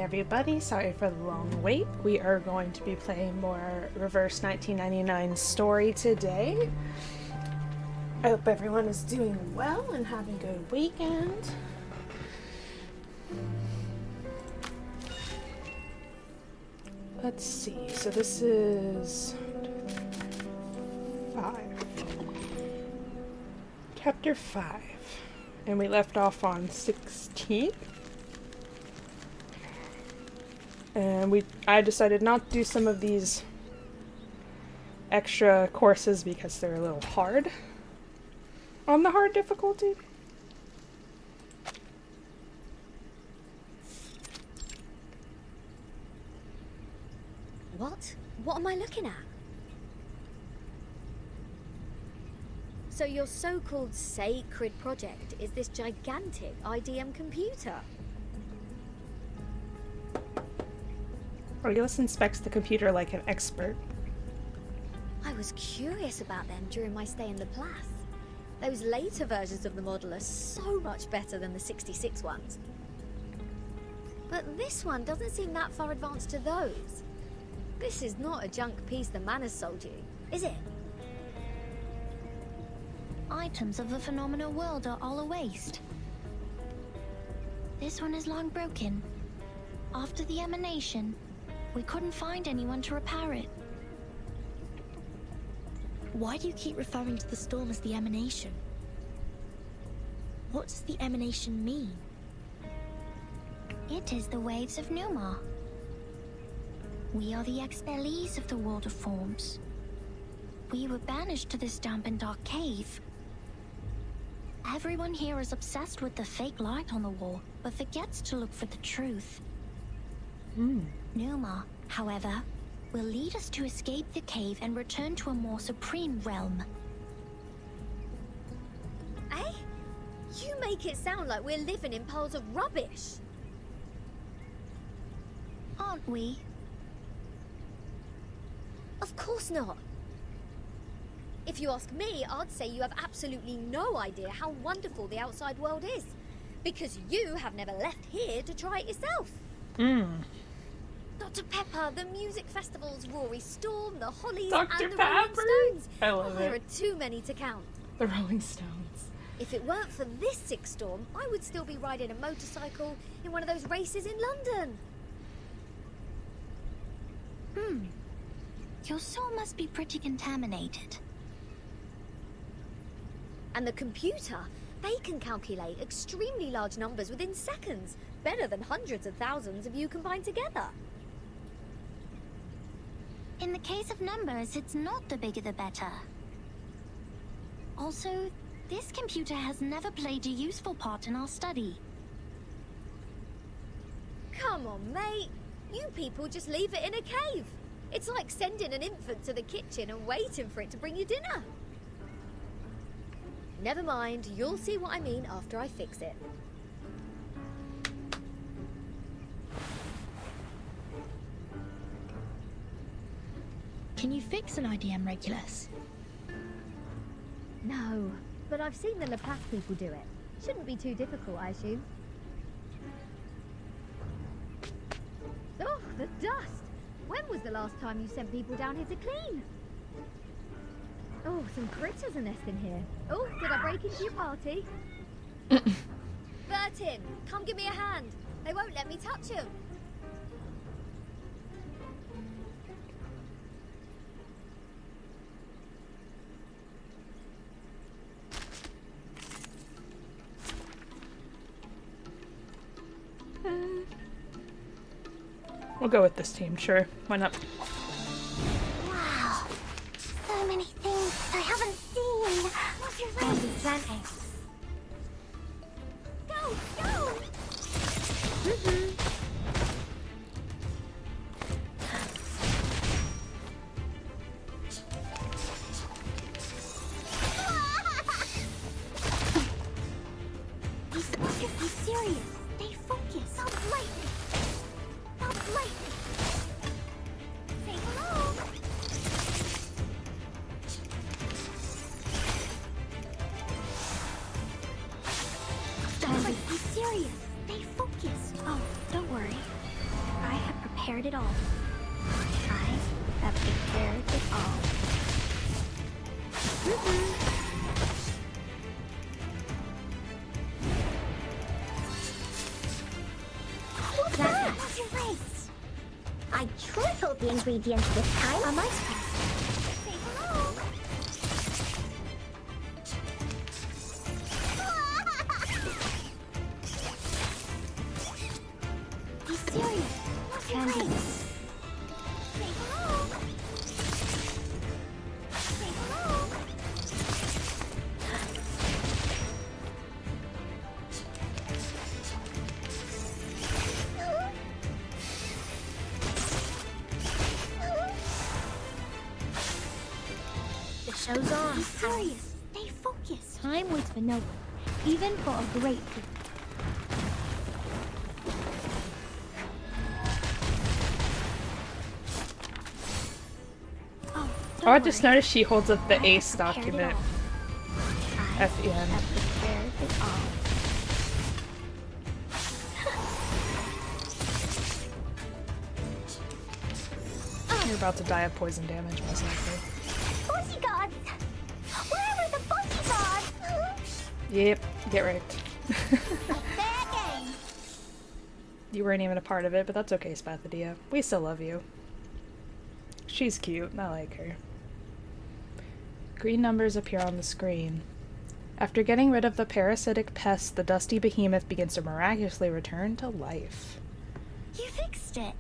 everybody, sorry for the long wait. We are going to be playing more Reverse 1999 Story today. I hope everyone is doing well and having a good weekend. Let's see, so this is 5. Chapter 5. And we left off on 16. And I decided not to do some of these extra courses because they're a little hard on the hard difficulty. What? What am I looking at? So your so-called sacred project is this gigantic IDM computer? Regulus inspects the computer like an expert. I was curious about them during my stay in the Plath. Those later versions of the model are so much better than the 66 ones. But this one doesn't seem that far advanced to those. This is not a junk piece the man has sold you, is it? Items of the phenomenal world are all a waste. This one is long broken. After the emanation, we couldn't find anyone to repair it. Why do you keep referring to the storm as the emanation? What does the emanation mean? It is the waves of Numa. We are the expellees of the world of forms. We were banished to this damp and dark cave. Everyone here is obsessed with the fake light on the wall, but forgets to look for the truth. Numa, however, will lead us to escape the cave and return to a more supreme realm. Eh? You make it sound like we're living in piles of rubbish. Aren't we? Of course not. If you ask me, I'd say you have absolutely no idea how wonderful the outside world is. Because you have never left here to try it yourself. Dr. Pepper, the music festivals, Rory Storm, the Hollies, Dr. and the Pepper? Rolling Stones. I love There it. are too many to count. The Rolling Stones. If it weren't for this sick storm, I would still be riding a motorcycle in one of those races in London. Your soul must be pretty contaminated. And the computer, they can calculate extremely large numbers within seconds, better than hundreds of thousands of you combined together. In the case of numbers, it's not the bigger the better. Also, this computer has never played a useful part in our study. Come on, mate. You people just leave it in a cave. It's like sending an infant to the kitchen and waiting for it to bring you dinner. Never mind, you'll see what I mean after I fix it. Can you fix an IDM, Regulus? No, but I've seen the Laplace people do it. Shouldn't be too difficult, I assume. Oh, the dust! When was the last time you sent people down here to clean? Oh, some critters are nesting here. Oh, did I break into your party? Bertin, come give me a hand. They won't let me touch them. We'll go with this team, sure. Why not? Wow, so many things I haven't seen. What's your Plenty. Go, go! Be serious. Stay focused. Stop lightning. Stop lightning. Say hello. Stop. Be serious. Stay focused. Oh, don't prepared it all. I have prepared it all. That's nice. I tripled the ingredients this time. Am I supposed Say hello. Be serious. Candy. Say hello. Say hello. The show's on. Be serious. Stay focused. Time waits for no one, even for a great food. Oh, I just noticed she holds up the ACE document I at the end. have prepared it all. You're about to die of poison damage, most likely. Bodyguards! Where were the bodyguards? Yep, get wrecked. Fair game. You weren't even a part of it, but that's okay, Spathadia. We still love you. She's cute, and I like her. Green numbers appear on the screen. After getting rid of the parasitic pest, the dusty behemoth begins to miraculously return to life. You fixed it.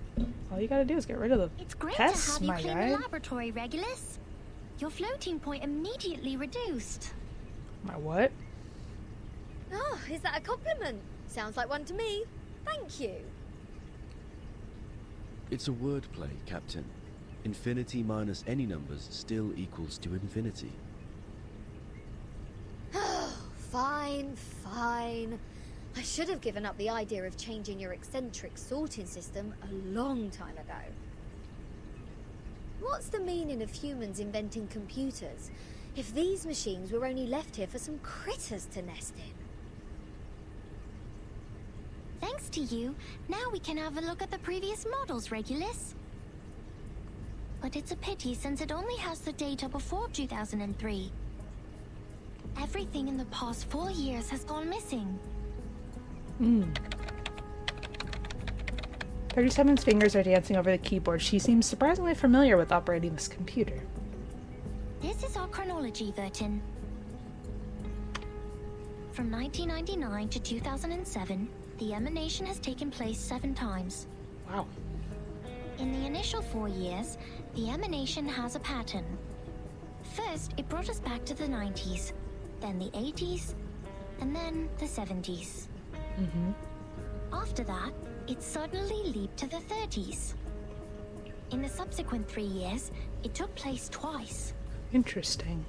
All you gotta do is get rid of the It's great pests, to have you my clean guy. the laboratory, Regulus. Your floating point immediately reduced. My what? Oh, is that a compliment? Sounds like one to me. Thank you. It's a wordplay, Captain. Infinity minus any numbers still equals to infinity. Fine, fine. I should have given up the idea of changing your eccentric sorting system a long time ago. What's the meaning of humans inventing computers if these machines were only left here for some critters to nest in? Thanks to you, now we can have a look at the previous models, Regulus. But it's a pity since it only has the data before 2003. Everything in the past 4 years has gone missing. 37's fingers are dancing over the keyboard. She seems surprisingly familiar with operating this computer. This is our chronology, Vertin. From 1999 to 2007, the emanation has taken place 7 times. Wow. In the initial 4 years, the emanation has a pattern. First, it brought us back to the 90s, then the 80s, and then the 70s. After that, it suddenly leaped to the 30s. In the subsequent 3 years, it took place twice. Interesting.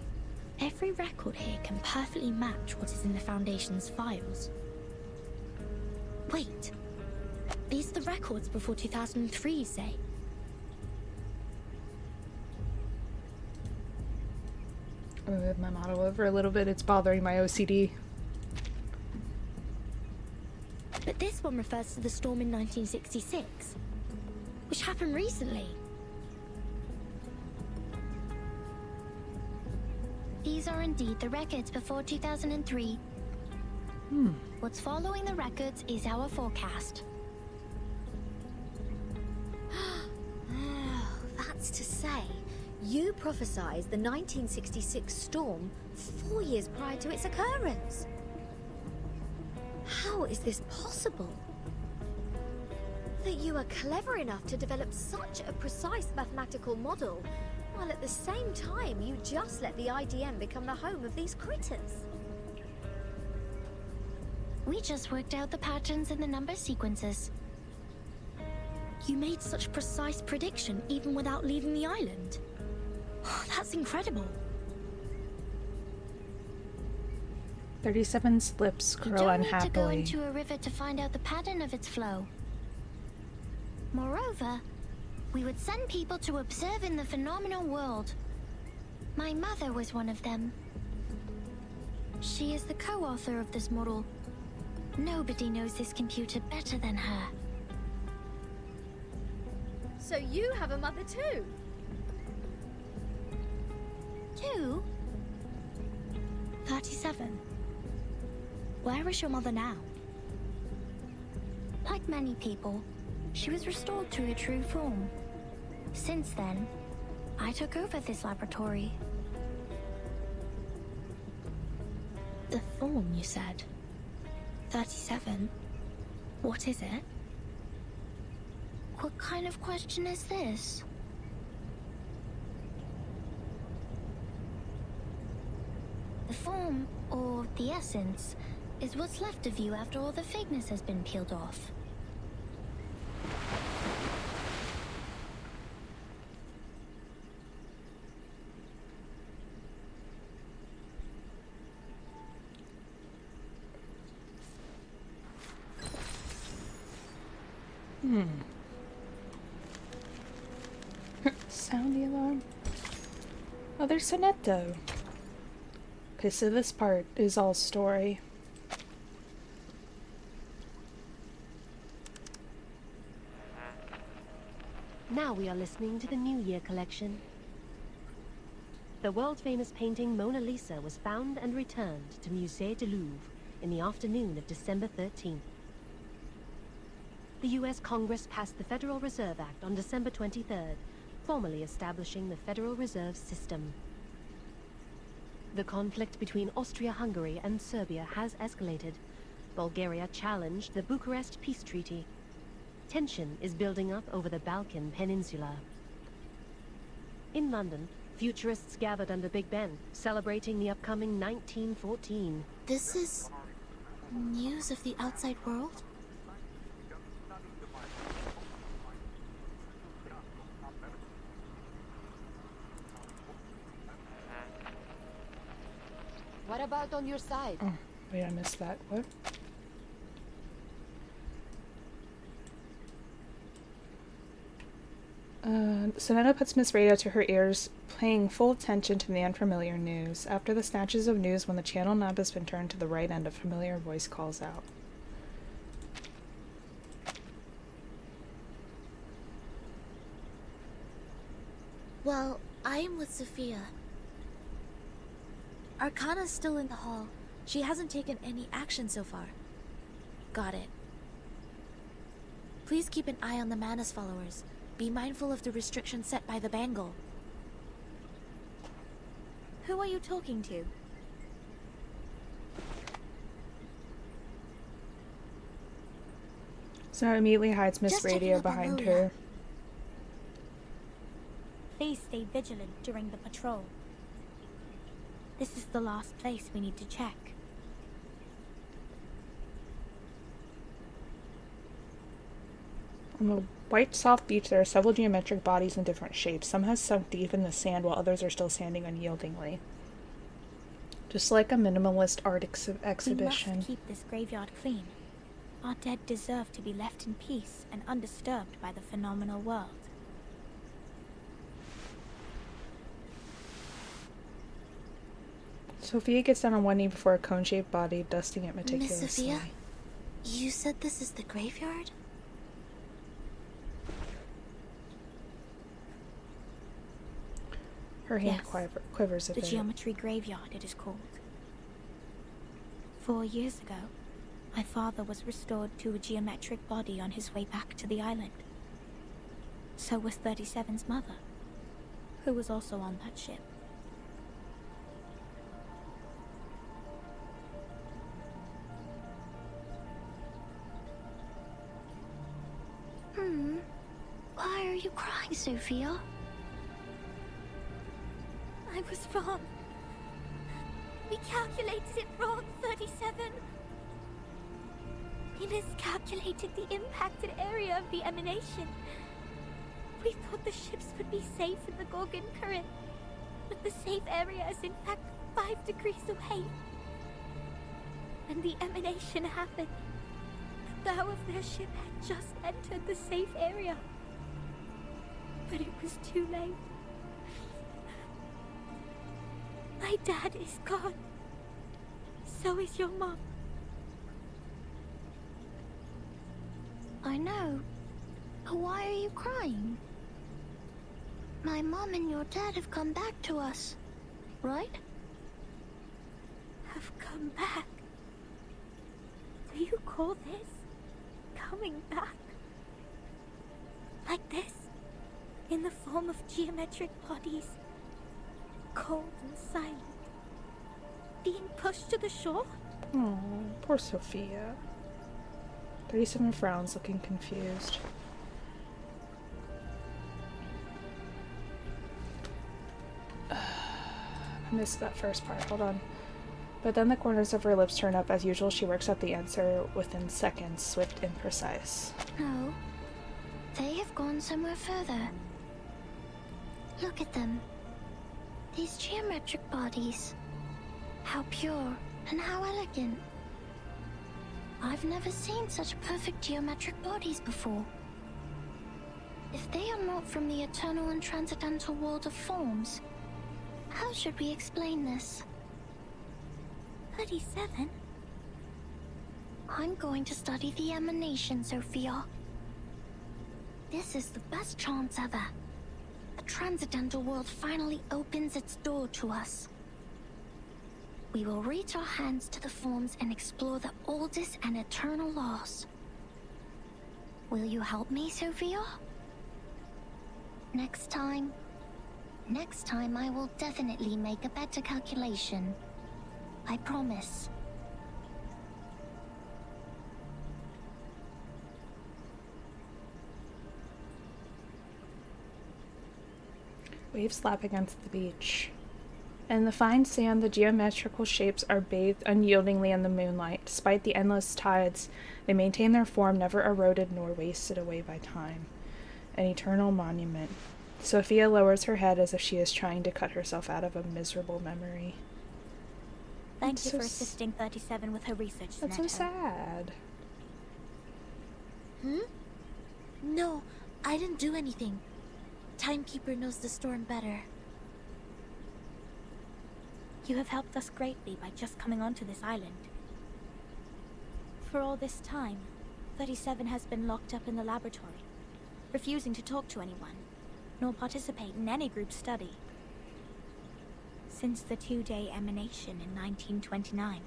Every record here can perfectly match what is in the Foundation's files. Wait, these are the records before 2003, you say? I'm gonna move my model over a little bit. It's bothering my OCD. But this one refers to the storm in 1966, which happened recently. These are indeed the records before 2003. What's following the records is our forecast. That's to say, you prophesied the 1966 storm 4 years prior to its occurrence. How is this possible? That you are clever enough to develop such a precise mathematical model, while at the same time you just let the IDM become the home of these critters. We just worked out the patterns in the number sequences. You made such precise prediction even without leaving the island. That's incredible. 37's lips You curl don't need to go unhappily. into a river to find out the pattern of its flow. Moreover, we would send people to observe in the phenomenal world. My mother was one of them. She is the co-author of this model. Nobody knows this computer better than her. So you have a mother too? 2? 37. Where is your mother now? Like many people, she was restored to her true form. Since then, I took over this laboratory. The form, you said. 37. What is it? What kind of question is this? The form, or the essence, is what's left of you after all the fakeness has been peeled off. Sound the alarm. Oh, there's Sonetto. Okay, so this part is all story. Now we are listening to the New Year collection. The world-famous painting Mona Lisa was found and returned to Musée du Louvre in the afternoon of December 13th. The U.S. Congress passed the Federal Reserve Act on December 23rd, formally establishing the Federal Reserve System. The conflict between Austria-Hungary and Serbia has escalated. Bulgaria challenged the Bucharest Peace Treaty. Tension is building up over the Balkan Peninsula. In London, futurists gathered under Big Ben, celebrating the upcoming 1914. This is news of the outside world? What about on your side? Oh, wait, I missed that. What? Sonetta puts Miss Radio to her ears, paying full attention to the unfamiliar news. After the snatches of news, when the channel knob has been turned to the right end, a familiar voice calls out. Well, I am with Sophia. Arcana's still in the hall. She hasn't taken any action so far. Got it. Please keep an eye on the Manus followers. Be mindful of the restrictions set by the Bangle. Who are you talking to? So immediately hides Miss Just checking Radio up on behind Lilia. her. Please stay vigilant during the patrol. This is the last place we need to check. On the white soft beach, there are several geometric bodies in different shapes. Some have sunk deep in the sand, while others are still standing unyieldingly. Just like a minimalist art exhibition. We must keep this graveyard clean. Our dead deserve to be left in peace and undisturbed by the phenomenal world. Sophia gets down on one knee before a cone-shaped body, dusting it meticulously. Miss Sophia, you said this is the graveyard? Her hand Yes. quivers a The bit. geometry graveyard, it is called. 4 years ago, my father was restored to a geometric body on his way back to the island. So was 37's mother, who was also on that ship. Why are you crying, Sophia? I was wrong. We calculated it wrong, 37. We miscalculated the impacted area of the emanation. We thought the ships would be safe in the Gorgon current, but the safe area is in fact 5 degrees away. When the emanation happened, the bow of their ship had just entered the safe area. But it was too late. My dad is gone. So is your mom. I know. Why are you crying? My mom and your dad have come back to us, right? Have come back? Do you call this coming back? Like this? In the form of geometric bodies? Cold and silent? Being pushed to the shore? Oh, poor Sophia. 37 frowns, looking confused. I missed that first part. Hold on. But then the corners of her lips turn up. As usual, she works out the answer within seconds, swift and precise. No. They have gone somewhere further. Look at them. These geometric bodies. How pure and how elegant. I've never seen such perfect geometric bodies before. If they are not from the eternal and transcendental world of forms, how should we explain this? 37? I'm going to study the emanation, Sophia. This is the best chance ever. The transcendental world finally opens its door to us. We will reach our hands to the forms and explore the oldest and eternal laws. Will you help me, Sophia? Next time I will definitely make a better calculation. I promise. Waves lap against the beach. In the fine sand, the geometrical shapes are bathed unyieldingly in the moonlight. Despite the endless tides, they maintain their form, never eroded nor wasted away by time. An eternal monument. Sophia lowers her head as if she is trying to cut herself out of a miserable memory. Thank you for assisting 37 with her research, That's so Neto. sad. No, I didn't do anything. Timekeeper knows the storm better. You have helped us greatly by just coming onto this island. For all this time, 37 has been locked up in the laboratory, refusing to talk to anyone, nor participate in any group study. Since the 2-day emanation in 1929.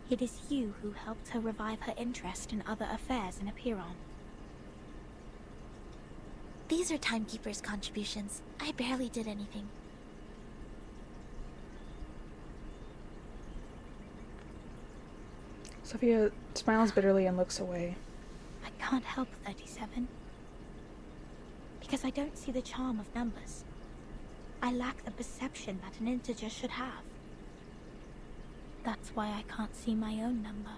It is you who helped her revive her interest in other affairs in Apiron. These are Timekeeper's contributions. I barely did anything. Sophia smiles bitterly and looks away. I can't help 37. Because I don't see the charm of numbers. I lack the perception that an integer should have. That's why I can't see my own number.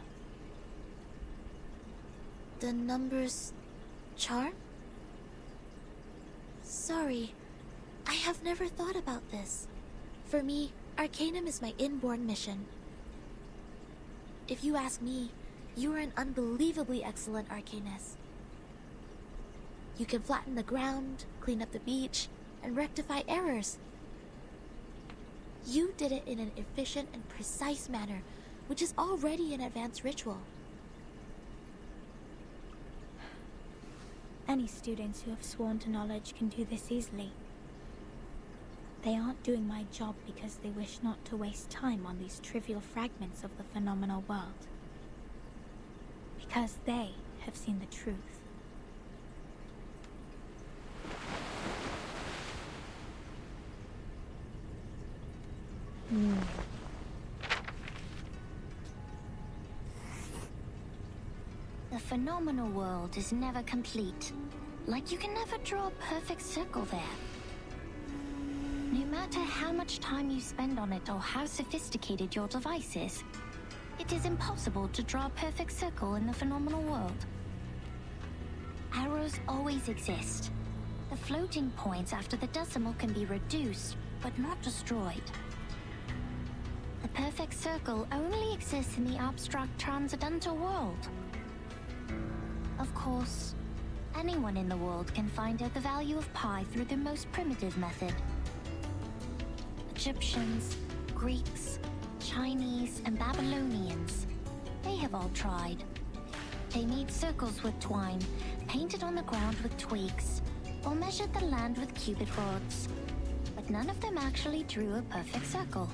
The number's charm? Sorry, I have never thought about this. For me, Arcanum is my inborn mission. If you ask me, you are an unbelievably excellent Arcanist. You can flatten the ground, clean up the beach, and rectify errors. You did it in an efficient and precise manner, which is already an advanced ritual. Any students who have sworn to knowledge can do this easily. They aren't doing my job because they wish not to waste time on these trivial fragments of the phenomenal world. Because they have seen the truth. The phenomenal world is never complete. Like you can never draw a perfect circle there. No matter how much time you spend on it or how sophisticated your device is, it is impossible to draw a perfect circle in the phenomenal world. Arrows always exist. The floating points after the decimal can be reduced, but not destroyed. The perfect circle only exists in the abstract transcendental world. Of course, anyone in the world can find out the value of pi through the most primitive method. Egyptians, Greeks, Chinese, and Babylonians, they have all tried. They made circles with twine, painted on the ground with twigs, or measured the land with cubit rods, but none of them actually drew a perfect circle.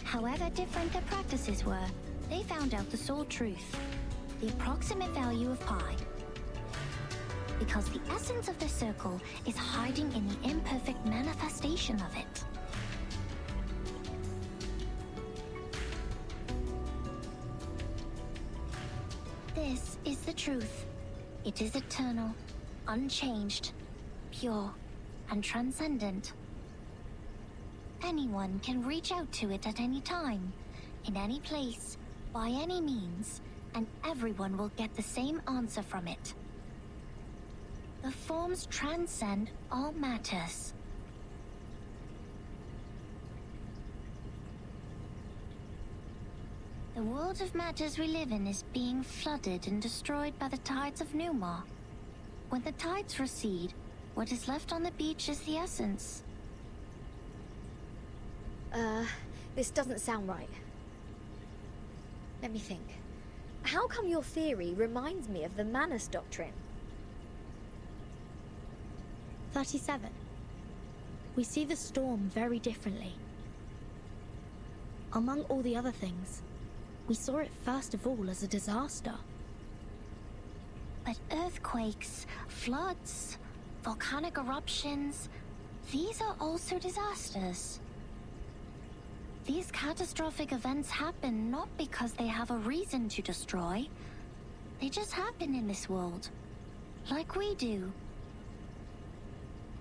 However different their practices were, they found out the sole truth, the approximate value of pi. Because the essence of the circle is hiding in the imperfect manifestation of it. This is the truth. It is eternal, unchanged, pure, and transcendent. Anyone can reach out to it at any time, in any place, by any means, and everyone will get the same answer from it. The forms transcend all matters. The world of matters we live in is being flooded and destroyed by the tides of Numa. When the tides recede, what is left on the beach is the essence. This doesn't sound right. Let me think. How come your theory reminds me of the Manus Doctrine? 37. We see the storm very differently. Among all the other things, we saw it first of all as a disaster. But earthquakes, floods, volcanic eruptions, these are also disasters. These catastrophic events happen not because they have a reason to destroy. They just happen in this world, like we do.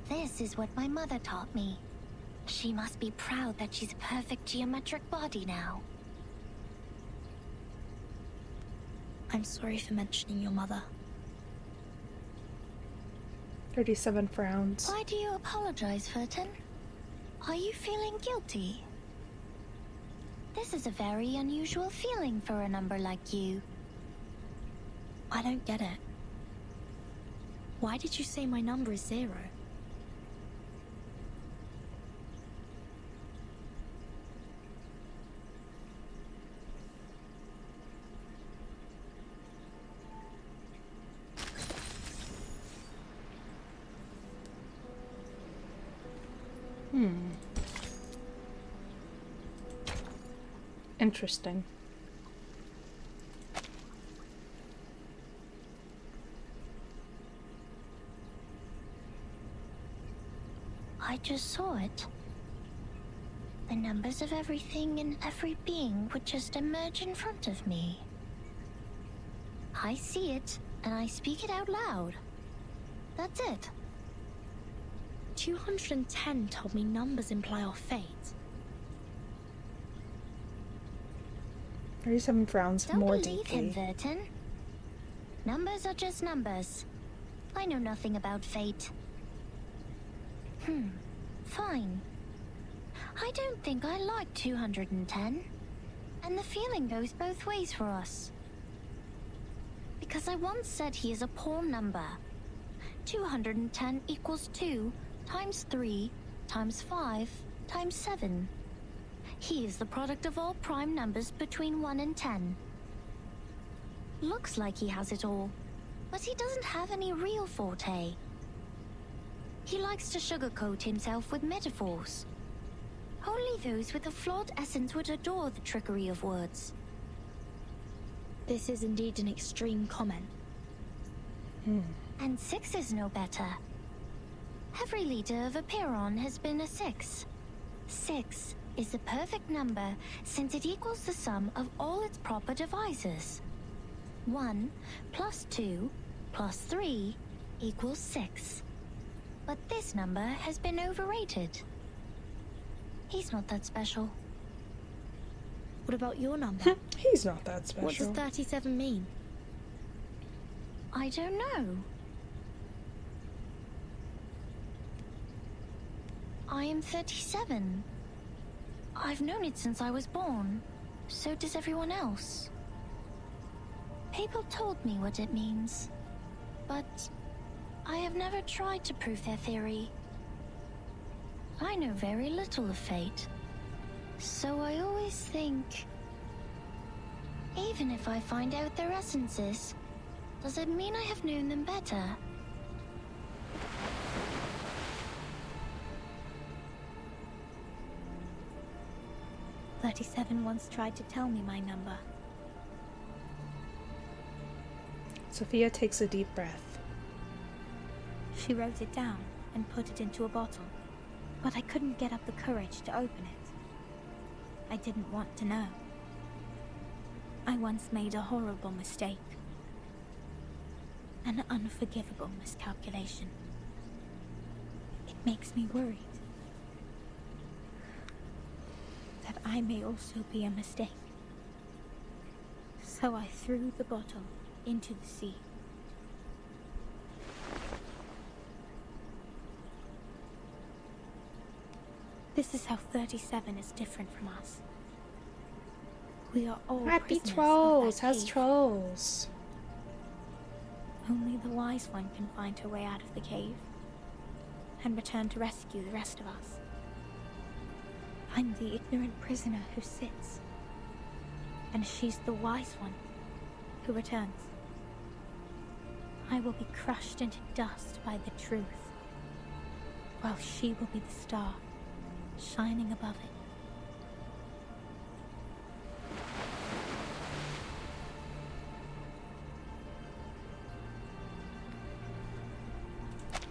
This is what my mother taught me. She must be proud that she's a perfect geometric body now. I'm sorry for mentioning your mother. 37 frowns. Why do you apologize, Furton? Are you feeling guilty? This is a very unusual feeling for a number like you. I don't get it. Why did you say my number is 0? Interesting. I just saw it. The numbers of everything and every being would just emerge in front of me. I see it, and I speak it out loud. That's it. 210 told me numbers imply our fate. 37 frowns Don't more believe him, deeply. Verton. Numbers are just numbers. I know nothing about fate. Fine. I don't think I like 210. And the feeling goes both ways for us. Because I once said he is a poor number. 210 equals 2 times 3 times 5 times 7. He is the product of all prime numbers between 1 and 10. Looks like he has it all, but he doesn't have any real forte. He likes to sugarcoat himself with metaphors. Only those with a flawed essence would adore the trickery of words. This is indeed an extreme comment. And 6 is no better. Every leader of a Piron has been a 6. 6 is the perfect number since it equals the sum of all its proper divisors. 1 plus 2 plus 3 equals 6. But this number has been overrated. He's not that special. What about your number? He's not that special. What does 37 mean? I don't know. I am 37. I've known it since I was born. So does everyone else. People told me what it means, but I have never tried to prove their theory. I know very little of fate, so I always think, even if I find out their essences, does it mean I have known them better? 37 once tried to tell me my number. Sophia takes a deep breath. She wrote it down and put it into a bottle, but I couldn't get up the courage to open it. I didn't want to know. I once made a horrible mistake. An unforgivable miscalculation. It makes me worried that I may also be a mistake. So I threw the bottle into the sea. This is how 37 is different from us. We are all Happy prisoners trolls! of that How's cave. trolls? Only the wise one can find her way out of the cave and return to rescue the rest of us. I'm the ignorant prisoner who sits, and she's the wise one who returns. I will be crushed into dust by the truth, while she will be the star shining above it.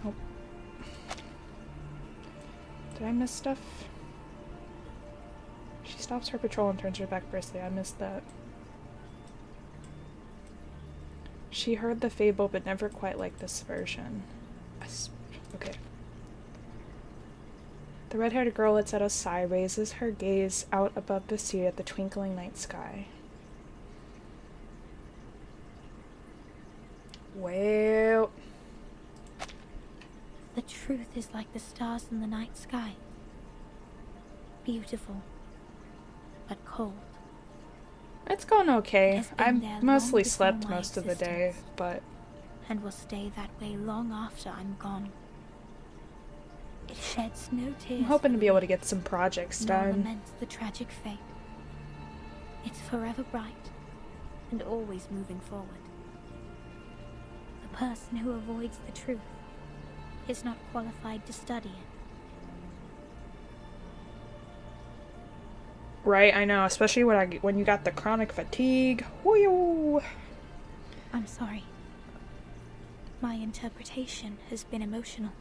Oh. Did I miss stuff? She stops her patrol and turns her back briskly. I missed that. She heard the fable, but never quite like this version. Okay. The red-haired girl lets out a sigh, raises her gaze out above the sea at the twinkling night sky. Well... The truth is like the stars in the night sky. Beautiful, but cold. It's going okay. It's been I there mostly long before slept my most of the day, existence. but... And will stay that way long after I'm gone. It sheds no tears. I'm hoping for to the be able to weak, get some projects nor done. laments the tragic fate. It's forever bright and always moving forward. The person who avoids the truth is not qualified to study it. Right, I know, especially when you got the chronic fatigue. Whoo! I'm sorry. My interpretation has been emotional.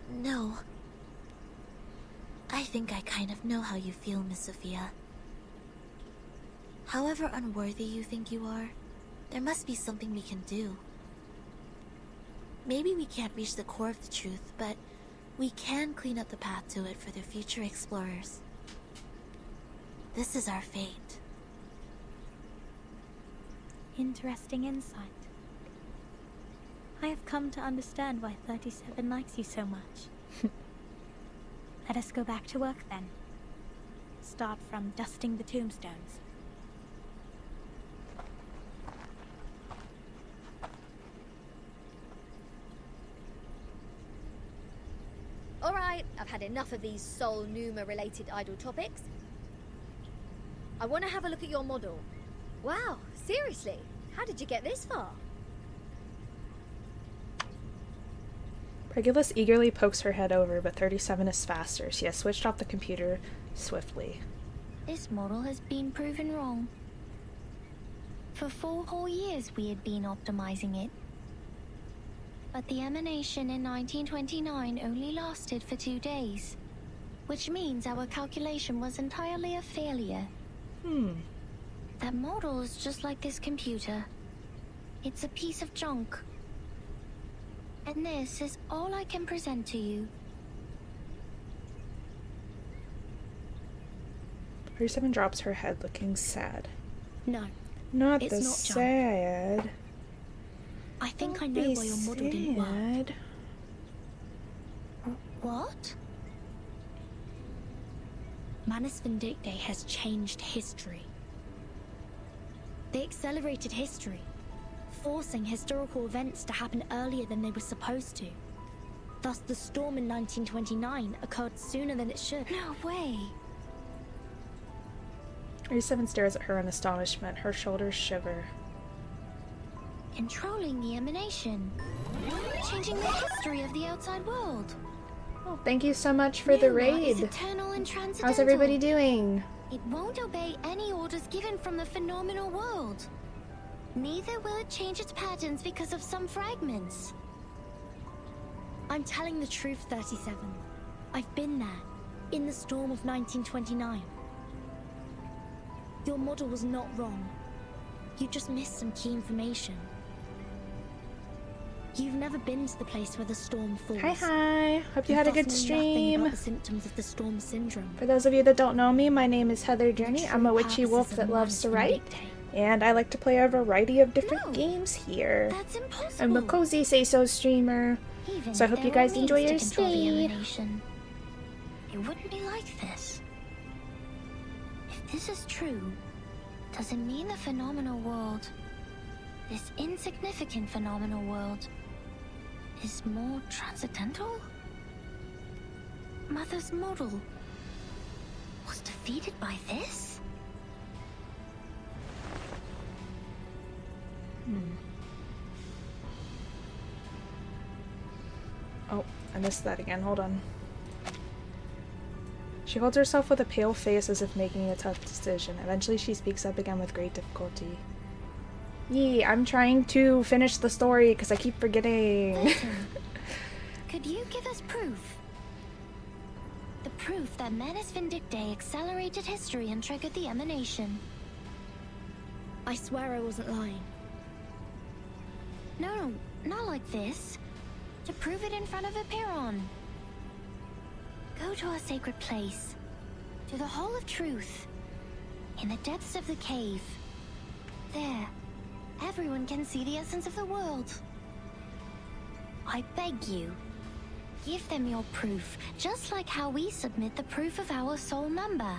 No. I think I kind of know how you feel, Miss Sophia. However unworthy you think you are, there must be something we can do. Maybe we can't reach the core of the truth, but we can clean up the path to it for the future explorers. This is our fate. Interesting insight. I have come to understand why 37 likes you so much. Let us go back to work then. Start from dusting the tombstones. Alright, I've had enough of these Sol Numa related idle topics. I want to have a look at your model. Wow, seriously? How did you get this far? Regulus eagerly pokes her head over, but 37 is faster. She has switched off the computer swiftly. This model has been proven wrong. For 4 whole years we had been optimizing it. But the emanation in 1929 only lasted for 2 days, which means our calculation was entirely a failure. That model is just like this computer. It's a piece of junk. And this is all I can present to you. 37 drops her head, looking sad. No, Not It's the not junk. sad. I think Don't I know be why your model didn't work. sad. What? Manus Vindicte has changed history. They accelerated history, forcing historical events to happen earlier than they were supposed to. Thus, the storm in 1929 occurred sooner than it should. No way. 37 stares at her in astonishment. Her shoulders shiver. Controlling the emanation. Changing the history of the outside world. Oh, thank you so much for the Numa is raid. eternal and transcendental. How's everybody doing? It won't obey any orders given from the phenomenal world. Neither will it change its patterns because of some fragments. I'm telling the truth, 37. I've been there, in the storm of 1929. Your model was not wrong. You just missed some key information. You've never been to the place where the storm falls. Hi. Hope you had a good thus know nothing stream. about the symptoms of the storm syndrome. For those of you that don't know me, my name is Heather Journey. I'm a witchy wolf that loves to write, and I like to play a variety of different games here. That's impossible. I'm a cozy say-so streamer, Even so I if hope you there were guys enjoy means your to control the stay. emanation, it wouldn't be like this. If this is true, does it mean the phenomenal world, this insignificant phenomenal world, is more transcendental? Mother's model was defeated by this? Oh, I missed that again. Hold on. She holds herself with a pale face as if making a tough decision. Eventually she speaks up again with great difficulty. Yee, I'm trying to finish the story because I keep forgetting. Listen, could you give us proof? The proof that Menace Vindictae accelerated history and triggered the emanation. I swear I wasn't lying. No, not like this. To prove it in front of a Piron. Go to a sacred place. To the Hall of Truth. In the depths of the cave. There, everyone can see the essence of the world. I beg you, give them your proof, just like how we submit the proof of our soul number.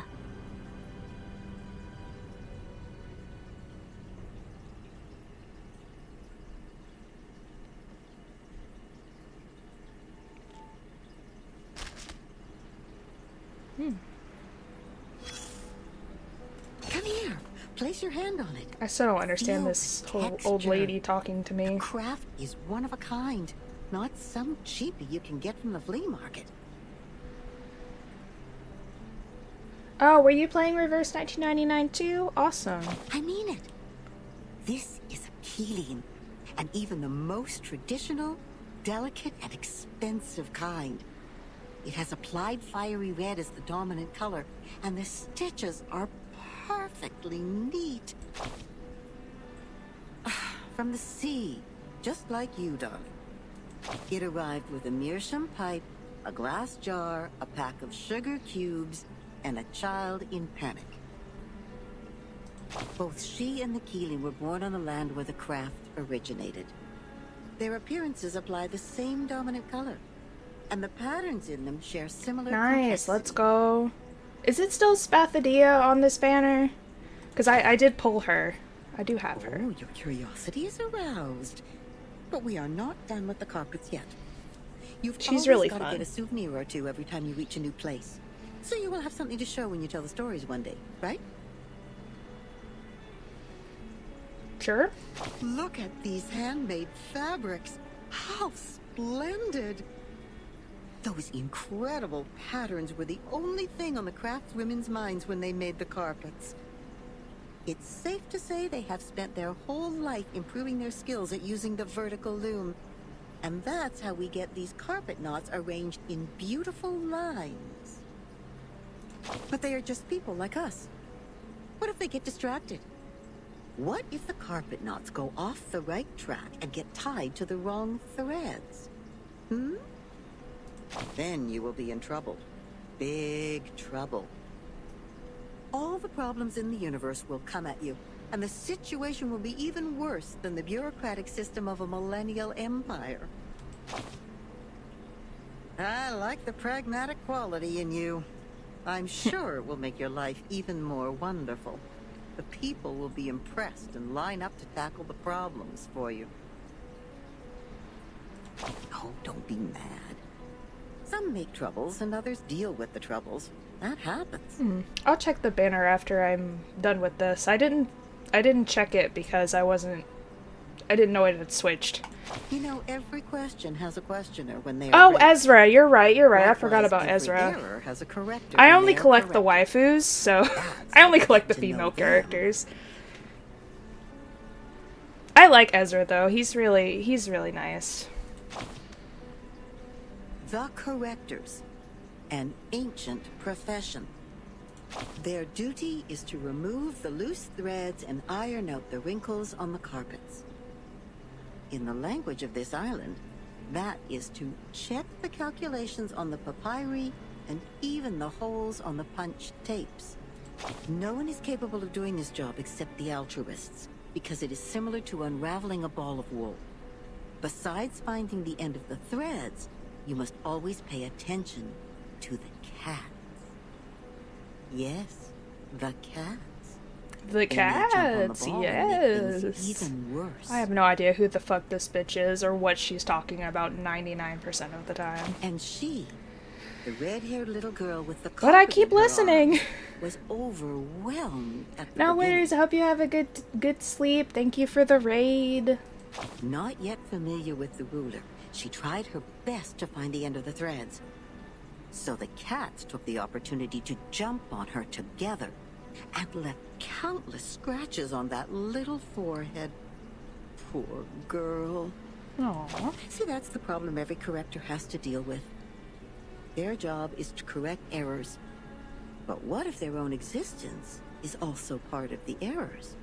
Come here. Place your hand on it. I still don't understand Feel this the whole old texture. lady talking to me. Craft is one of a kind, not some cheapie you can get from the flea market. Oh, were you playing Reverse 1999 too? Awesome. I mean it. This is a Keeling, and even the most traditional, delicate, and expensive kind. It has applied fiery red as the dominant color, and the stitches are perfectly neat. From the sea, just like you, darling. It arrived with a meerschaum pipe, a glass jar, a pack of sugar cubes, and a child in panic. Both she and the Keeling were born on the land where the craft originated. Their appearances apply the same dominant color, and the patterns in them share similar Nice, let's complexity. go. Is it still Spathadia on this banner? Because I did pull her. I do have her. Oh, your curiosity is aroused. But we are not done with the carpets yet. You've She's always really got to fun. get a souvenir or two every time you reach a new place. So you will have something to show when you tell the stories one day, right? Sure. Look at these handmade fabrics. How splendid! Those incredible patterns were the only thing on the craftswomen's minds when they made the carpets. It's safe to say they have spent their whole life improving their skills at using the vertical loom. And that's how we get these carpet knots arranged in beautiful lines. But they are just people like us. What if they get distracted? What if the carpet knots go off the right track and get tied to the wrong threads? Then you will be in trouble. Big trouble. All the problems in the universe will come at you, and the situation will be even worse than the bureaucratic system of a millennial empire. I like the pragmatic quality in you. I'm sure it will make your life even more wonderful. The people will be impressed and line up to tackle the problems for you. Oh, don't be mad. Some make troubles and others deal with the troubles. That happens. I'll check the banner after I'm done with this. I didn't check it because I didn't know it had switched. You know, every question has a questioner when they Oh, are ready. Ezra, you're right. I forgot Likewise, about every Ezra. error has a corrector I when only they are collect the corrected. waifus, so That's I only how collect the to know female them. characters. I like Ezra though. He's really nice. The correctors, an ancient profession. Their duty is to remove the loose threads and iron out the wrinkles on the carpets. In the language of this island, that is to check the calculations on the papyri and even the holes on the punched tapes. No one is capable of doing this job except the altruists, because it is similar to unraveling a ball of wool. Besides finding the end of the threads, you must always pay attention to the cats. Yes, the cats. The cats, yes. Even worse. I have no idea who the fuck this bitch is or what she's talking about 99% of the time. And she, the red-haired little girl with the But I carpet keep in her listening. arms, was overwhelmed at the No beginning. worries, I hope you have a good sleep. Thank you for the raid. Not yet familiar with the ruler, she tried her best to find the end of the threads. So the cats took the opportunity to jump on her together and left countless scratches on that little forehead. Poor girl. Aww. See, that's the problem every corrector has to deal with. Their job is to correct errors. But what if their own existence is also part of the errors?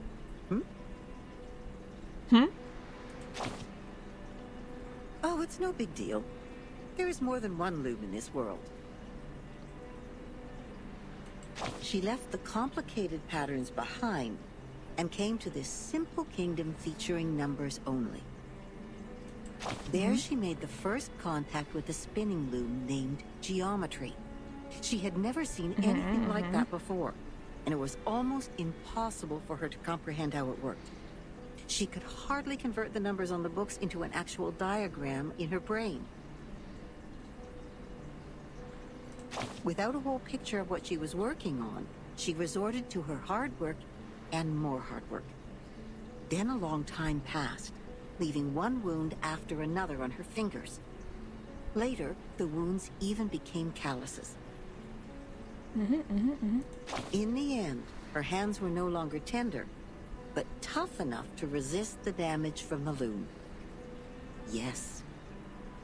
Oh, it's no big deal. There is more than one loom in this world. She left the complicated patterns behind and came to this simple kingdom featuring numbers only. There she made the first contact with a spinning loom named geometry. She had never seen anything like that before, and it was almost impossible for her to comprehend how it worked. She could hardly convert the numbers on the books into an actual diagram in her brain. Without a whole picture of what she was working on, she resorted to her hard work and more hard work. Then a long time passed, leaving one wound after another on her fingers. Later, the wounds even became calluses. In the end, her hands were no longer tender, but tough enough to resist the damage from the loom. Yes,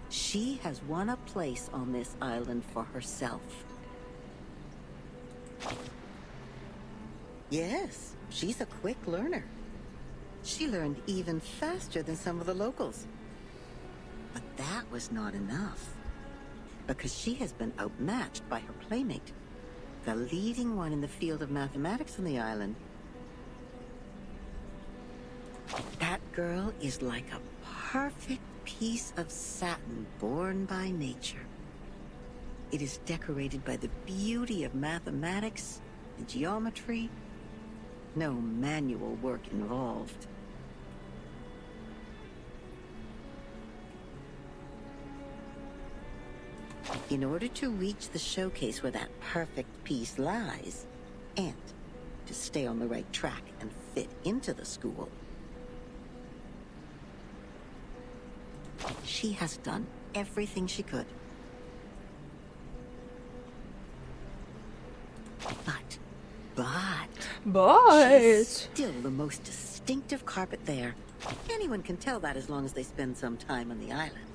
she has won a place on this island for herself. Yes, she's a quick learner. She learned even faster than some of the locals. But that was not enough, because she has been outmatched by her playmate, the leading one in the field of mathematics on the island. That girl is like a perfect piece of satin born by nature. It is decorated by the beauty of mathematics and geometry. No manual work involved. In order to reach the showcase where that perfect piece lies, and to stay on the right track and fit into the school, she has done everything she could. But she's still the most distinctive carpet there. Anyone can tell that as long as they spend some time on the island.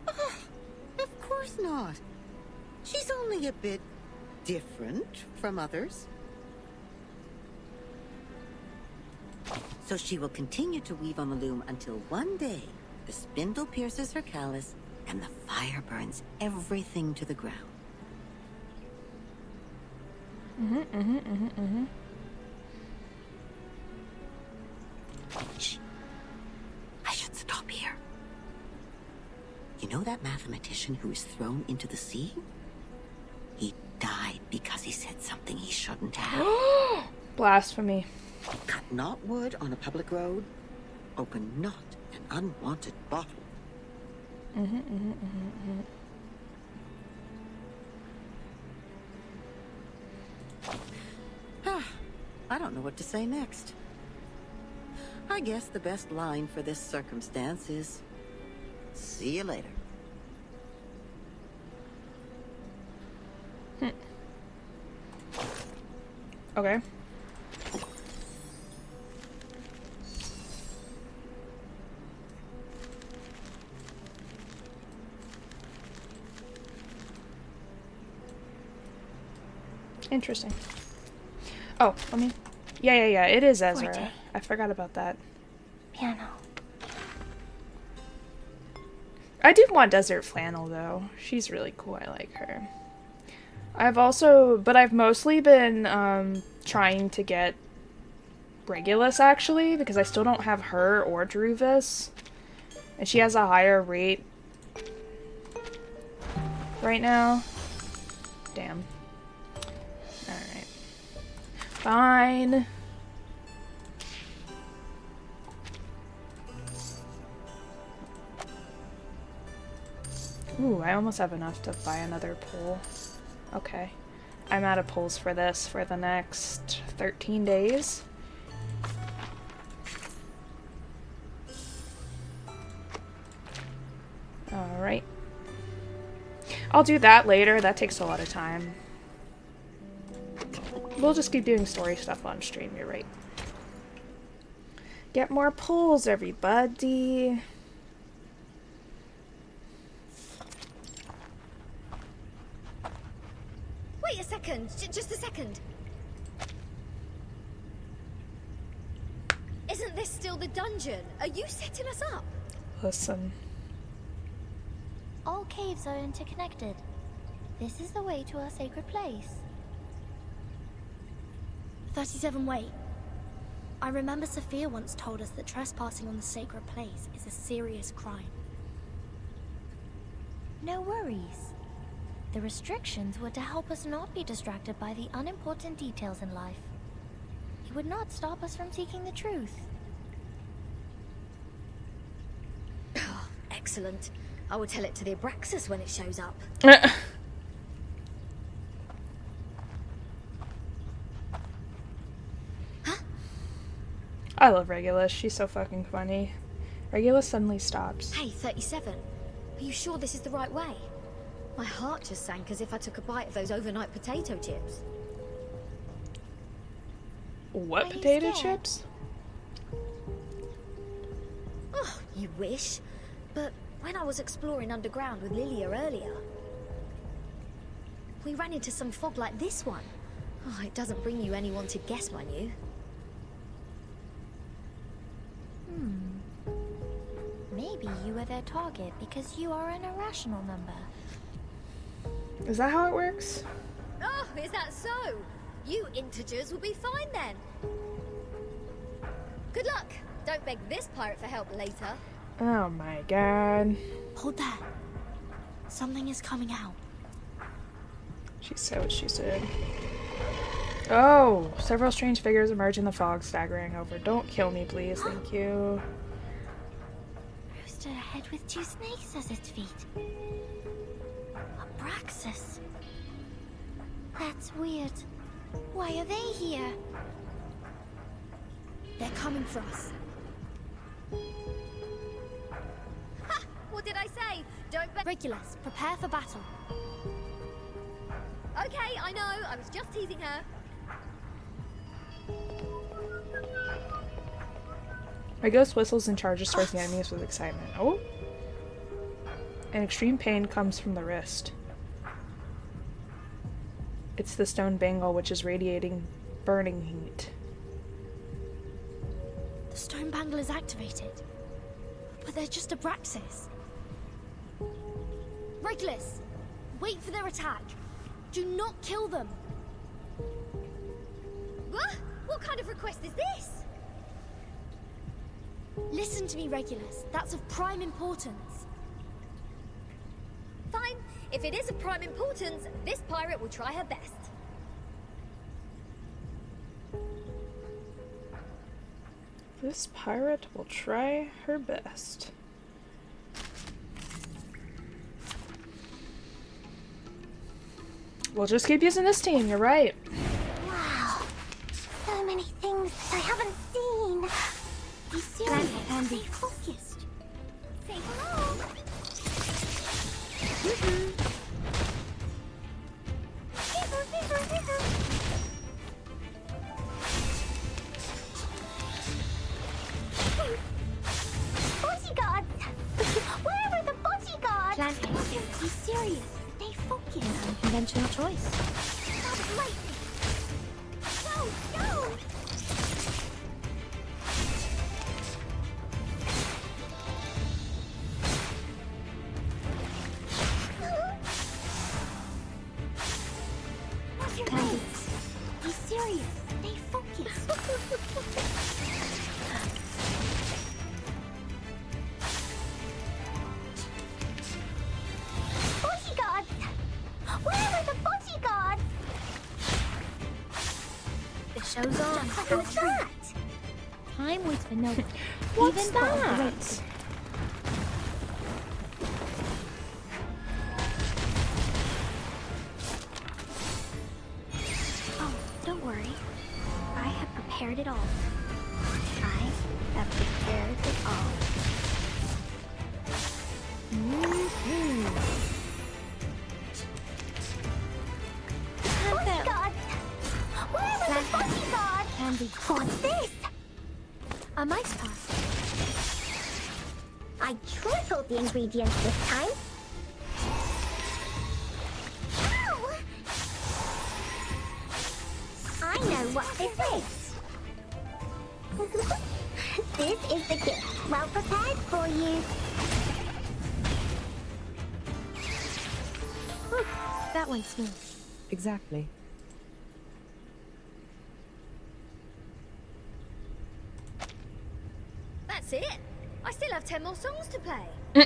Of course not. She's only a bit different from others. So she will continue to weave on the loom until one day the spindle pierces her callus and the fire burns everything to the ground. Shh. I should stop here. You know that mathematician who was thrown into the sea? He died because he said something he shouldn't have. Blasphemy. Cut not wood on a public road. Open not an unwanted bottle. I don't know what to say next. I guess the best line for this circumstance is, see you later. Okay. Interesting. Oh, let me... Yeah, it is Ezra. Forte. I forgot about that. Piano. I do want Desert Flannel, though. She's really cool. I like her. I've mostly been trying to get Regulus, actually, because I still don't have her or Druvis. And she has a higher rate right now. Damn. Alright. Fine. Ooh, I almost have enough to buy another pole. Okay. I'm out of poles for this for the next 13 days. Alright. I'll do that later. That takes a lot of time. We'll just keep doing story stuff on stream, you're right. Get more poles, everybody. Wait a second, just a second. Isn't this still the dungeon? Are you setting us up? Listen. All caves are interconnected. This is the way to our sacred place. 37, wait. I remember Sophia once told us that trespassing on the sacred place is a serious crime. No worries. The restrictions were to help us not be distracted by the unimportant details in life. It would not stop us from seeking the truth. Excellent. I will tell it to the Abraxas when it shows up. I love Regulus. She's so fucking funny. Regulus suddenly stops. Hey, 37. Are you sure this is the right way? My heart just sank as if I took a bite of those overnight potato chips. What Are you potato scared? chips? Oh, you wish. But when I was exploring underground with Lilia earlier, we ran into some fog like this one. Oh, it doesn't bring you any wanted guests, mind you. Maybe you were their target because you are an irrational number. Is that how it works? Oh, is that so? You integers will be fine then. Good luck. Don't beg this pirate for help later. Oh my god. Hold that. Something is coming out. She said what she said. Oh! Several strange figures emerge in the fog, staggering over. Don't kill me, please. Thank you. Roosted a head with two snakes as its feet. Abraxas. That's weird. Why are they here? They're coming for us. Ha! What did I say? Don't beg. Regulus, prepare for battle. Okay, I know. I was just teasing her. Regulus whistles and charges towards the enemies with excitement. Oh! An extreme pain comes from the wrist. It's the stone bangle which is radiating burning heat. The stone bangle is activated. But they're just Abraxas. Regulus, wait for their attack. Do not kill them. What? What kind of request is this? Listen to me, Regulus. That's of prime importance. Fine. If it is of prime importance, this pirate will try her best. This pirate will try her best. We'll just keep using this team, you're right. Wow. So many things that I haven't seen. Be serious. Stay focused. Say hello. Bodyguards! Where are the bodyguards? Be serious. Stay focused. Unconventional choice. Not lightning. Go! What's your face? Be serious. Stay focused. Bodyguards! Where are the bodyguards? The show's on. Who's that? Time waits for no one. What's Even for a that? great- Oh, don't worry. I have prepared it all. I have prepared it all. Bodyguards! Where are the bodyguards? Candy. What's this? A mice pass. I tripled the ingredients this time. Ow! I know what this is. This is the gift. Well prepared for you. That went smooth. Exactly. That's it. I still have 10 more songs to play.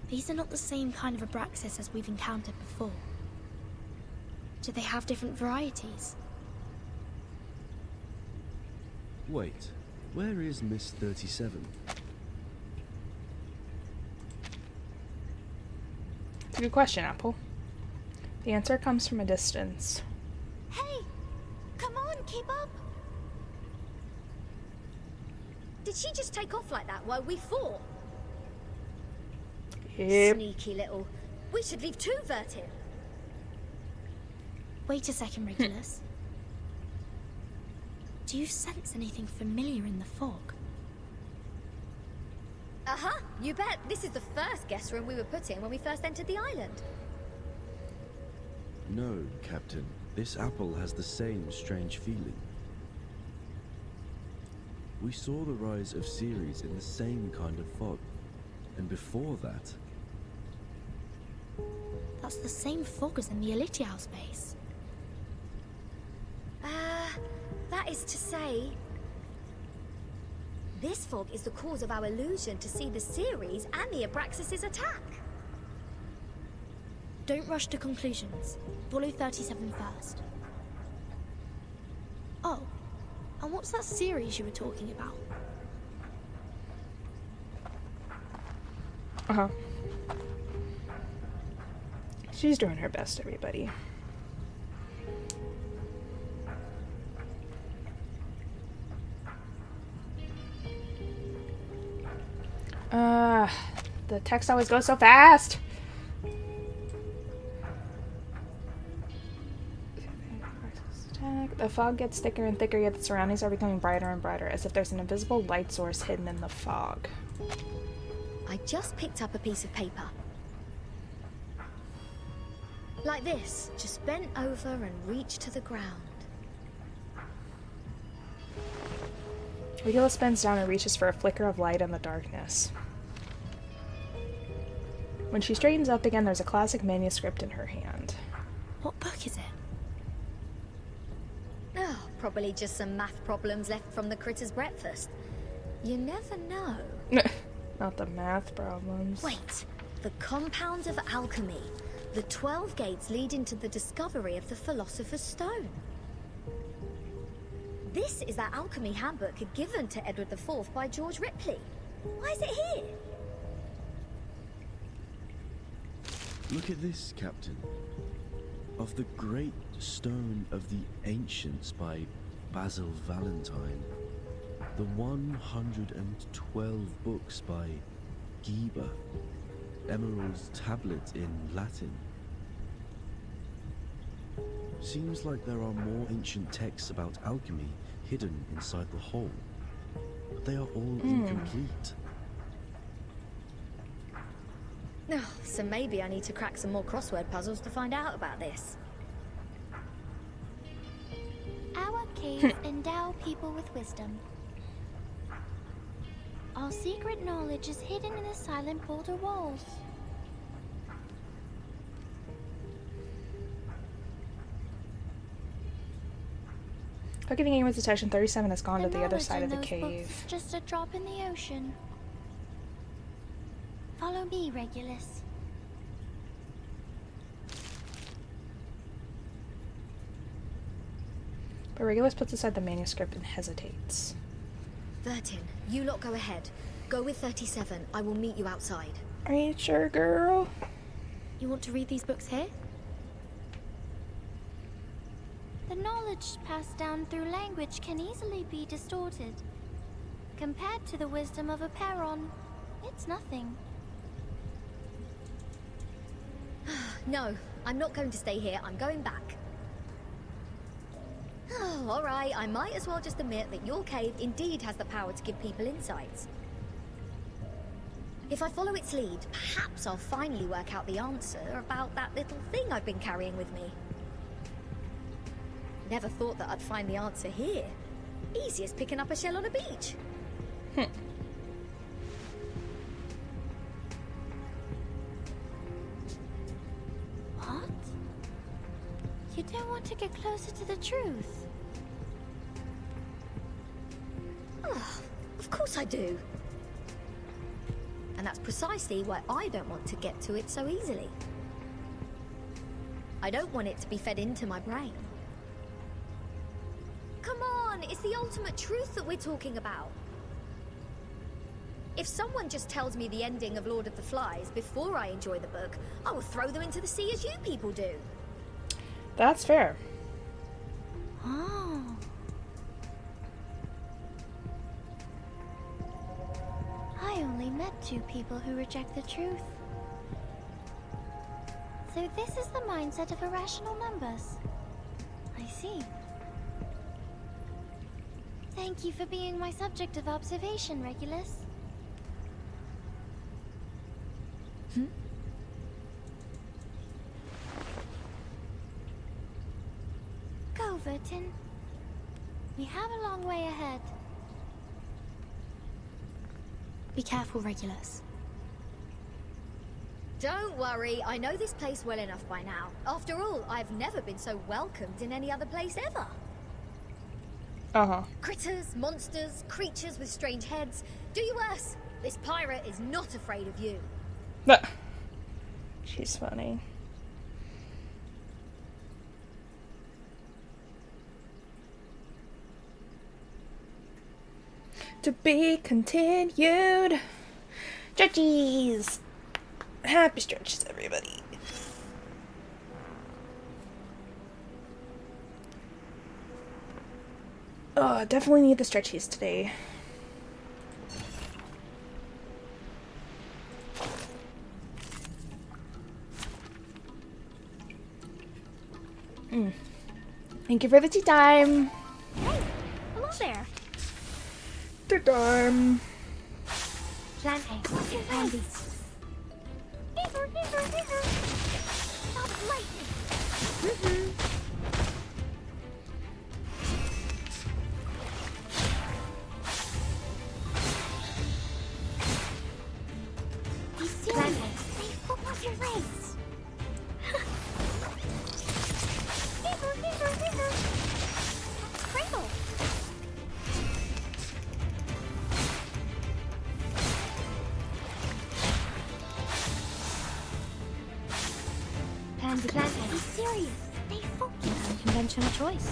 These are not the same kind of Abraxas as we've encountered before. Do they have different varieties? Wait, where is Miss 37? It's a good question, Apple. The answer comes from a distance. Hey, come on, keep up. Did she just take off like that while we fought? Yep. Sneaky little. We should leave Vtuber in. Wait a second, Regulus. Do you sense anything familiar in the fog? Uh-huh, you bet. This is the first guest room we were put in when we first entered the island. No, Captain. This apple has the same strange feeling. We saw the rise of Ceres in the same kind of fog. And before that... That's the same fog as in the Elitial space. That is to say... This fog is the cause of our illusion to see the Ceres and the Abraxas' attack. Don't rush to conclusions. Follow 37 first. Oh, and what's that series you were talking about? Uh-huh. She's doing her best, everybody. The text always goes so fast. The fog gets thicker and thicker, yet the surroundings are becoming brighter and brighter, as if there's an invisible light source hidden in the fog. I just picked up a piece of paper. Like this, just bent over and reached to the ground. Regulus bends down and reaches for a flicker of light in the darkness. When she straightens up again, there's a classic manuscript in her hand. What book is it? Oh, probably just some math problems left from the critter's breakfast. You never know. Not the math problems. Wait, the compound of alchemy. The 12 gates leading to the discovery of the Philosopher's Stone. This is that alchemy handbook given to Edward IV by George Ripley. Why is it here? Look at this, Captain. Of the Great Stone of the Ancients by Basil Valentine. The 112 books by Giba, Emerald's tablet in Latin. Seems like there are more ancient texts about alchemy hidden inside the hole, but they are all incomplete. Oh, so maybe I need to crack some more crossword puzzles to find out about this. Our caves endow people with wisdom. Our secret knowledge is hidden in the silent boulder walls. Giving anyone's attention, 37 has gone to the other knowledge side in of the those books cave. is just a drop in the ocean. Follow me, Regulus. But Regulus puts aside the manuscript and hesitates. 13, you lot go ahead. Go with 37. I will meet you outside. Are you sure, girl? You want to read these books here? The knowledge passed down through language can easily be distorted. Compared to the wisdom of a Perron, it's nothing. No, I'm not going to stay here. I'm going back. Oh, alright, I might as well just admit that your cave indeed has the power to give people insights. If I follow its lead, perhaps I'll finally work out the answer about that little thing I've been carrying with me. Never thought that I'd find the answer here. Easy as picking up a shell on a beach. What? You don't want to get closer to the truth? Oh, of course I do. And that's precisely why I don't want to get to it so easily. I don't want it to be fed into my brain. Come on, it's the ultimate truth that we're talking about. If someone just tells me the ending of Lord of the Flies before I enjoy the book, I will throw them into the sea as you people do. That's fair. Oh. I only met 2 people who reject the truth. So this is the mindset of irrational numbers. I see. Thank you for being my subject of observation, Regulus. Go, Vertin. We have a long way ahead. Be careful, Regulus. Don't worry, I know this place well enough by now. After all, I've never been so welcomed in any other place ever. Critters, monsters, creatures with strange heads. Do you worse. This pirate is not afraid of you. She's funny. To be continued. Stretchies! Happy stretches, everybody. Oh, definitely need the stretchies today. Thank you for the tea time. Hey, hello there. Tea time. Plant A. Plant B. Stop lightning. Be serious. They focus your race. Cradle. Plant A. Be serious. They focus. Unconventional choice.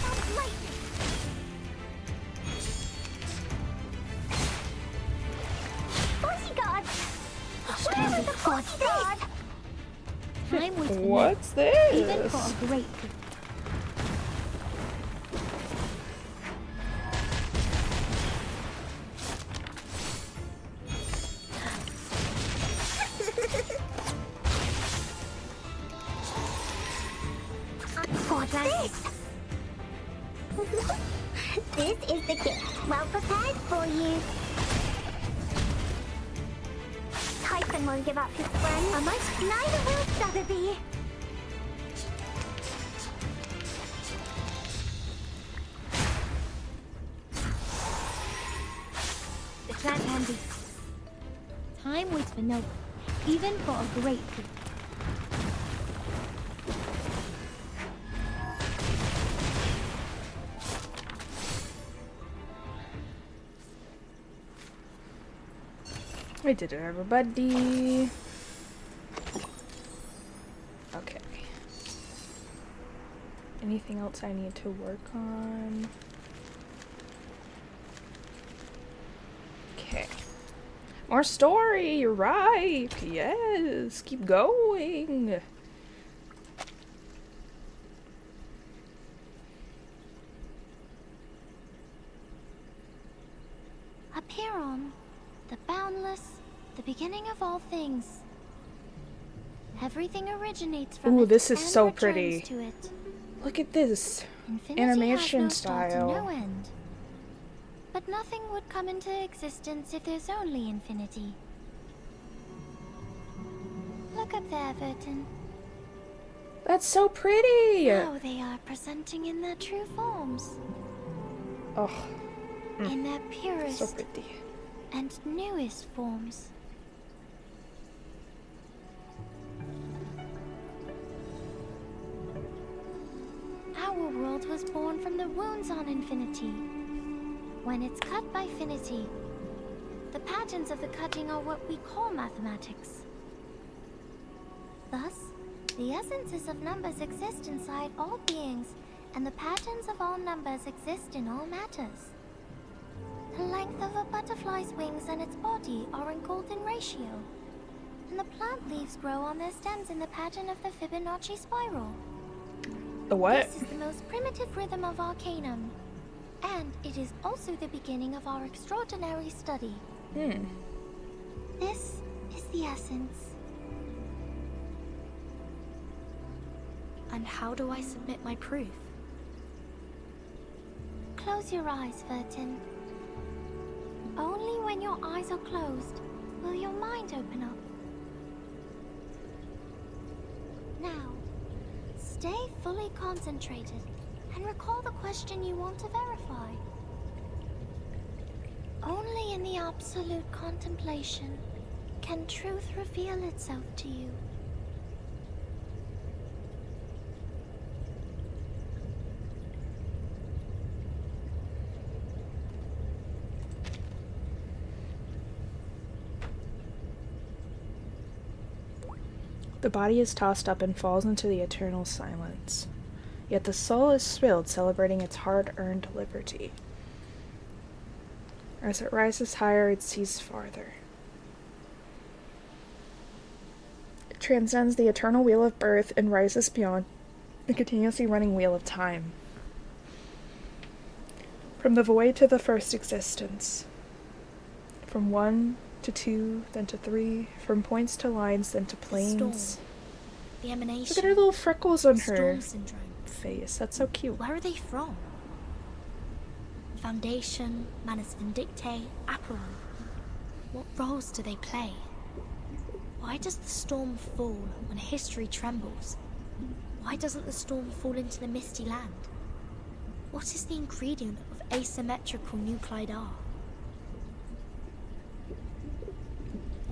Stop lightning. Forty God. Where is the Forty God? Time was What's even this? for a great feat. well prepared for you. Typhon won't give up his friend. Almost neither will Sotheby. The clan handy. Time waits for no one, even for a great feat. We did it, everybody. Okay. Anything else I need to work on? Okay. More story, you're right. Yes, keep going. Up here on the boundless, the beginning of all things. Everything originates from Ooh, it this is and so returns pretty. to it. Look at this. Infinity Animation has no start and style. no end. But nothing would come into existence if there's only infinity. Look up there, Vertin. That's so pretty. Now they are presenting in their true forms. Oh, In their purest so pretty. and newest forms. Our world was born from the wounds on infinity. When it's cut by finity, the patterns of the cutting are what we call mathematics. Thus, the essences of numbers exist inside all beings, and the patterns of all numbers exist in all matters. The length of a butterfly's wings and its body are in golden ratio, and the plant leaves grow on their stems in the pattern of the Fibonacci spiral. The what? This is the most primitive rhythm of Arcanum, and it is also the beginning of our extraordinary study. This is the essence. And how do I submit my proof? Close your eyes, Vertin. Only when your eyes are closed will your mind open up. Now, stay fully concentrated and recall the question you want to verify. Only in the absolute contemplation can truth reveal itself to you. The body is tossed up and falls into the eternal silence. Yet the soul is thrilled, celebrating its hard-earned liberty. As it rises higher, it sees farther. It transcends the eternal wheel of birth and rises beyond the continuously running wheel of time. From the void to the first existence. From one to two, then to three. From points to lines, then to planes. Storm. The emanation. Look at her little freckles on her Storm syndrome. face. That's so cute. Where are they from? Foundation, Manus Vindictae, Aperon. What roles do they play? Why does the storm fall when history trembles? Why doesn't the storm fall into the misty land? What is the ingredient of asymmetrical nuclide R?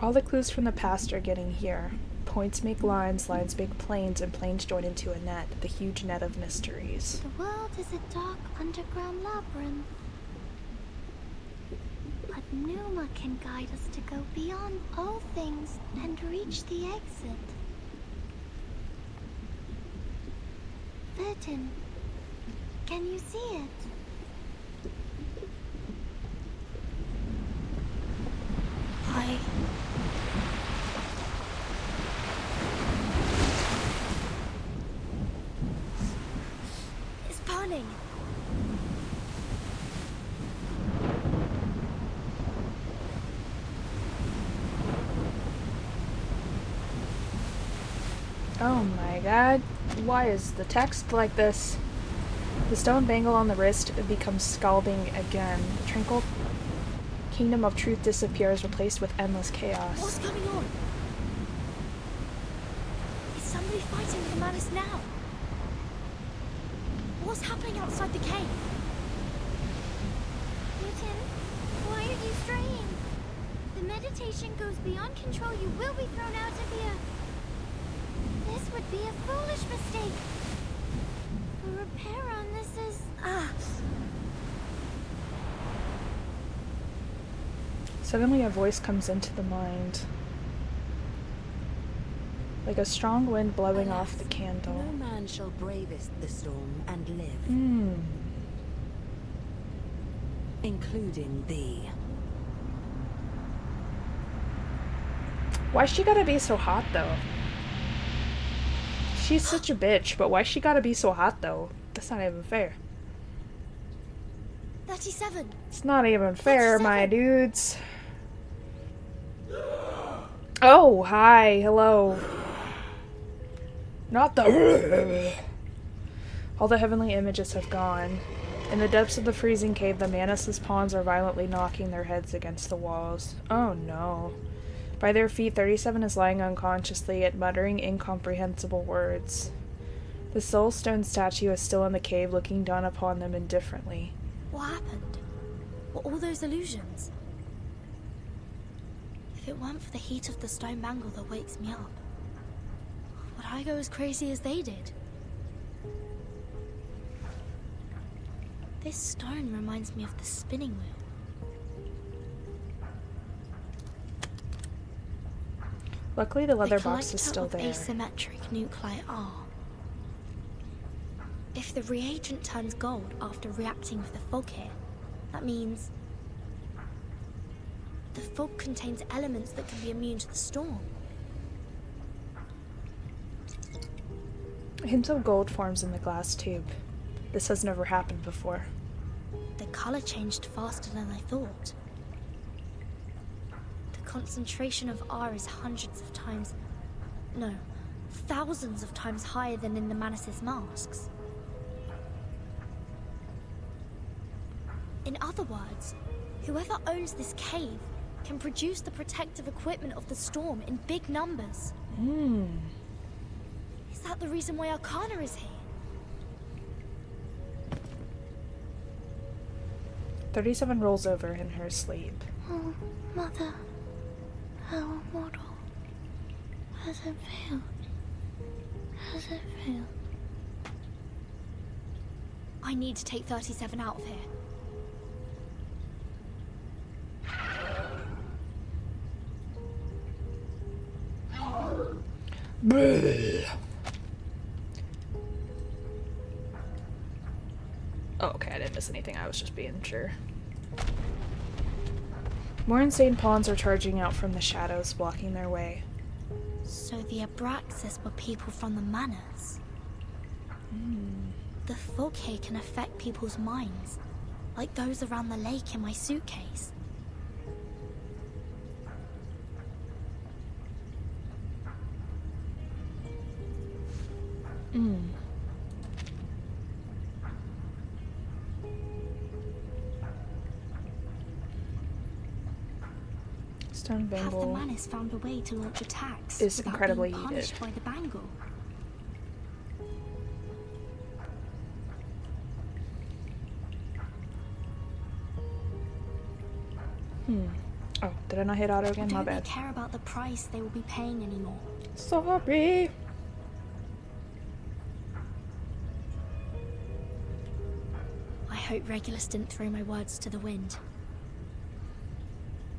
All the clues from the past are getting here. Points make lines, lines make planes, and planes join into a net, the huge net of mysteries. The world is a dark underground labyrinth. But Numa can guide us to go beyond all things and reach the exit. Vertin, can you see it? It's burning! Oh my god. Why is the text like this? The stone bangle on the wrist becomes scalding again. The tranquil kingdom of truth disappears, replaced with endless chaos. What's going on? Is somebody fighting with the Manus now? What's happening outside the cave? Newton, why are you straying? The meditation goes beyond control. You will be thrown out of here. This would be a foolish mistake. A repair on this is... Suddenly a voice comes into the mind. Like a strong wind blowing off the candle. No man shall bravest the storm and live. Including thee. Why she gotta be so hot though? She's such a bitch, but why she gotta be so hot though? That's not even fair. 37. It's not even fair, 37. My dudes. Oh, hi, hello. Not the... All the heavenly images have gone. In the depths of the freezing cave, the Manus' pawns are violently knocking their heads against the walls. Oh no. By their feet, 37 is lying unconsciously, yet muttering incomprehensible words. The soul stone statue is still in the cave, looking down upon them indifferently. What happened? Were all those illusions? If it weren't for the heat of the stone bangle that wakes me up, would I go as crazy as they did? This stone reminds me of the spinning wheel. Luckily, the leather box is still The there. asymmetric nuclei are. If the reagent turns gold after reacting with the fog here, that means the fog contains elements that can be immune to the storm. A hint of gold forms in the glass tube. This has never happened before. The color changed faster than I thought. The concentration of R is hundreds of times, no, thousands of times higher than in the Manus' masks. In other words, whoever owns this cave can produce the protective equipment of the storm in big numbers. Is that the reason why HahnAraa is here? 37 rolls over in her sleep. Oh, Mother, our model. Has it failed? Has it failed? I need to take 37 out of here. Oh, okay, I didn't miss anything. I was just being sure. More insane pawns are charging out from the shadows, blocking their way. So the Abraxas were people from the Manus. The fog here can affect people's minds, like those around the lake in my suitcase. Stone Have the bangle Manus found a way to launch attacks is without incredibly being punished heated. by the bangle? Oh, did I not hit auto again? My Don't they bad. care about the price they will be paying anymore? Sorry. I hope Regulus didn't throw my words to the wind.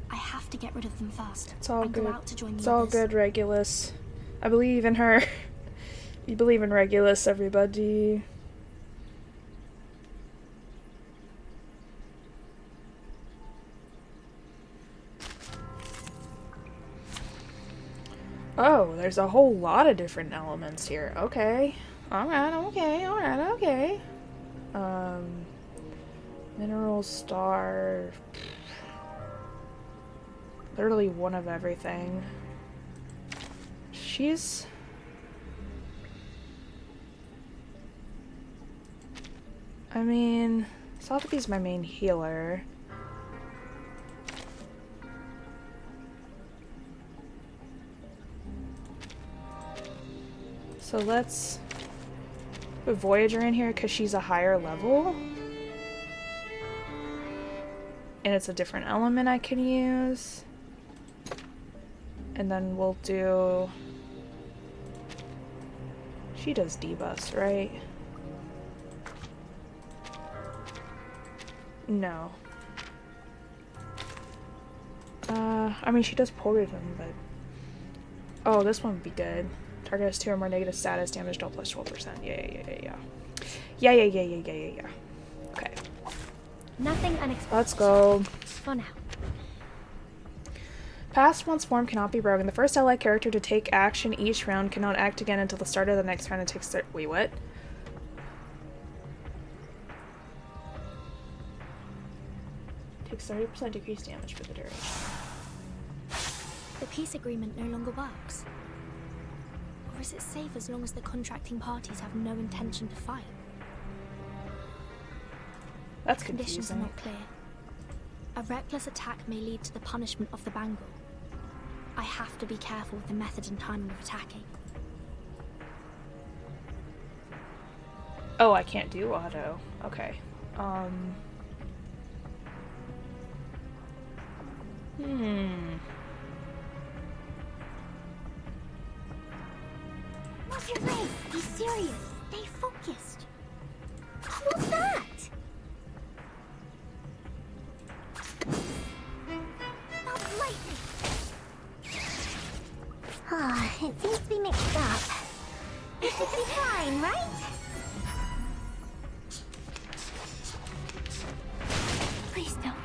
I have to get rid of them first. It's all and good. Go out to join It's the all others. good, Regulus. I believe in her. You believe in Regulus, everybody. Oh, there's a whole lot of different elements here. Okay. Alright, okay. Mineral star. Literally one of everything. I mean, Saltaby's my main healer. So let's put Voyager in here because she's a higher level. And it's a different element I can use. And then we'll do... She does debuffs, right? No. I mean, she does poison, but... Oh, this one would be good. Target has 2 or more negative status, damage dealt plus 12%. Yeah. Okay. Nothing unexpected. Let's go. For now. Past one's form cannot be broken. The first allied character to take action each round cannot act again until the start of the next round and takes their... Wait, what? Takes 30% decreased damage for the duration. The peace agreement no longer works. Or is it safe as long as the contracting parties have no intention to fight? That's Conditions are confusing. not clear. A reckless attack may lead to the punishment of the Bangle. I have to be careful with the method and timing of attacking. Oh, I can't do auto. Okay. What's your rate? Be serious. Stay focused. What's that? That's lightning. It seems to be mixed up. It should be fine, right? Please don't.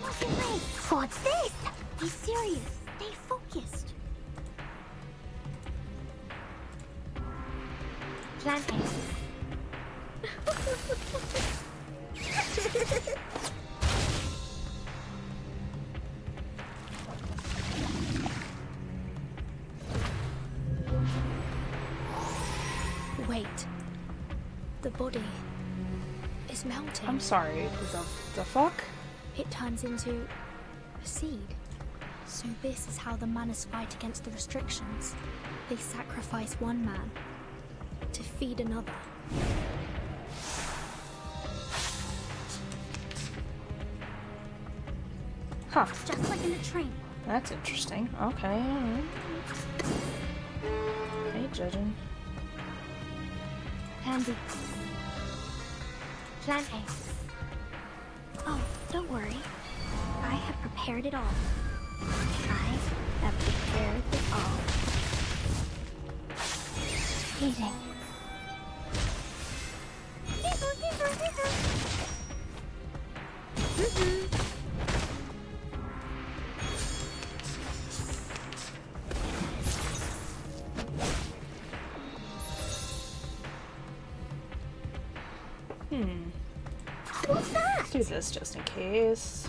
What's your rate? What's this? Be serious. Stay focused. Plan A. Wait. The body is melting. I'm sorry. The fuck? It turns into a seed. So this is how the Manners fight against the restrictions. They sacrifice one man to feed another. Huh. Just like in the train. That's interesting. Okay, alright. I ain't judging. Plan B. Plan A. Oh, don't worry. I have prepared it all. I have prepared it all. Eating. What's that? Let's do this just in case.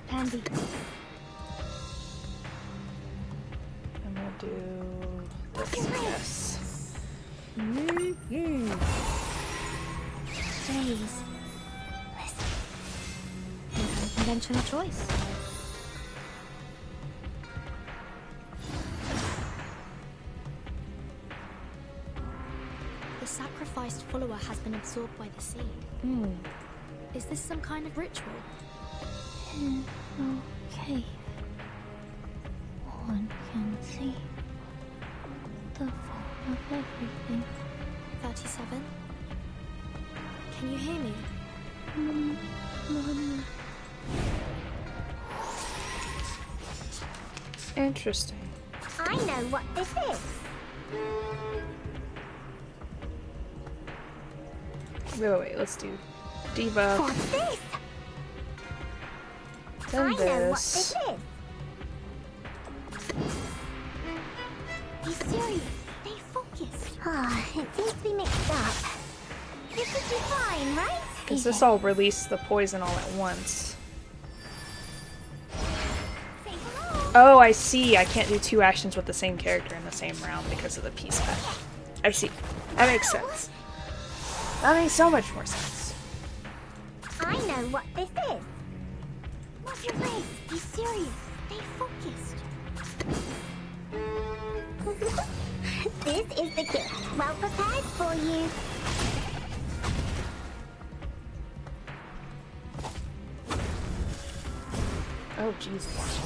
Plan B. I'm gonna do this, I guess. Please. Listen. Unconventional choice. The sacrificed follower has been absorbed by the seed. Is this some kind of ritual? Okay. One can see the form of everything. 37? Can you hear me? Interesting. I know what this is. Wait, let's do debuff. What's this? Then I know what this. this is. Be serious. Stay focused. It seems to be mixed up. This should be fine, right? Because this all release the poison all at once. Oh, I see. I can't do 2 actions with the same character in the same round because of the peace pact. I see. That makes sense. That makes so much more sense. I know what this is. What's your race? Be serious. Stay focused. This is the gift. Well prepared for you. Oh, Jesus.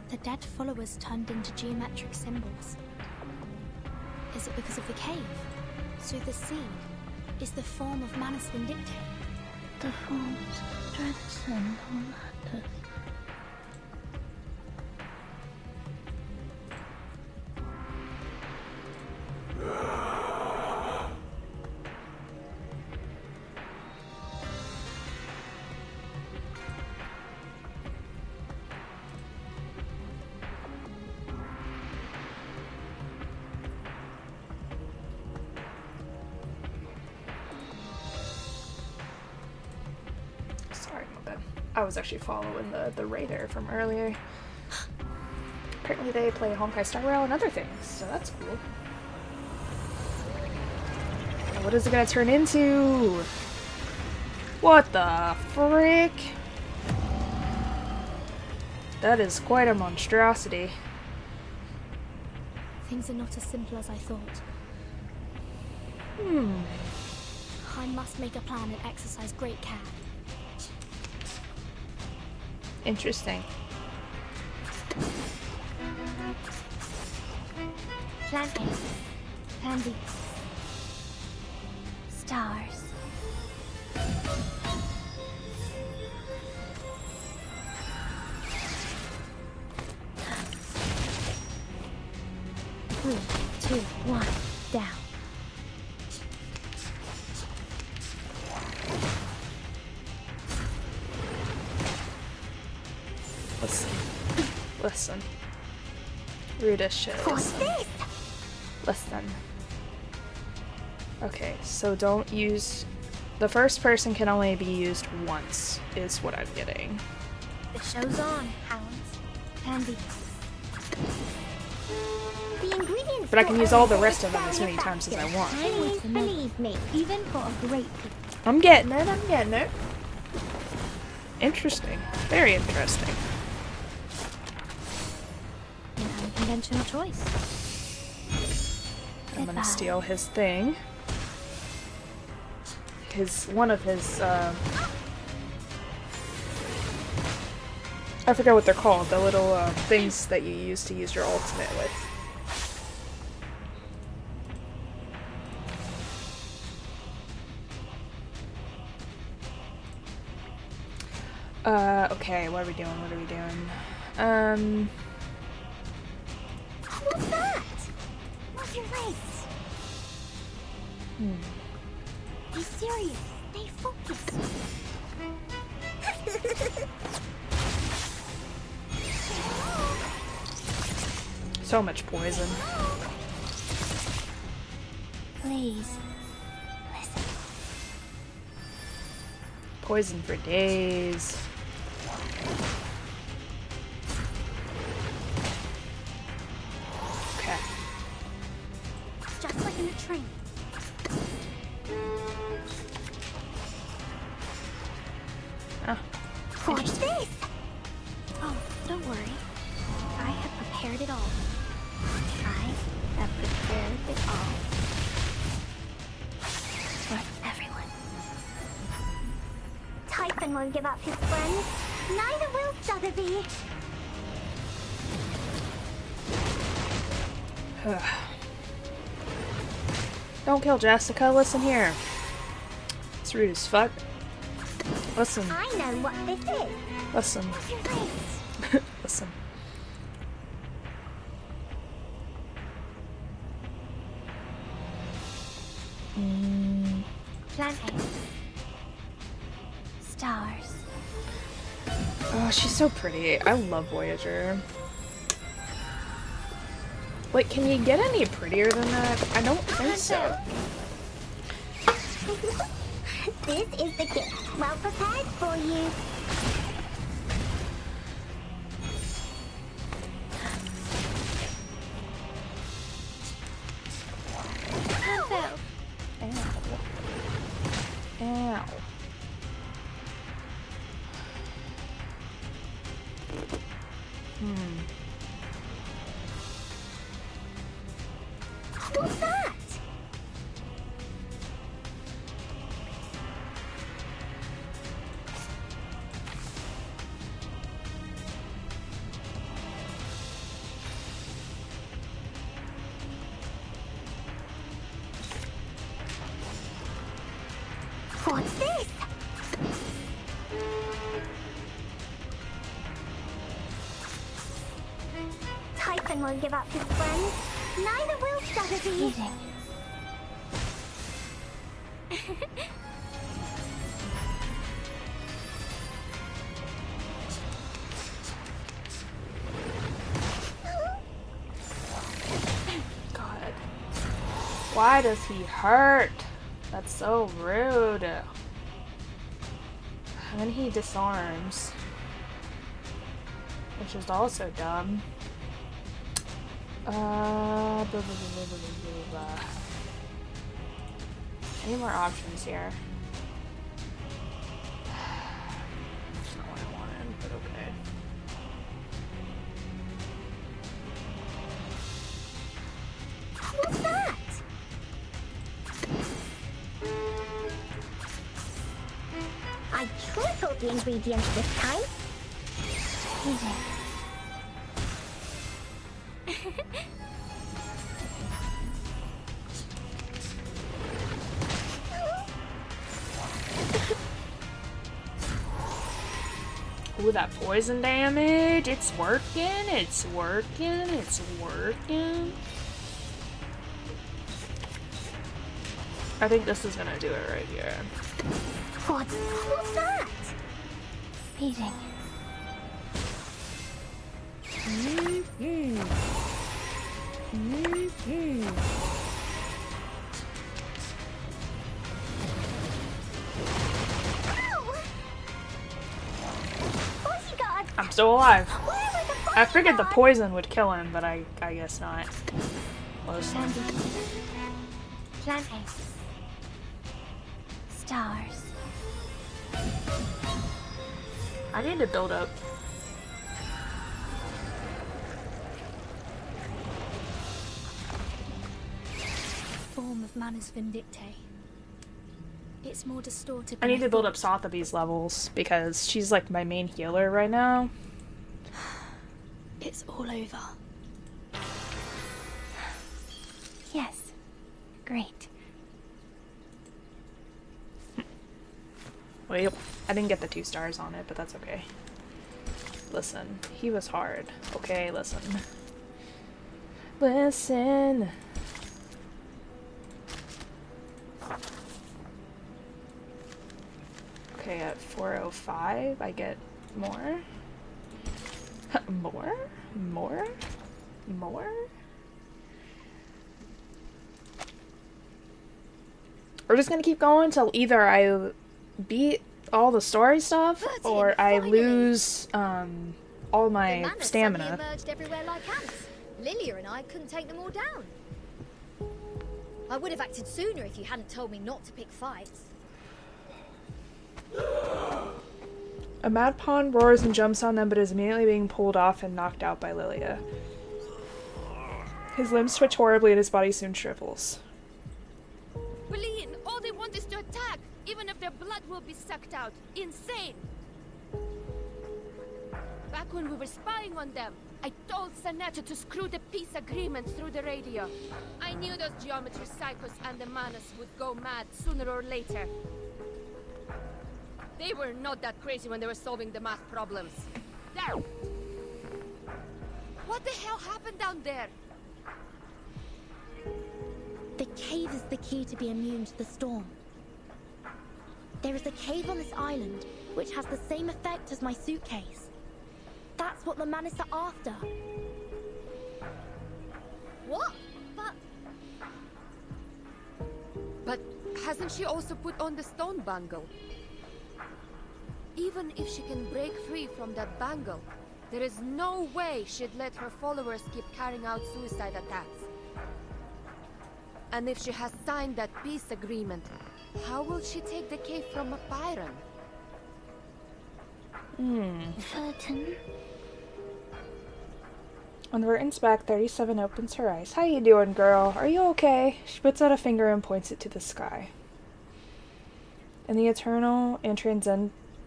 The dead followers turned into geometric symbols. Is it because of the cave? So the seed is the form of Manus Vindicte. The forms transcend all matters. Sorry about that. I was actually following the Raider from earlier. Apparently they play Honkai Star Rail and other things, so that's cool. Now what is it gonna turn into? What the frick? That is quite a monstrosity. Things are not as simple as I thought. I must make a plan and exercise great care. Interesting. Plan A. Plan B. Stars. 3, 2, 1, down. Listen. Rudis shit. What's this? Listen. Okay, so don't use... The first person can only be used once, is what I'm getting. The show's on, hounds. Plan B. The ingredients. But I can use all the rest of them as many times as I want. Please believe me, even for a great people. I'm getting it, I'm getting it. Interesting. Very interesting. An unconventional choice. I'm gonna steal his thing. One of his, I forget what they're called, the little, things that you use to use your ultimate with. Okay, what are we doing? What's that? What's your race? Be serious. Stay focused. So much poison. Please. Listen. Poison for days. Okay. Just like in the train. What's this? Oh, don't worry. I have prepared it all. I have prepared it all. For everyone. Typhon won't give up his friends. Neither will Sotheby. Don't kill Jessica, listen here. It's rude as fuck. Listen. I know what this is. Listen. What's your race? Listen. Plan A. Stars. Oh, she's so pretty. I love Voyager. Like, can you get any prettier than that? I don't think so. This is the gift, well prepared for you. Campbell. Ow. Ow. What's that? What's this? Typhon won't give up his friends. Neither will Strategy. God. Why does he hurt? That's so rude. And then he disarms, which is also dumb. Blah, blah, blah, blah, blah, blah. Any more options here? That's not what I wanted, but okay. What's that? I tripled the ingredients this time. Ooh, that poison damage. It's working. It's working. It's working. I think this is gonna do it right here. What's that? Eating. Bodyguard! I'm still alive. Where was the I figured the bodyguard? poison would kill him, but I guess not. Close. Planets. Stars. I need to build up. Form of Manus Vindictae. It's more distorted. I than need to build up thought. Sotheby's levels because she's like my main healer right now. It's all over. Yes. Great. Wait, I didn't get the 2 stars on it, but that's okay. Listen, he was hard. Okay, listen. Listen. Okay, at 405, I get more. More? More? More? We're just gonna keep going till either I beat all the story stuff or I lose all my The stamina. suddenly emerged everywhere like ants. Lilia and I couldn't take them all down. I would have acted sooner if you hadn't told me not to pick fights. A mad pawn roars and jumps on them, but is immediately being pulled off and knocked out by Lilia. His limbs twitch horribly and his body soon shrivels. Brilliant! All they want is to attack, even if their blood will be sucked out. Insane! Back when we were spying on them, I told Sanetta to screw the peace agreement through the radio. I knew those geometry psychos and the Manus would go mad sooner or later. They were not that crazy when they were solving the math problems. There! What the hell happened down there? The cave is the key to be immune to the storm. There is a cave on this island, which has the same effect as my suitcase. That's what the Manus are after. What? But hasn't she also put on the stone bangle? Even if she can break free from that bangle, there is no way she'd let her followers keep carrying out suicide attacks. And if she has signed that peace agreement, how will she take the cave from a Byron? Certain. On Verton's back, 37 opens her eyes. How you doing, girl? Are you okay? She puts out a finger and points it to the sky. In the eternal and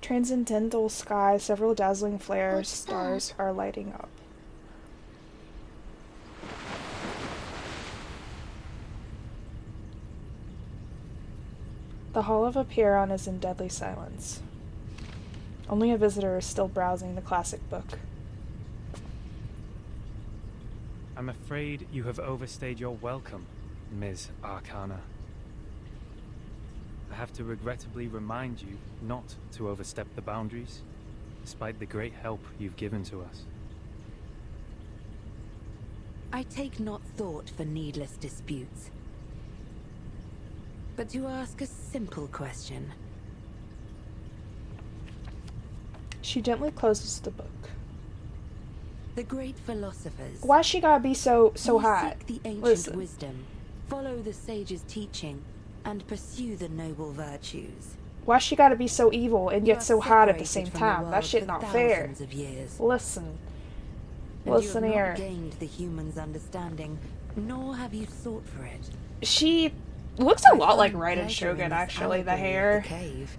transcendental sky, several dazzling flares, stars are lighting up. The Hall of Apiron is in deadly silence. Only a visitor is still browsing the classic book. I'm afraid you have overstayed your welcome, Ms. Arcana. I have to regrettably remind you not to overstep the boundaries, despite the great help you've given to us. I take not thought for needless disputes. But to ask a simple question. She gently closes the book. The great philosophers. Why she gotta be so hot? Seek the ancient Listen. wisdom, follow the sage's teaching, and pursue the noble virtues. Why she gotta be so evil and You yet are so hot at the separated same from the time? That world shit for not fair. thousands of years. Listen. And Listen you have here. not gained the human's understanding, nor have you sought for it. She looks a lot like Raiden pleasure in Shogun, this actually, the allegory of hair. the cave.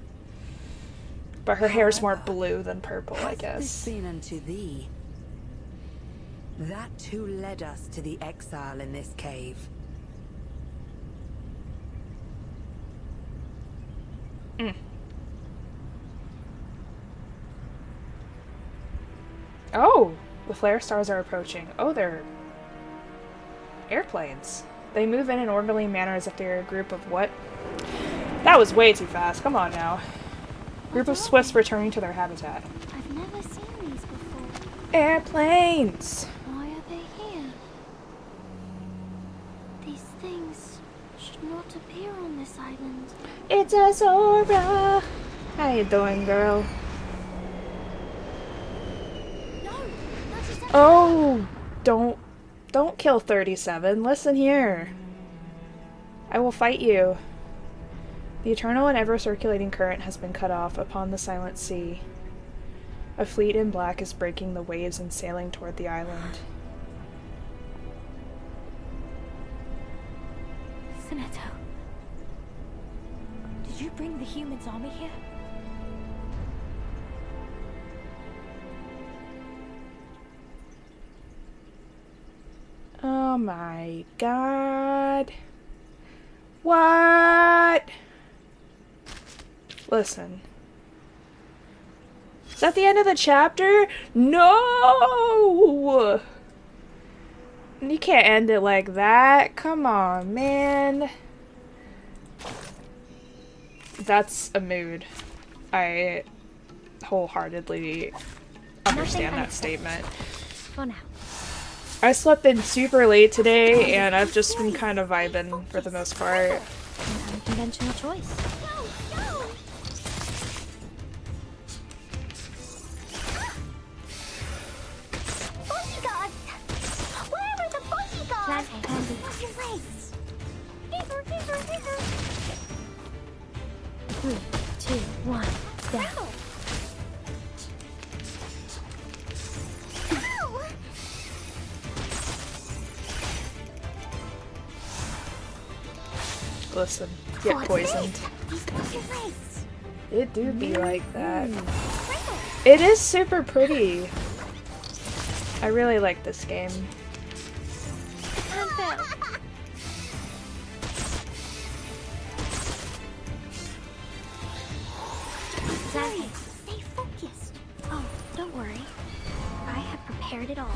But her hair's more However, blue than purple, I Hath this guess. been unto thee? That too led us to the exile in this cave. Oh! The flare stars are approaching. Oh, they're airplanes. They move in an orderly manner as if they're a group of what? That was way too fast. Come on now. Group of swifts returning to their habitat. I've never seen these before. Airplanes! Why are they here? These things should not appear on this island. It's a Zora! How you doing, girl? Oh! Don't kill 37. Listen here. I will fight you. The eternal and ever-circulating current has been cut off upon the silent sea. A fleet in black is breaking the waves and sailing toward the island. Seneto, did you bring the humans' army here? Oh my god. What? Listen. Is that the end of the chapter? No! You can't end it like that. Come on, man. That's a mood. I wholeheartedly understand that statement. For now. I slept in super late today, and I've just been kind of vibing for the most part. Unconventional choice. Bodyguards! Where are the bodyguards? What's your race? Here. 3, 2, 1, down. Listen, get poisoned. It do be like that. It is super pretty. I really like this game. Stay focused. Oh, don't worry. I have prepared it all.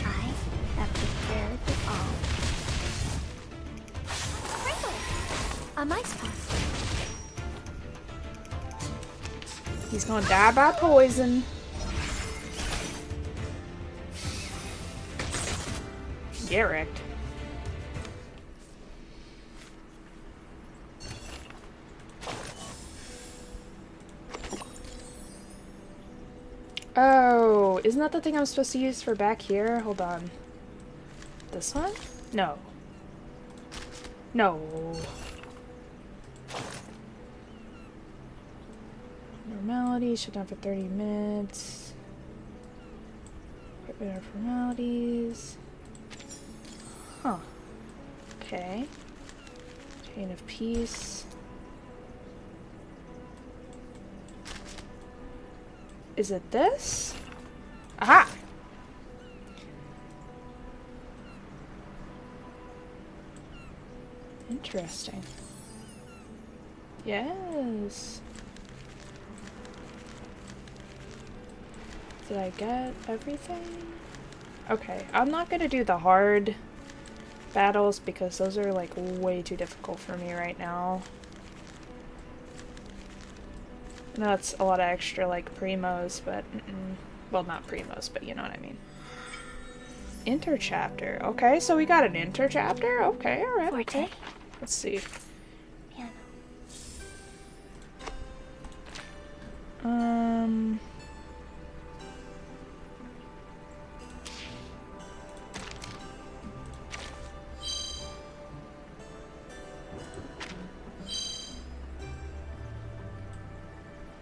I have prepared it all. A mice pass. He's gonna die by poison. Get wrecked. Oh, isn't that the thing I'm supposed to use for back here? Hold on. This one? No. No. Normalities, shut down for 30 minutes. Get rid of formalities. Huh. Okay. Chain of peace. Is it this? Aha! Interesting. Yes. Did I get everything? Okay, I'm not gonna do the hard battles because those are like way too difficult for me right now. I know that's a lot of extra like primos, but well, not primos, but you know what I mean. Interchapter. Okay, so we got an interchapter. Okay, alright. Okay. Let's see.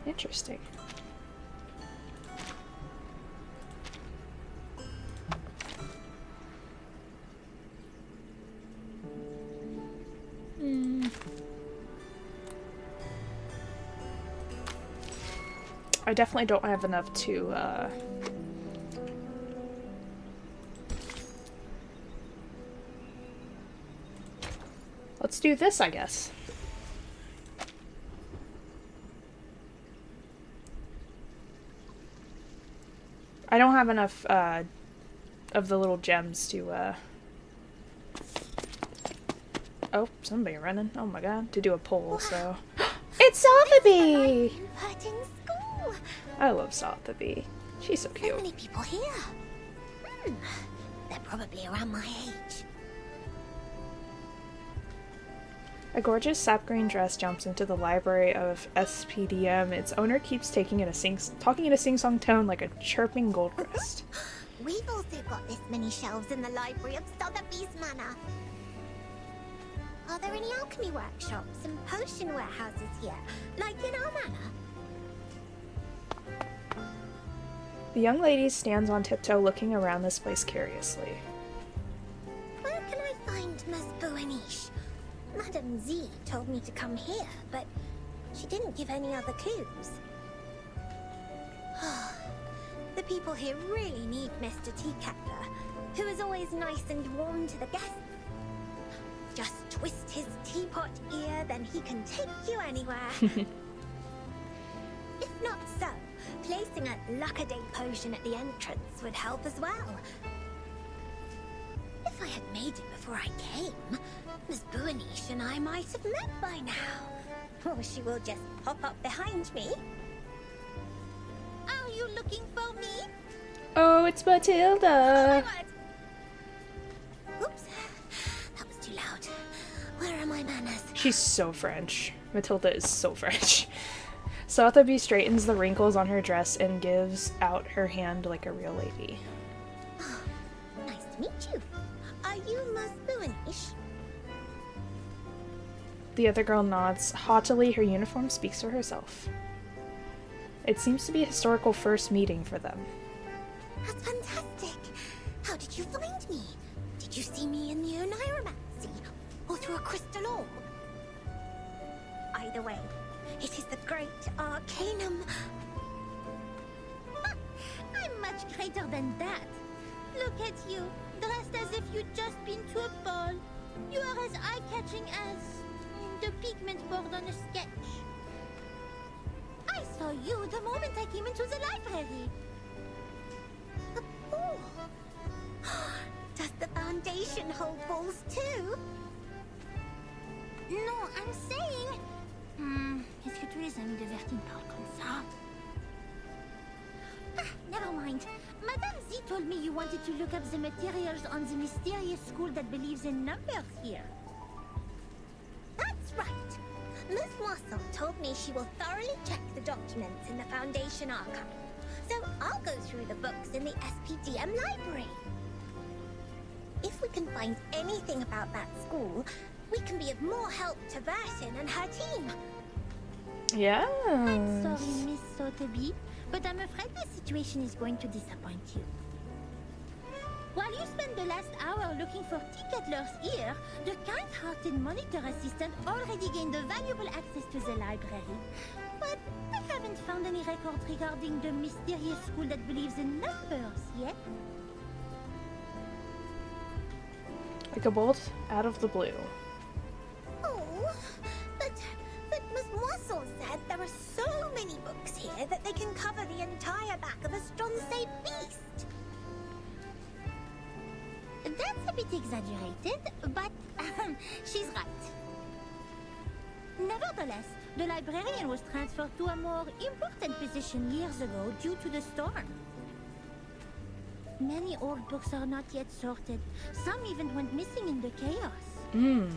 Interesting. I definitely don't have enough to, let's do this, I guess. I don't have enough, of the little gems to, oh, somebody running. Oh my god. To do a poll, so... It's Sotheby! I love Sotheby. She's so cute. So many people here. They're probably around my age. A gorgeous sap green dress jumps into the library of SPDM. Its owner keeps talking in a sing-song tone like a chirping goldcrest. We've also got this many shelves in the library of Sotheby's Manor. Are there any alchemy workshops and potion warehouses here, like in our manor? The young lady stands on tiptoe looking around this place curiously. Where can I find Miss Buenish? Madame Z told me to come here, but she didn't give any other clues. The people here really need Mr. Teacup, who is always nice and warm to the guests. Just twist his teapot ear, then he can take you anywhere. If not so, placing a luck-a-day potion at the entrance would help as well. If I had made it before I came, Miss Buenish and I might have met by now. Or she will just pop up behind me. Are you looking for me? Oh, it's Matilda! Oh, oops, that was too loud. Where are my manners? She's so French. Matilda is so French. Sotheby straightens the wrinkles on her dress and gives out her hand like a real lady. Oh, nice to meet you. Are you Miss Buenish? The other girl nods. Haughtily, her uniform speaks for herself. It seems to be a historical first meeting for them. That's fantastic. How did you find me? Did you see me in the Oniromancy? Or through a crystal orb? Either way, it is the great Arcanum. I'm much greater than that. Look at you, dressed as if you'd just been to a ball. You are as eye-catching as the pigment board on a sketch. I saw you the moment I came into the library. A ball? Does the Foundation hold balls too? Non, I'm saying... Est-ce que tous les amis de Vertine parlent comme ça? Never mind. Madame Z told me you wanted to look up the materials on the mysterious school that believes in numbers here. That's right. Miss Mossel told me she will thoroughly check the documents in the Foundation archive. So I'll go through the books in the SPDM library. If we can find anything about that school, we can be of more help to Burton and her team. Yeah. I'm sorry, Miss Sotheby, but I'm afraid the situation is going to disappoint you. While you spend the last hour looking for Ticketler's ear, the kind-hearted monitor assistant already gained valuable access to the library. But I haven't found any records regarding the mysterious school that believes in numbers yet. Like a bolt out of the blue. Oh, but Miss Mossel said there are so many books here that they can cover the entire back of a Stronsay beast. That's a bit exaggerated, but she's right. Nevertheless, the librarian was transferred to a more important position years ago due to the storm. Many old books are not yet sorted. Some even went missing in the chaos.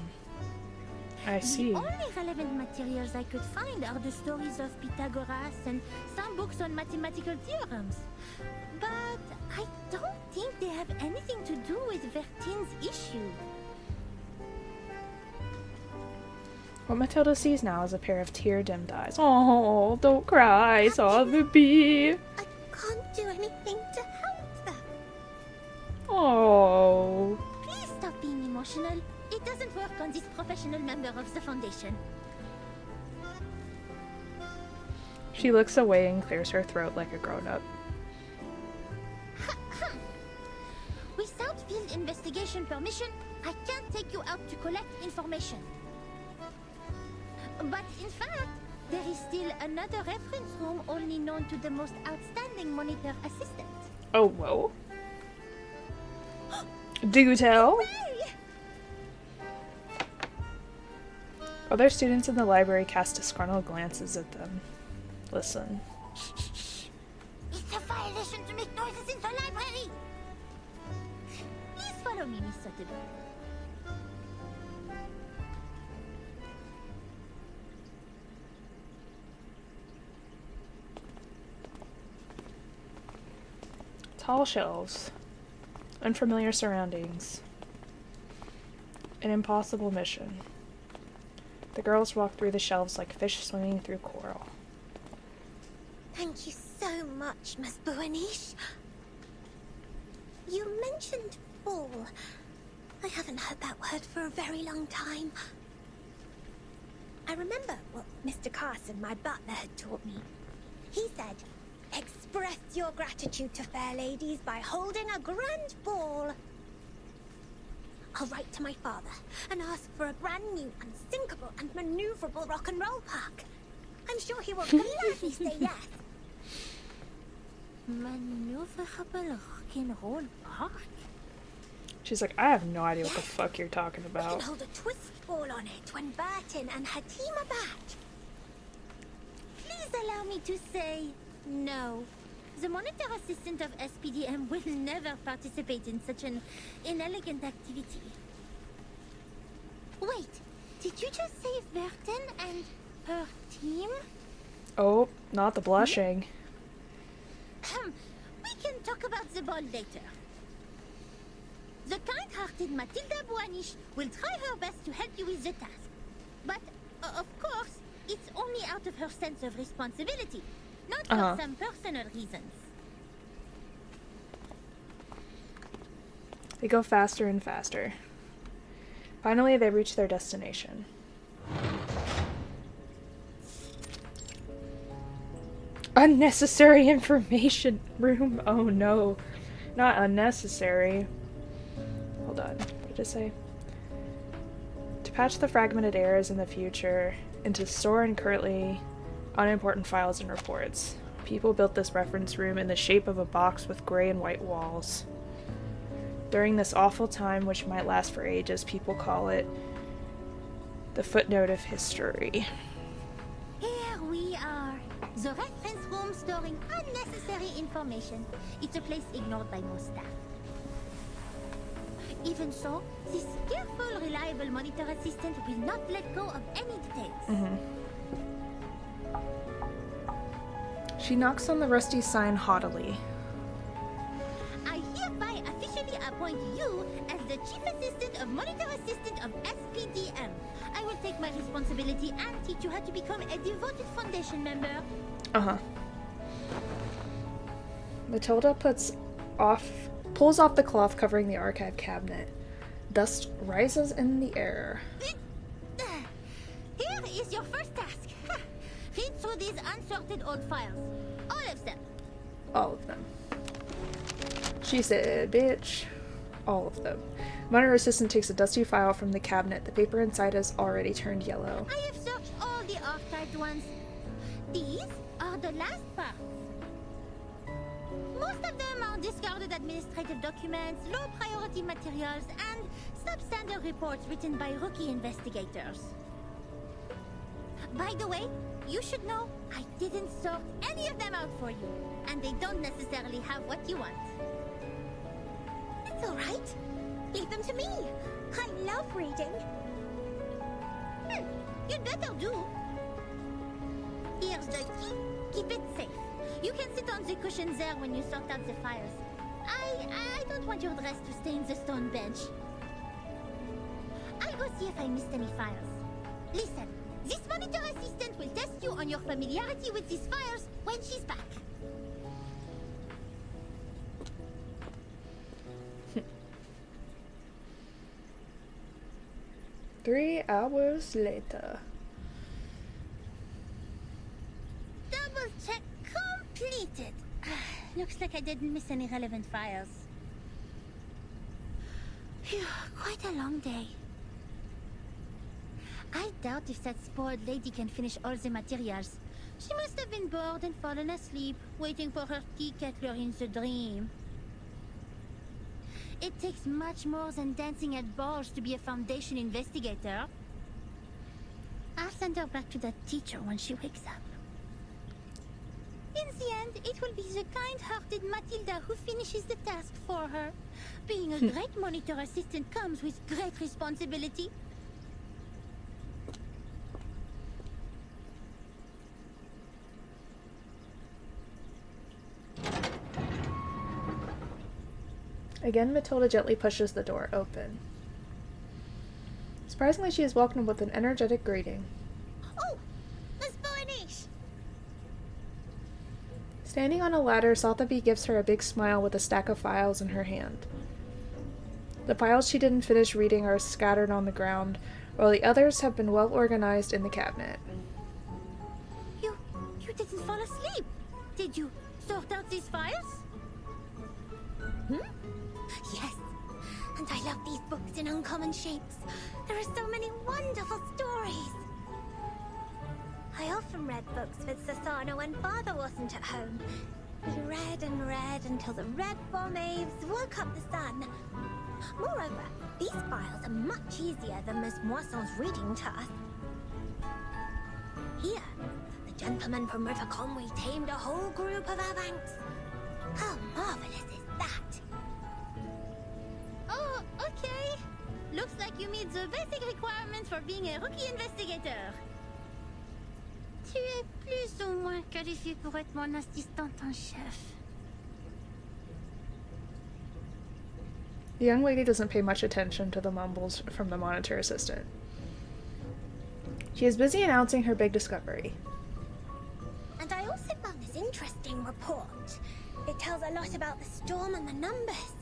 I see. The only relevant materials I could find are the stories of Pythagoras and some books on mathematical theorems. But I don't think they have anything to do with Vertin's issue. What Matilda sees now is a pair of tear-dimmed eyes. Oh, don't cry, Sotheby. I can't do anything to help them. Oh. Please stop being emotional. It doesn't work on this professional member of the Foundation. She looks away and clears her throat like a grown-up. Without field investigation permission, I can't take you out to collect information. But in fact, there is still another reference room only known to the most outstanding monitor assistant. Oh, whoa. Do tell. Other students in the library cast disgruntled glances at them. Listen. It's a violation to make noises in the library! Please follow me, Miss Sotheby. Tall shelves. Unfamiliar surroundings. An impossible mission. The girls walk through the shelves like fish swimming through coral. Thank you so much, Miss Buanish. You mentioned ball. I haven't heard that word for a very long time. I remember what Mr. Carson, my butler, had taught me. He said, express your gratitude to fair ladies by holding a grand ball. I'll write to my father and ask for a brand new, unsinkable and maneuverable rock and roll park. I'm sure he will gladly say yes. Maneuverable rock and roll park? She's like, I have no idea what the fuck you're talking about. We can hold a twist ball on it when Burton and her team are back. Please allow me to say no. The monitor assistant of SPDM will never participate in such an inelegant activity. Wait, did you just say Burton and her team? Oh, not the blushing. We can talk about the ball later. The kind-hearted Matilda Buanish will try her best to help you with the task. But, of course, it's only out of her sense of responsibility, not for some personal reasons. They go faster and faster. Finally, they reach their destination. Unnecessary information room. Oh no. Not unnecessary. Hold on. What did it say? To patch the fragmented errors in the future and to store and currently unimportant files and reports. People built this reference room in the shape of a box with gray and white walls. During this awful time, which might last for ages, people call it the footnote of history. Here we are. The reference room storing unnecessary information. It's a place ignored by most staff. Even so, this careful, reliable monitor assistant will not let go of any details. She knocks on the rusty sign haughtily. I hereby officially appoint you as the Chief Assistant of Monitor Assistant of SPDM. I will take my responsibility and teach you how to become a devoted Foundation member. Uh-huh. Matilda pulls off the cloth covering the archive cabinet. Dust rises in the air. Here is your first task. Read through these unsorted old files. All of them. All of them. She said, bitch. All of them. Monitor assistant takes a dusty file from the cabinet. The paper inside has already turned yellow. I have searched all the archived ones. These are the last parts. Most of them are discarded administrative documents, low-priority materials, and substandard reports written by rookie investigators. By the way, you should know I didn't sort any of them out for you, and they don't necessarily have what you want. It's all right. Leave them to me. I love reading. You'd better do. Here's the key. Keep it safe. You can sit on the cushions there when you sort out the files. I don't want your dress to stain the stone bench. I'll go see if I missed any files. Listen, this monitor assistant will test you on your familiarity with these files when she's back. 3 hours later. Double check completed. Looks like I didn't miss any relevant files. Phew, quite a long day. I doubt if that spoiled lady can finish all the materials. She must have been bored and fallen asleep, waiting for her tea kettler in the dream. It takes much more than dancing at balls to be a Foundation investigator. I'll send her back to that teacher when she wakes up. In the end, it will be the kind-hearted Matilda who finishes the task for her. Being a great monitor assistant comes with great responsibility. Again, Matilda gently pushes the door open. Surprisingly, she is welcomed with an energetic greeting. Oh, Miss Boenish! Standing on a ladder, Sotheby gives her a big smile with a stack of files in her hand. The files she didn't finish reading are scattered on the ground, while the others have been well organized in the cabinet. You didn't fall asleep. Did you sort out these files? Yes, and I love these books in uncommon shapes. There are so many wonderful stories. I often read books with Sasana when Father wasn't at home. We read and read until the red bombaves woke up the sun. Moreover, these files are much easier than Miss Moisson's reading to us. Here, the gentleman from River Conway tamed a whole group of our banks. How marvelous is that? Oh, okay. Looks like you meet the basic requirements for being a rookie investigator. Tu es plus ou moins qualifié pour être mon assistante en chef. The young lady doesn't pay much attention to the mumbles from the monitor assistant. She is busy announcing her big discovery. And I also found this interesting report. It tells a lot about the storm and the numbers.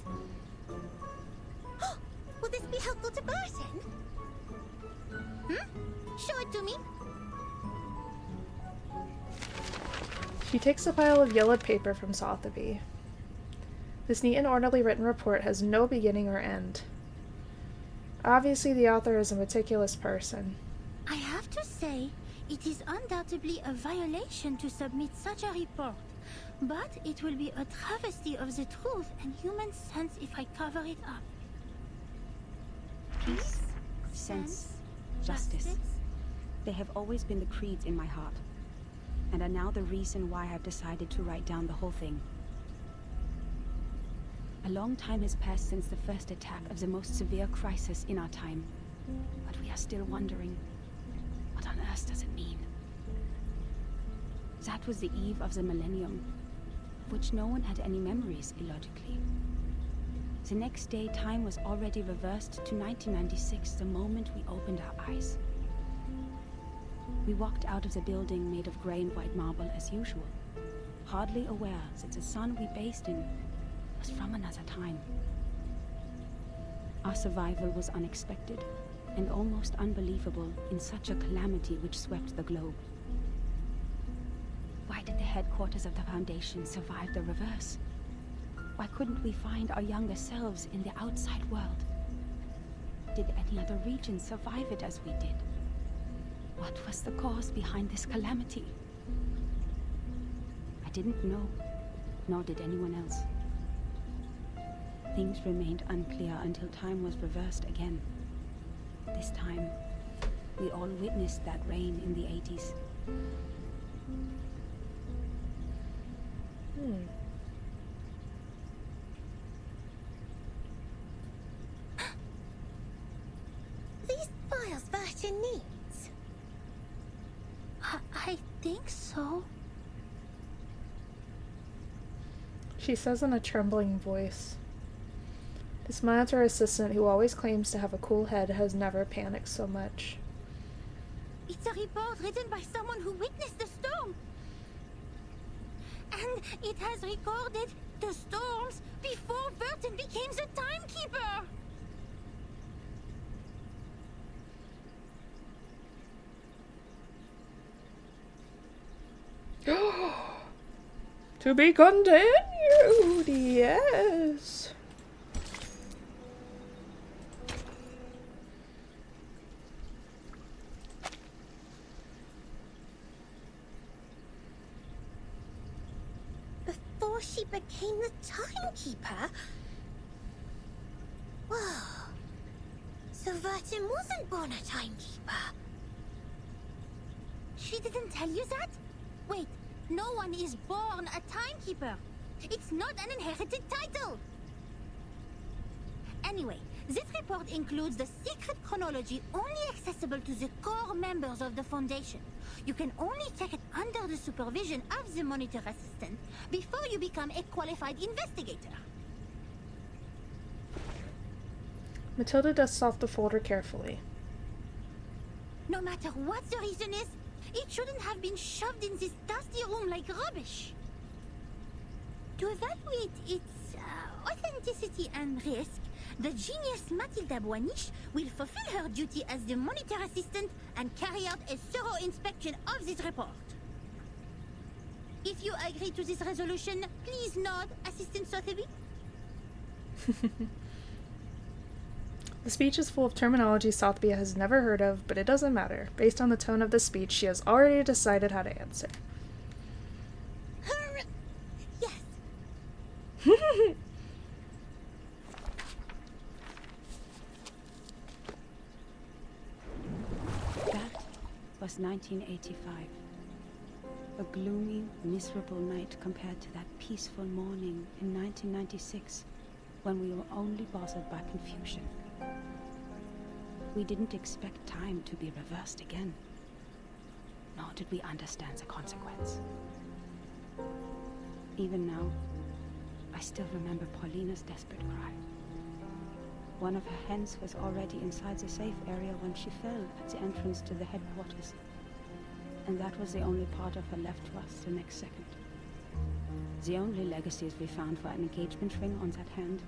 Will this be helpful to Burton? Show it to me. She takes a pile of yellowed paper from Sotheby. This neat and orderly written report has no beginning or end. Obviously, the author is a meticulous person. I have to say, it is undoubtedly a violation to submit such a report, but it will be a travesty of the truth and human sense if I cover it up. Peace, sense, justice. They have always been the creeds in my heart, and are now the reason why I have decided to write down the whole thing. A long time has passed since the first attack of the most severe crisis in our time, but we are still wondering, what on earth does it mean? That was the eve of the millennium, of which no one had any memories, illogically. The next day, time was already reversed to 1996 the moment we opened our eyes. We walked out of the building made of grey and white marble as usual, hardly aware that the sun we bathed in was from another time. Our survival was unexpected and almost unbelievable in such a calamity which swept the globe. Why did the headquarters of the Foundation survive the reverse? Why couldn't we find our younger selves in the outside world? Did any other region survive it as we did? What was the cause behind this calamity? I didn't know, nor did anyone else. Things remained unclear until time was reversed again. This time, we all witnessed that reign in the 80s. These files Virgin needs? I think so. She says in a trembling voice. The smile at her assistant, who always claims to have a cool head, has never panicked so much. It's a report written by someone who witnessed the storm. And it has recorded the storms before Burton became the timekeeper. To be continued, yes. Before she became the timekeeper? Whoa. So Burton wasn't born a timekeeper. She didn't tell you that? Wait, no one is born a timekeeper. It's not an inherited title. Anyway, this report includes the secret chronology only accessible to the core members of the Foundation. You can only check it under the supervision of the monitor assistant before you become a qualified investigator. Matilda dusts off the folder carefully. No matter what the reason is, it shouldn't have been shoved in this dusty room like rubbish. To evaluate its authenticity and risk, the genius Matilda Boiniche will fulfill her duty as the monitor assistant and carry out a thorough inspection of this report. If you agree to this resolution, please nod, Assistant Sotheby. The speech is full of terminology Southbia has never heard of, but it doesn't matter. Based on the tone of the speech, she has already decided how to answer. Yes. That was 1985. A gloomy, miserable night compared to that peaceful morning in 1996, when we were only bothered by confusion. We didn't expect time to be reversed again, nor did we understand the consequence. Even now, I still remember Paulina's desperate cry. One of her hens was already inside the safe area when she fell at the entrance to the headquarters, and that was the only part of her left to us the next second. The only legacies we found were an engagement ring on that hand,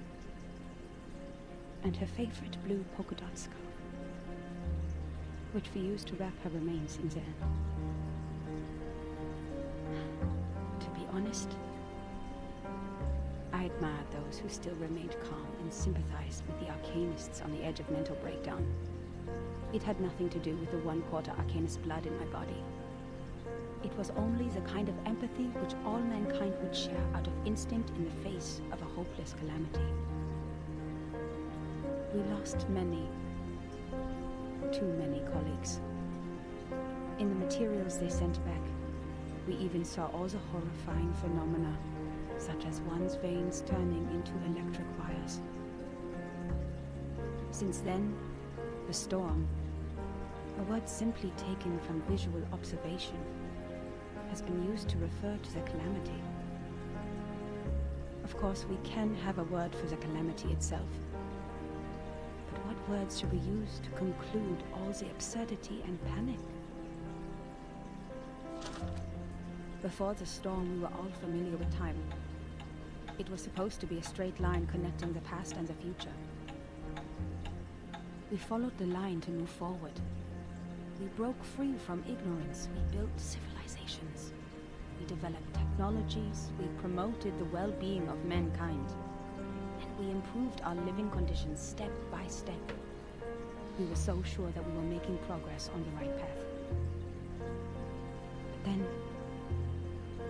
and her favorite blue polka dot scarf, which we used to wrap her remains in the end. To be honest, I admired those who still remained calm and sympathized with the arcanists on the edge of mental breakdown. It had nothing to do with the 1/4 arcanist blood in my body. It was only the kind of empathy which all mankind would share out of instinct in the face of a hopeless calamity. We lost many, too many colleagues. In the materials they sent back, we even saw all the horrifying phenomena, such as one's veins turning into electric wires. Since then, the storm, a word simply taken from visual observation, has been used to refer to the calamity. Of course, we can have a word for the calamity itself. But what words should we use to conclude all the absurdity and panic? Before the storm, we were all familiar with time. It was supposed to be a straight line connecting the past and the future. We followed the line to move forward. We broke free from ignorance. We built civilizations. We developed technologies. We promoted the well-being of mankind. And we improved our living conditions step by step. We were so sure that we were making progress on the right path. But then,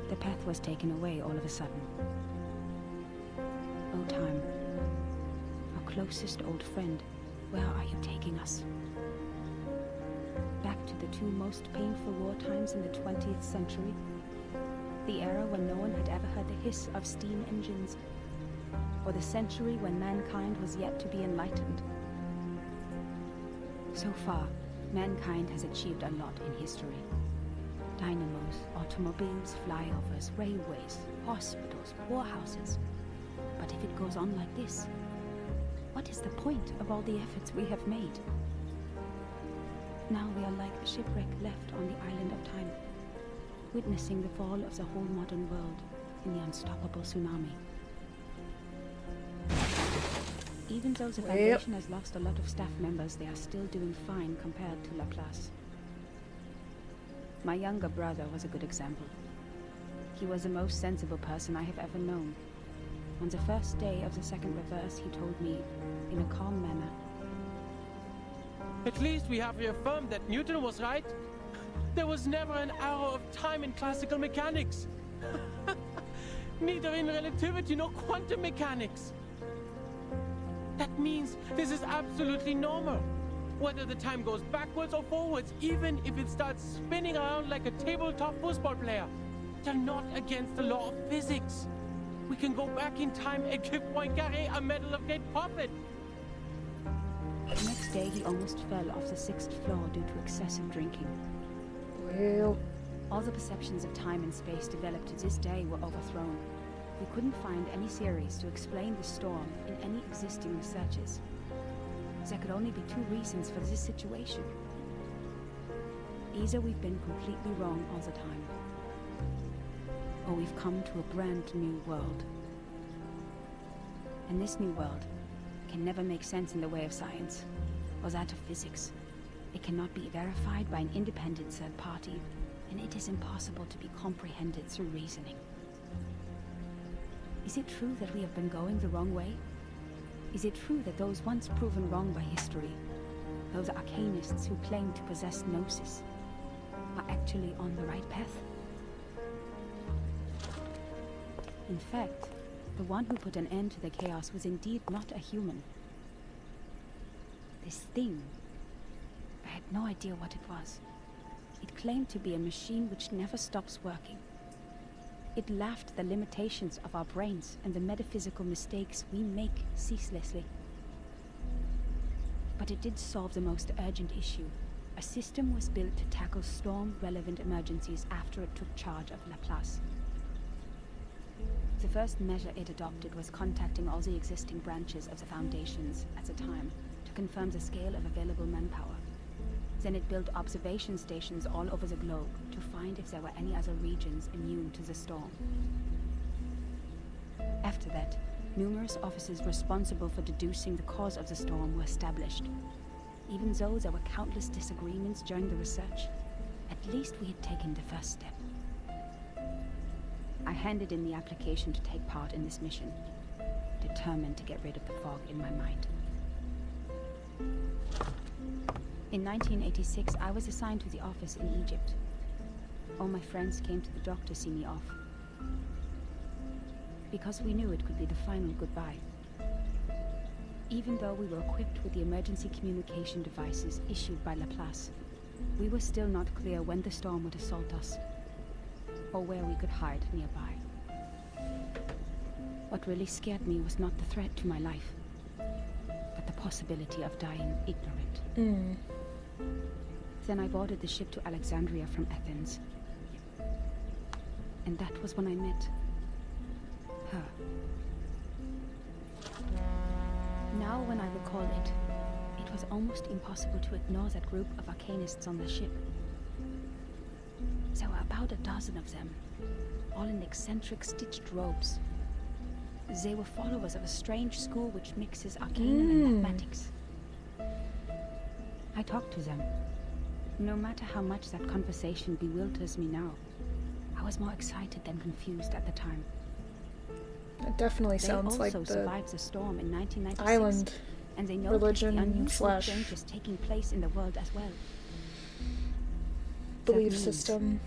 the path was taken away all of a sudden. Oh, time. Our closest old friend, where are you taking us? Back to the two most painful war times in the 20th century? The era when no one had ever heard the hiss of steam engines? Or the century when mankind was yet to be enlightened? So far, mankind has achieved a lot in history. Dynamos, automobiles, flyovers, railways, hospitals, warehouses. But if it goes on like this, what is the point of all the efforts we have made? Now we are like a shipwreck left on the island of time, witnessing the fall of the whole modern world in the unstoppable tsunami. Even though the Foundation has lost a lot of staff members, they are still doing fine compared to Laplace. My younger brother was a good example. He was the most sensible person I have ever known. On the first day of the second reverse, he told me, in a calm manner, "At least we have reaffirmed that Newton was right. There was never an arrow of time in classical mechanics. Neither in relativity nor quantum mechanics. That means this is absolutely normal. Whether the time goes backwards or forwards, even if it starts spinning around like a tabletop football player. They're not against the law of physics. We can go back in time and give Poincaré a Medal of Great Prophet." The next day, he almost fell off the 6th floor due to excessive drinking. Well, all the perceptions of time and space developed to this day were overthrown. We couldn't find any theories to explain the storm in any existing researches. There could only be two reasons for this situation. Either we've been completely wrong all the time, or we've come to a brand new world. And this new world can never make sense in the way of science, or that of physics. It cannot be verified by an independent third party, and it is impossible to be comprehended through reasoning. Is it true that we have been going the wrong way? Is it true that those once proven wrong by history, those arcanists who claim to possess gnosis, are actually on the right path? In fact, the one who put an end to the chaos was indeed not a human. This thing, I had no idea what it was. It claimed to be a machine which never stops working. It laughed at the limitations of our brains and the metaphysical mistakes we make ceaselessly. But it did solve the most urgent issue. A system was built to tackle storm-relevant emergencies after it took charge of Laplace. The first measure it adopted was contacting all the existing branches of the Foundations at the time to confirm the scale of available manpower. Then it built observation stations all over the globe to find if there were any other regions immune to the storm. After that, numerous offices responsible for deducing the cause of the storm were established. Even though there were countless disagreements during the research, at least we had taken the first step. I handed in the application to take part in this mission, determined to get rid of the fog in my mind. In 1986, I was assigned to the office in Egypt. All my friends came to the dock to see me off, because we knew it could be the final goodbye. Even though we were equipped with the emergency communication devices issued by Laplace, we were still not clear when the storm would assault us, or where we could hide nearby. What really scared me was not the threat to my life, but the possibility of dying ignorant. Then I boarded the ship to Alexandria from Athens. And that was when I met her. Now when I recall it, it was almost impossible to ignore that group of arcanists on the ship. There were about a dozen of them, all in eccentric stitched robes. They were followers of a strange school which mixes arcanum and mathematics. I talked to them. No matter how much that conversation bewilders me now, I was more excited than confused at the time. It definitely sounds like the survived the storm in 1996, island and they know religion the unusual / changes taking place in the world as well. belief That means system.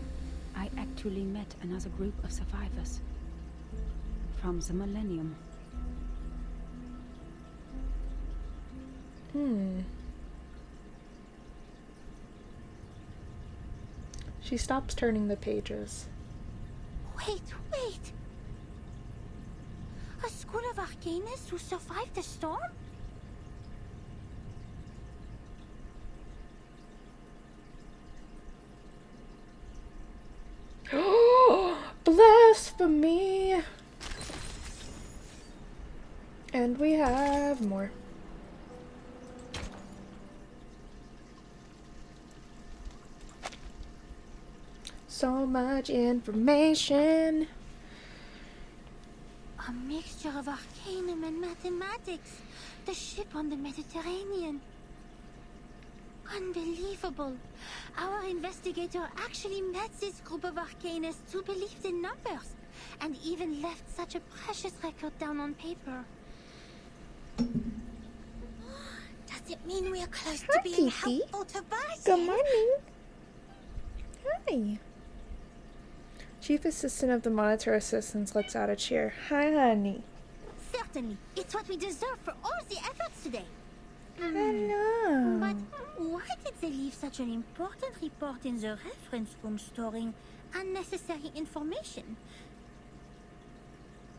I actually met another group of survivors from the millennium. She stops turning the pages. Wait. A school of arcanists who survived the storm? Blasphemy! And we have more. So much information. A mixture of arcanum and mathematics. The ship on the Mediterranean. Unbelievable. Our investigator actually met this group of arcanists who believed in numbers, and even left such a precious record down on paper. Does it mean we are close to being helpful to Baka? Good morning. Hi. Chief Assistant of the Monitor Assistants lets out a cheer. Hi, honey. Certainly. It's what we deserve for all the efforts today. Hello. But why did they leave such an important report in the reference room storing unnecessary information?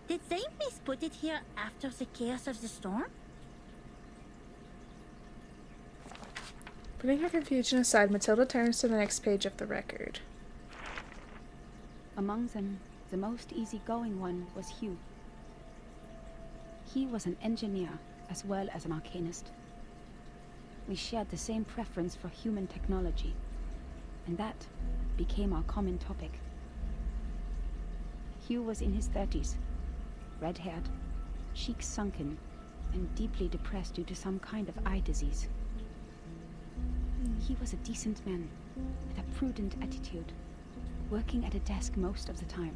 Did they misput it here after the chaos of the storm? Putting her confusion aside, Matilda turns to the next page of the record. Among them, the most easygoing one was Hugh. He was an engineer as well as an arcanist. We shared the same preference for human technology, and that became our common topic. Hugh was in his 30s, red-haired, cheeks sunken, and deeply depressed due to some kind of eye disease. He was a decent man, with a prudent attitude, working at a desk most of the time.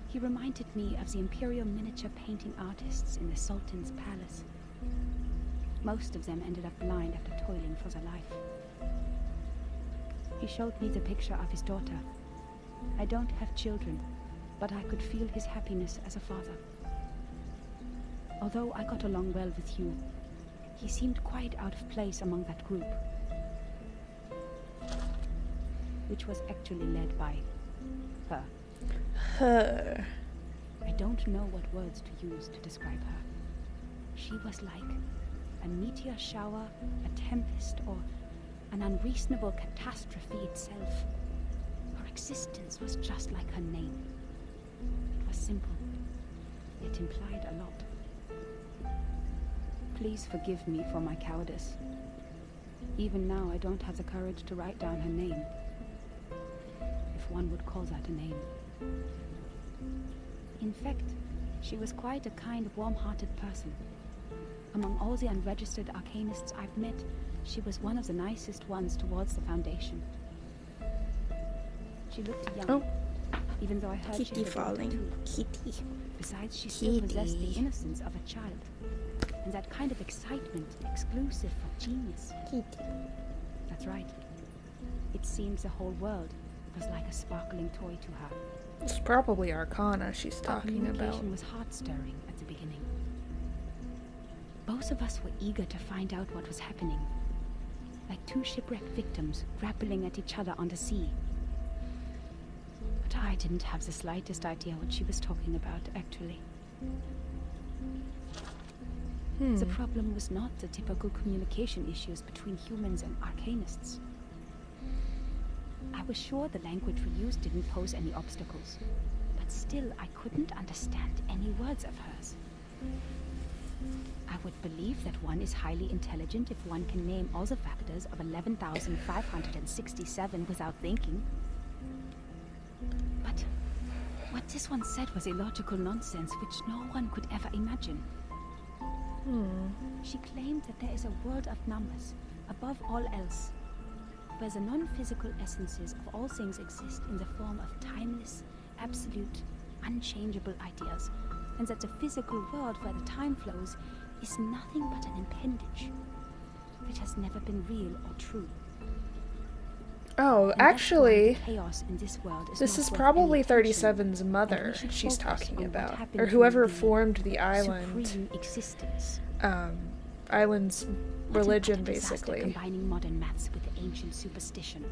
He reminded me of the imperial miniature painting artists in the Sultan's palace. Most of them ended up blind after toiling for their life. He showed me the picture of his daughter. I don't have children, but I could feel his happiness as a father. Although I got along well with Hugh, he seemed quite out of place among that group, which was actually led by her. Her. I don't know what words to use to describe her. She was like a meteor shower, a tempest, or an unreasonable catastrophe itself. Her existence was just like her name. It was simple, yet implied a lot. Please forgive me for my cowardice. Even now, I don't have the courage to write down her name, if one would call that a name. In fact, she was quite a kind, warm-hearted person. Among all the unregistered arcanists I've met, she was one of the nicest ones towards the Foundation. She looked young, even though I heard Kitty she had a daughter falling. too. Kitty. Besides, she still possessed the innocence of a child, and that kind of excitement exclusive for genius. Kitty. That's right. It seems the whole world was like a sparkling toy to her. It's probably Arcana she's Our talking communication about. was heart-stirring at the beginning. Both of us were eager to find out what was happening, like two shipwrecked victims grappling at each other on the sea. But I didn't have the slightest idea what she was talking about, actually. The problem was not the typical communication issues between humans and arcanists. I was sure the language we used didn't pose any obstacles, but still I couldn't understand any words of hers. I would believe that one is highly intelligent if one can name all the factors of 11,567 without thinking. But what this one said was illogical nonsense which no one could ever imagine. She claimed that there is a world of numbers, above all else, where the non-physical essences of all things exist in the form of timeless, absolute, unchangeable ideas, and that the physical world where the time flows is nothing but an appendage that has never been real or true. Oh, And actually, chaos in this world is this not is worth probably any attention, 37's and mother we should she's focus talking on what about, happened or to whoever the formed the island. supreme existence. Island's What an religion, utter disaster basically. combining modern maths with ancient superstition.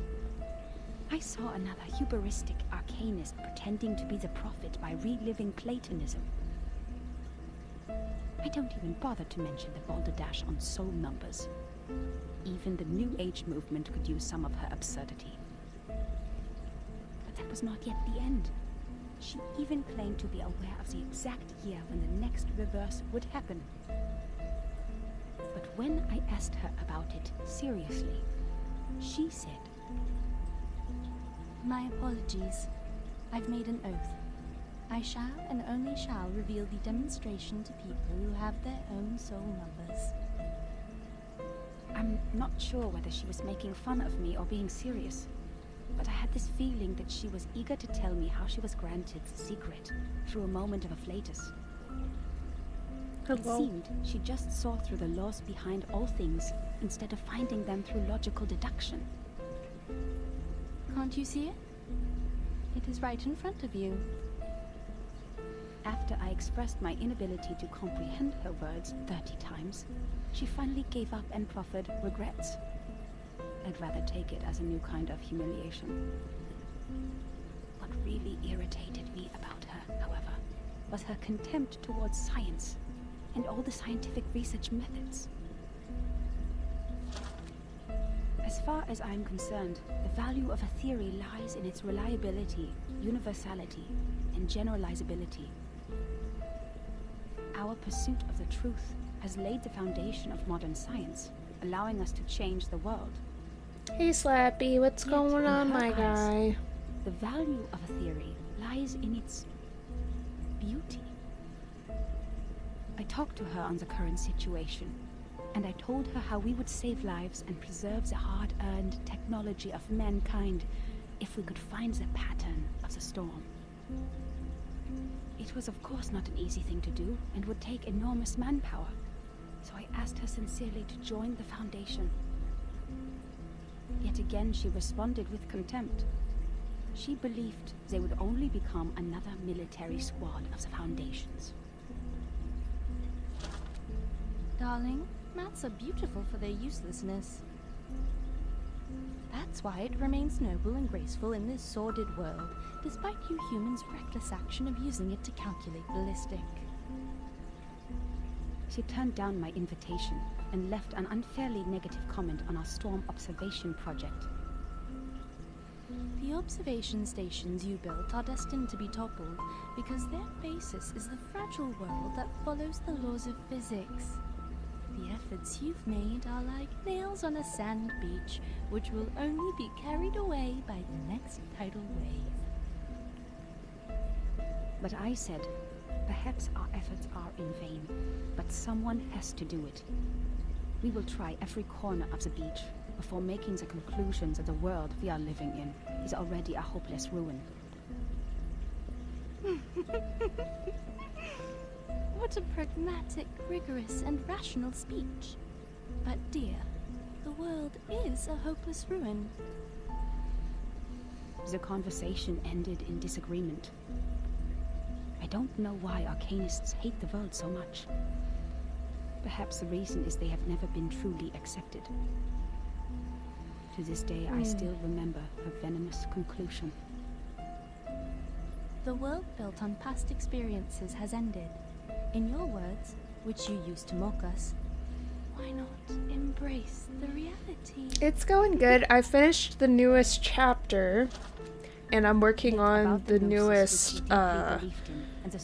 I saw another hubristic arcanist pretending to be the prophet by reliving Platonism. I don't even bother to mention the balderdash on soul numbers. Even the New Age movement could use some of her absurdity. But that was not yet the end. She even claimed to be aware of the exact year when the next reverse would happen. But when I asked her about it seriously, she said, My apologies. I've made an oath. I shall and only shall reveal the demonstration to people who have their own soul numbers. I'm not sure whether she was making fun of me or being serious, but I had this feeling that she was eager to tell me how she was granted the secret through a moment of afflatus. It seemed she just saw through the laws behind all things instead of finding them through logical deduction. Can't you see it? It is right in front of you. After I expressed my inability to comprehend her words 30 times, she finally gave up and proffered regrets. I'd rather take it as a new kind of humiliation. What really irritated me about her, however, was her contempt towards science and all the scientific research methods. As far as I'm concerned, the value of a theory lies in its reliability, universality, and generalizability. Our pursuit of the truth has laid the foundation of modern science, allowing us to change the world. Hey Slappy, what's going on, in her my eyes, guy? The value of a theory lies in its beauty. I talked to her on the current situation, and I told her how we would save lives and preserve the hard-earned technology of mankind if we could find the pattern of the storm. It was of course not an easy thing to do, and would take enormous manpower, so I asked her sincerely to join the Foundation. Yet again she responded with contempt. She believed they would only become another military squad of the Foundations. Darling, maths are beautiful for their uselessness. That's why it remains noble and graceful in this sordid world, despite you humans' reckless action of using it to calculate ballistic. She turned down my invitation and left an unfairly negative comment on our storm observation project. The observation stations you built are destined to be toppled because their basis is the fragile world that follows the laws of physics. The efforts you've made are like nails on a sand beach, which will only be carried away by the next tidal wave. But I said, perhaps our efforts are in vain, but someone has to do it. We will try every corner of the beach before making the conclusion that the world we are living in is already a hopeless ruin. What a pragmatic, rigorous, and rational speech. But dear, the world is a hopeless ruin. The conversation ended in disagreement. I don't know why arcanists hate the world so much. Perhaps the reason is they have never been truly accepted. To this day, I still remember her venomous conclusion. The world built on past experiences has ended. In your words, which you used to mock us, why not embrace the reality? It's going good. I finished the newest chapter, and I'm working on the newest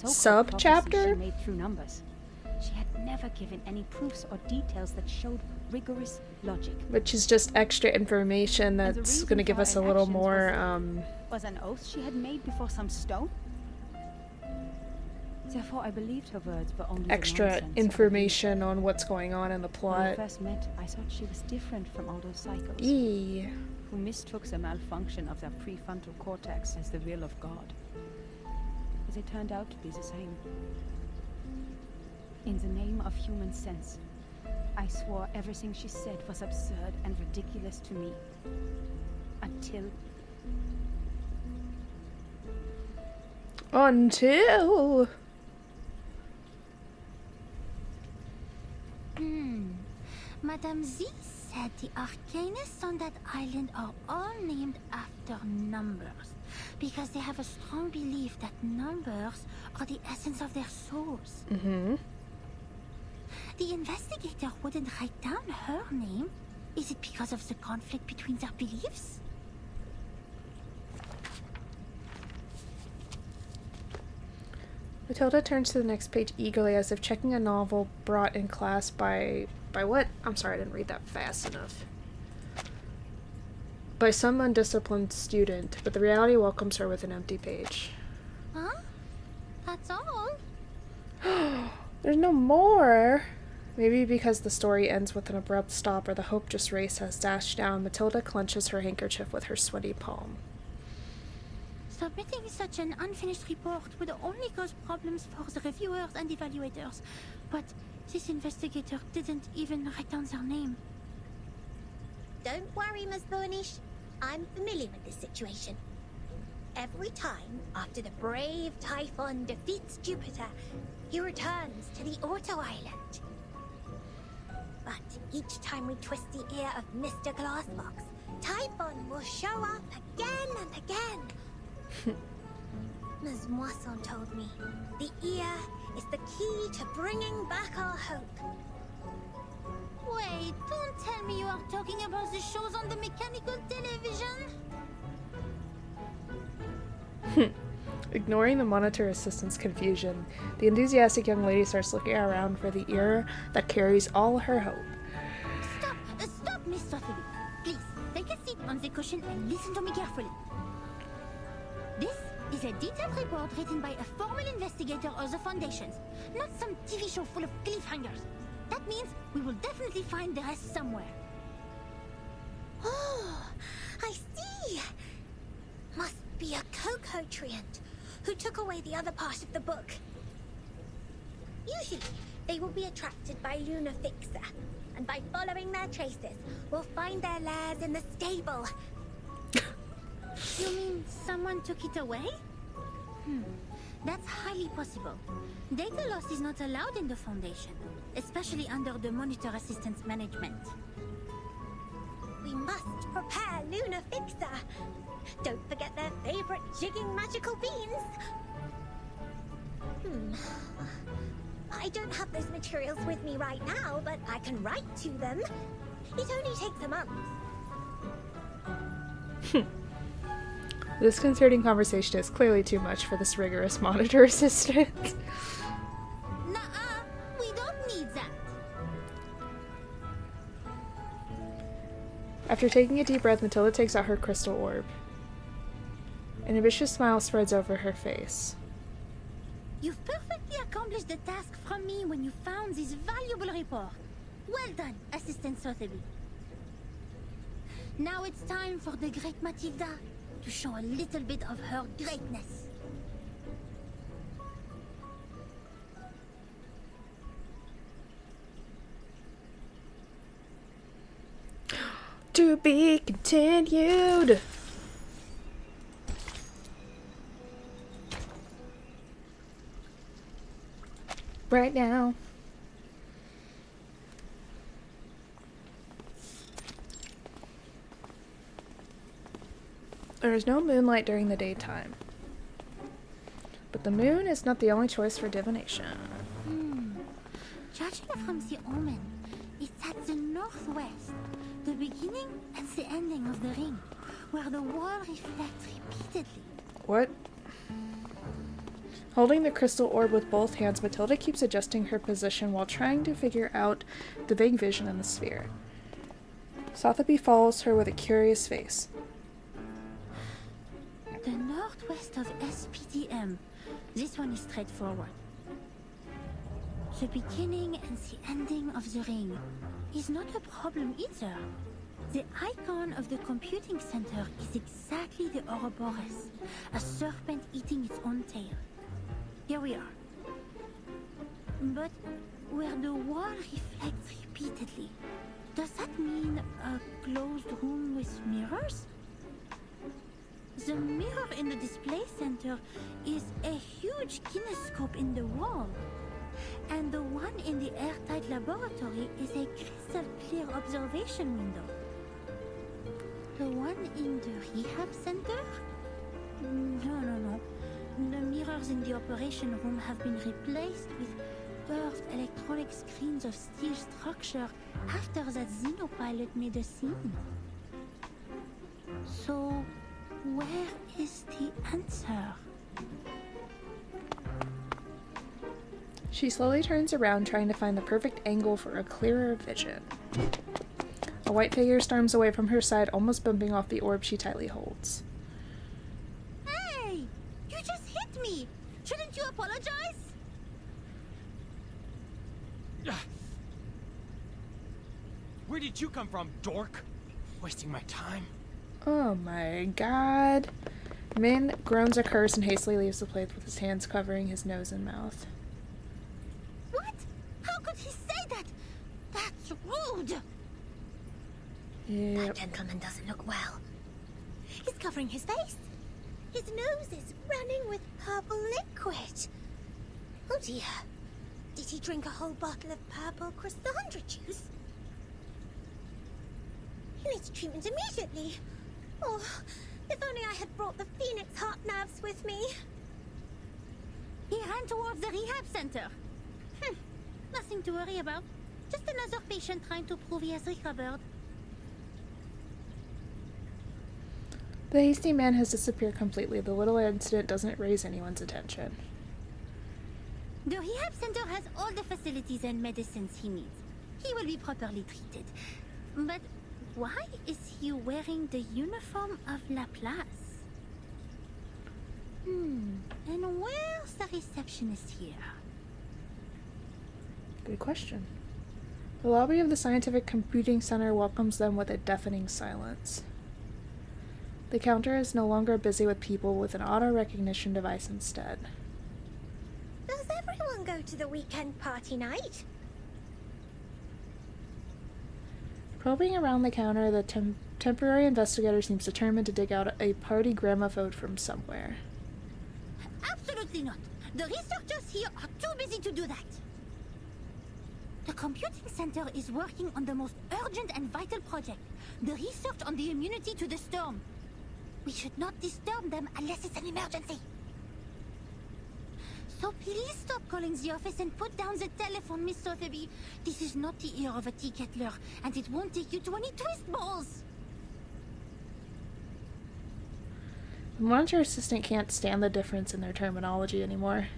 sub-chapter. Made through numbers. She had never given any proofs or details that showed rigorous logic. Which is just extra information that's going to give us a little more, was an oath she had made before some stone? Therefore, I believed her words were only extra information on what's going on in the plot. When we first met, I thought she was different from all those psychos. Who mistook the malfunction of their prefrontal cortex as the will of God. But they turned out to be the same. In the name of human sense, I swore everything she said was absurd and ridiculous to me. Until... Madame Z said the arcanists on that island are all named after numbers, because they have a strong belief that numbers are the essence of their souls. The investigator wouldn't write down her name. Is it because of the conflict between their beliefs? Matilda turns to the next page eagerly, as if checking a novel brought in class by what? I'm sorry, I didn't read that fast enough. By some undisciplined student, but the reality welcomes her with an empty page. Huh? That's all? There's no more! Maybe because the story ends with an abrupt stop, or the hope just race has dashed down, Matilda clenches her handkerchief with her sweaty palm. Submitting such an unfinished report would only cause problems for the reviewers and evaluators, but this investigator didn't even write down their name. Don't worry, Miss Burnish. I'm familiar with this situation. Every time, after the brave Typhon defeats Jupiter, he returns to the Auto Island. But each time we twist the ear of Mr. Glassbox, Typhon will show up again and again. Ms. Moisson told me, the ear is the key to bringing back our hope. Wait, don't tell me you are talking about the shows on the mechanical television? Ignoring the monitor assistant's confusion, the enthusiastic young lady starts looking around for the ear that carries all her hope. Stop, Miss Sotheby. Please, take a seat on the cushion and listen to me carefully. This is a detailed report written by a formal investigator of the Foundations, not some TV show full of cliffhangers. That means we will definitely find the rest somewhere. Oh, I see. Must be a Coco Treant who took away the other part of the book. Usually, they will be attracted by Luna Fixer, and by following their traces, we'll find their lairs in the stable. You mean someone took it away? That's highly possible. Data loss is not allowed in the Foundation, especially under the Monitor Assistant's management. We must prepare Luna Fixer. Don't forget their favorite jigging magical beans. I don't have those materials with me right now, but I can write to them. It only takes a month. This disconcerting conversation is clearly too much for this rigorous monitor assistant. Nuh-uh, we don't need that. After taking a deep breath, Matilda takes out her crystal orb. An ambitious smile spreads over her face. You've perfectly accomplished the task from me when you found this valuable report. Well done, Assistant Sotheby. Now it's time for the great Matilda to show a little bit of her greatness. To be continued. Right now. There is no moonlight during the daytime. But the moon is not the only choice for divination. Judging from the omen, it's at the northwest, the beginning and the ending of the ring, where the wall reflects repeatedly. What? Holding the crystal orb with both hands, Matilda keeps adjusting her position while trying to figure out the big vision in the sphere. Sotheby follows her with a curious face. The northwest of SPDM. This one is straightforward. The beginning and the ending of the ring is not a problem either. The icon of the computing center is exactly the Ouroboros, a serpent eating its own tail. Here we are. But where the wall reflects repeatedly, does that mean a closed room with mirrors? The mirror in the display center is a huge kinescope in the wall, and the one in the airtight laboratory is a crystal clear observation window. The one in the rehab center? No. The mirrors in the operation room have been replaced with curved electronic screens of steel structure after that xenopilot made a scene. So, where is the answer? She slowly turns around, trying to find the perfect angle for a clearer vision. A white figure storms away from her side, almost bumping off the orb she tightly holds. Hey! You just hit me! Shouldn't you apologize? Where did you come from, dork? Wasting my time. Oh my god. Min groans a curse and hastily leaves the place with his hands covering his nose and mouth. What? How could he say that? That's rude! Yep. That gentleman doesn't look well. He's covering his face. His nose is running with purple liquid. Oh dear. Did he drink a whole bottle of purple Chrysandra juice? He needs treatment immediately. Oh, if only I had brought the Phoenix heart nerves with me. He ran towards the rehab center. Nothing to worry about. Just another patient trying to prove he has recovered. The hasty man has disappeared completely. The little incident doesn't raise anyone's attention. The rehab center has all the facilities and medicines he needs. He will be properly treated. But why is he wearing the uniform of Laplace? And where's the receptionist here? Good question. The lobby of the Scientific Computing Center welcomes them with a deafening silence. The counter is no longer busy with people with an auto-recognition device instead. Does everyone go to the weekend party night? Probing around the counter, the temporary investigator seems determined to dig out a party gramophone from somewhere. Absolutely not. The researchers here are too busy to do that. The computing center is working on the most urgent and vital project, the research on the immunity to the storm. We should not disturb them unless it's an emergency. So please stop calling the office and put down the telephone, Miss Sotheby. This is not the ear of a tea kettler, and it won't take you to any twist balls. The monitor assistant can't stand the difference in their terminology anymore.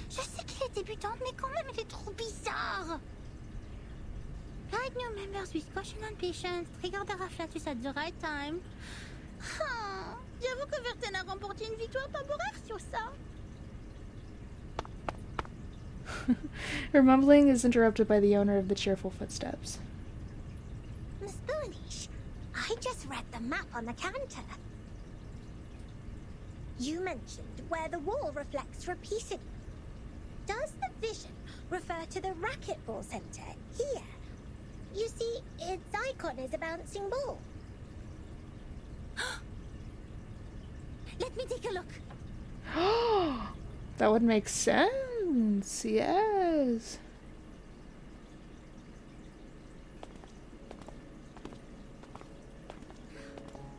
Je sais qu'il est débutant, mais quand même, il est trop bizarre. Guide new members with caution on patience. Trigger the Raflatus at the right time. J'avoue que Verten a remporté une victoire temporaire sur ça. Her mumbling is interrupted by the owner of the cheerful footsteps. Miss Boonish, I just read the map on the counter. You mentioned where the wall reflects repeatedly. Does the vision refer to the racquetball center here? You see, its icon is a bouncing ball. Let me take a look. That would make sense, yes.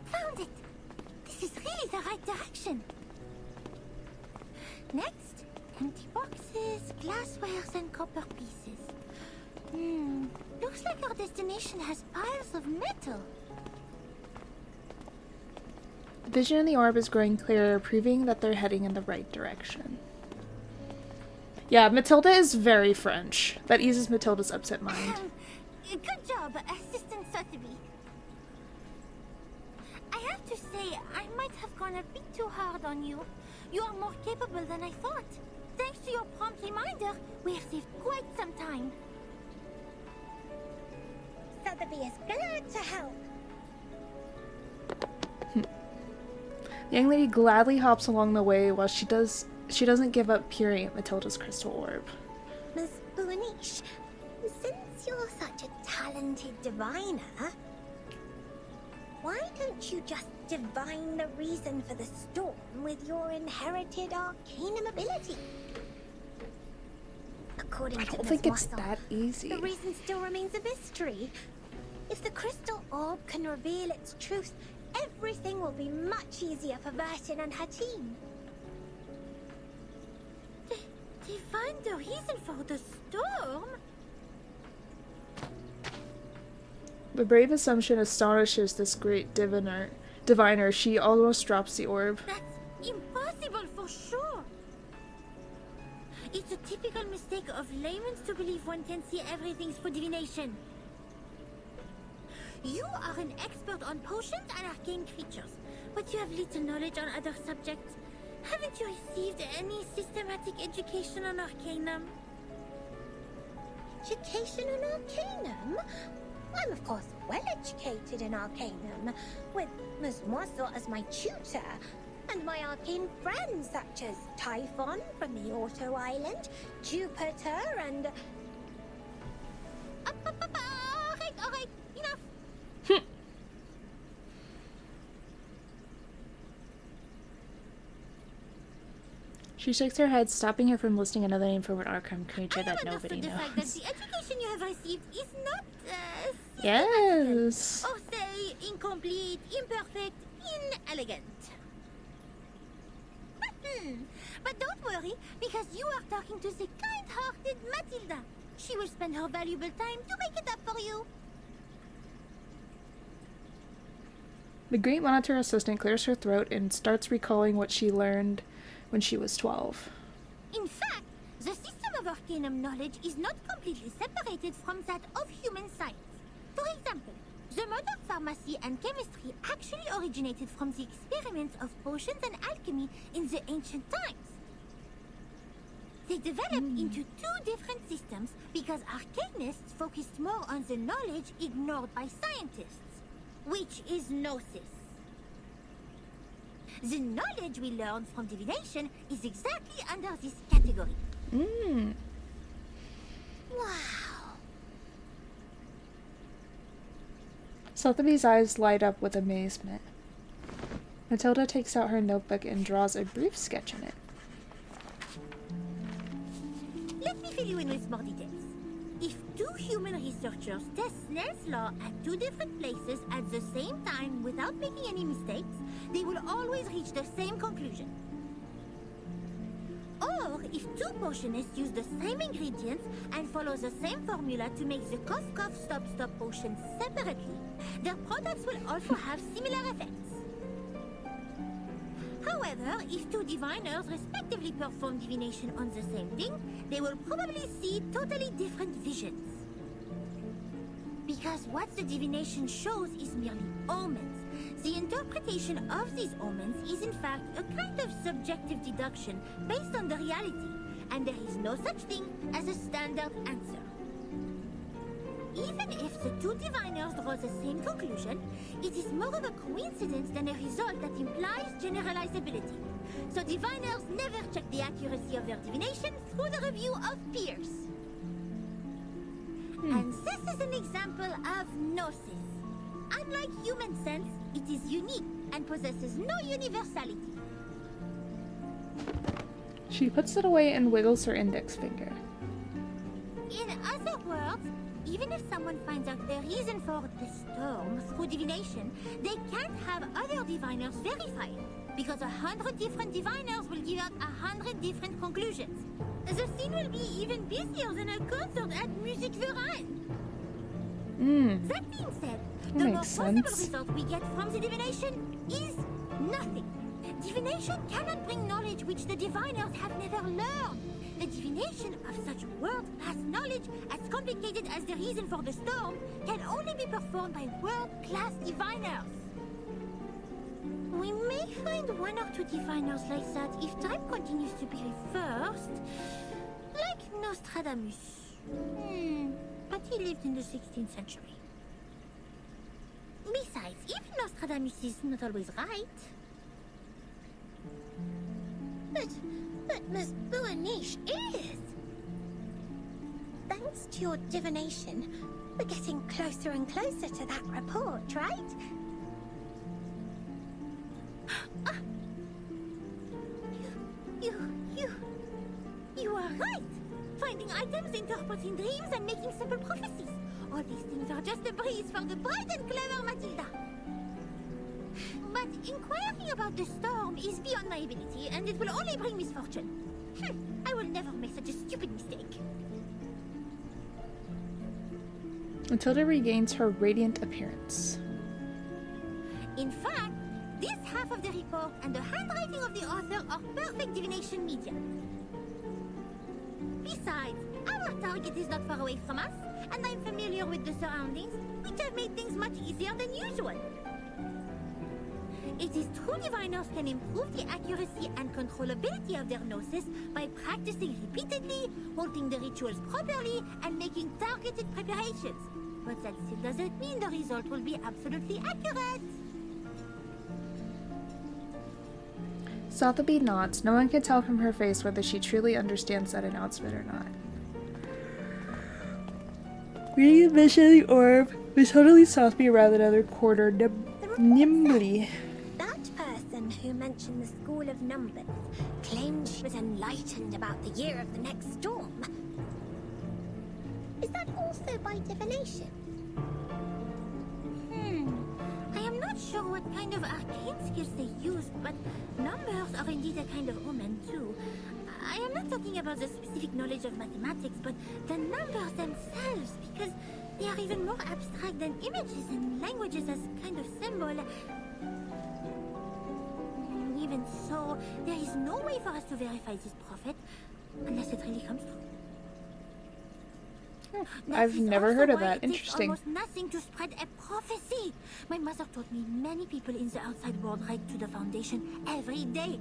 Found it! This is really the right direction. Next, empty boxes, glasswares, and copper pieces. Looks like our destination has piles of metal. Vision in the orb is growing clearer, proving that they're heading in the right direction. Yeah, Matilda is very French. That eases Matilda's upset mind. Good job, Assistant Sotheby. I have to say, I might have gone a bit too hard on you. You are more capable than I thought. Thanks to your prompt reminder, we have saved quite some time. Sotheby is glad to help. The young lady gladly hops along the way while she doesn't give up peering at Matilda's crystal orb. Miss Boonish, since you're such a talented diviner, why don't you just divine the reason for the storm with your inherited arcanum ability? According I to don't Miss think it's Wassel, that easy. the reason still remains a mystery. If the crystal orb can reveal its truth, everything will be much easier for Vertin and her team. They find the reason for the storm? The brave assumption astonishes this great diviner. She almost drops the orb. That's impossible for sure. It's a typical mistake of laymen to believe one can see everything through divination. You are an expert on potions and arcane creatures, but you have little knowledge on other subjects. Haven't you received any systematic education on arcanum? Education in arcanum? I'm of course well educated in arcanum, with Miss Wassel as my tutor, and my arcane friends such as Typhon from the Auto Island, Jupiter, and... Alright, enough. She shakes her head, stopping her from listing another name for an arcane creature that nobody The fact that knows. the education you have received is not Yes. or say incomplete, imperfect, inelegant. But don't worry, because you are talking to the kind-hearted Matilda. She will spend her valuable time to make it up for you. The Great Monitor Assistant clears her throat and starts recalling what she learned when she was 12. In fact, the system of arcanum knowledge is not completely separated from that of human science. For example, the modern pharmacy and chemistry actually originated from the experiments of potions and alchemy in the ancient times. They developed into two different systems because arcanists focused more on the knowledge ignored by scientists, which is gnosis. The knowledge we learn from divination is exactly under this category. Wow. Sotheby's eyes light up with amazement. Matilda takes out her notebook and draws a brief sketch in it. Let me fill you in with more details. If two human researchers test Snell's law at two different places at the same time without making any mistakes, they will always reach the same conclusion. Or if two potionists use the same ingredients and follow the same formula to make the cough cough stop stop potion separately, their products will also have similar effects. However, if two diviners respectively perform divination on the same thing, they will probably see totally different visions. Because what the divination shows is merely omens. The interpretation of these omens is in fact a kind of subjective deduction based on the reality, and there is no such thing as a standard answer. Even if the two diviners draw the same conclusion, it is more of a coincidence than a result that implies generalizability. So diviners never check the accuracy of their divination through the review of peers. And this is an example of gnosis. Unlike human sense, it is unique and possesses no universality. She puts it away and wiggles her index finger. In other words, even if someone finds out the reason for the storm through divination, they can't have other diviners verify it, because 100 different diviners will give out 100 different conclusions. The scene will be even busier than a concert at Music Verein. That being said, the more possible result we get from the divination is Nothing. Divination cannot bring knowledge which the diviners have never learned. The divination of such world-class knowledge, as complicated as the reason for the storm, can only be performed by world-class diviners. We may find one or two diviners like that if time continues to be reversed. Like Nostradamus. But he lived in the 16th century. Besides, even Nostradamus is not always right. But Miss Buanish is. Thanks to your divination, we're getting closer and closer to that report, right? You are right! Finding items, interpreting dreams, and making simple prophecies. All these things are just a breeze for the bright and clever Matilda. But inquiring about the storm is beyond my ability, and it will only bring misfortune. I will never make such a stupid mistake. Matilda regains her radiant appearance. In fact, this half of the report and the handwriting of the author are perfect divination media. Besides, our target is not far away from us, and I'm familiar with the surroundings, which have made things much easier than usual. It is true diviners can improve the accuracy and controllability of their gnosis by practicing repeatedly, holding the rituals properly, and making targeted preparations. But that still doesn't mean the result will be absolutely accurate. Sotheby nods. No one can tell from her face whether she truly understands that announcement or not. Readmission the orb, Miss Totally Sotheby around another quarter nimbly. That person who mentioned the School of Numbers claimed she was enlightened about the year of the next storm. Is that also by divination? I am not sure what kind of arcane skills they used, but numbers are indeed a kind of omen too. I am not talking about the specific knowledge of mathematics, but the numbers themselves, because they are even more abstract than images and languages as kind of symbol. Even so, there is no way for us to verify this prophet, unless it really comes true. I've never heard of that. Interesting. Almost nothing to spread a prophecy. My mother taught me many people in the outside world write to the Foundation every day,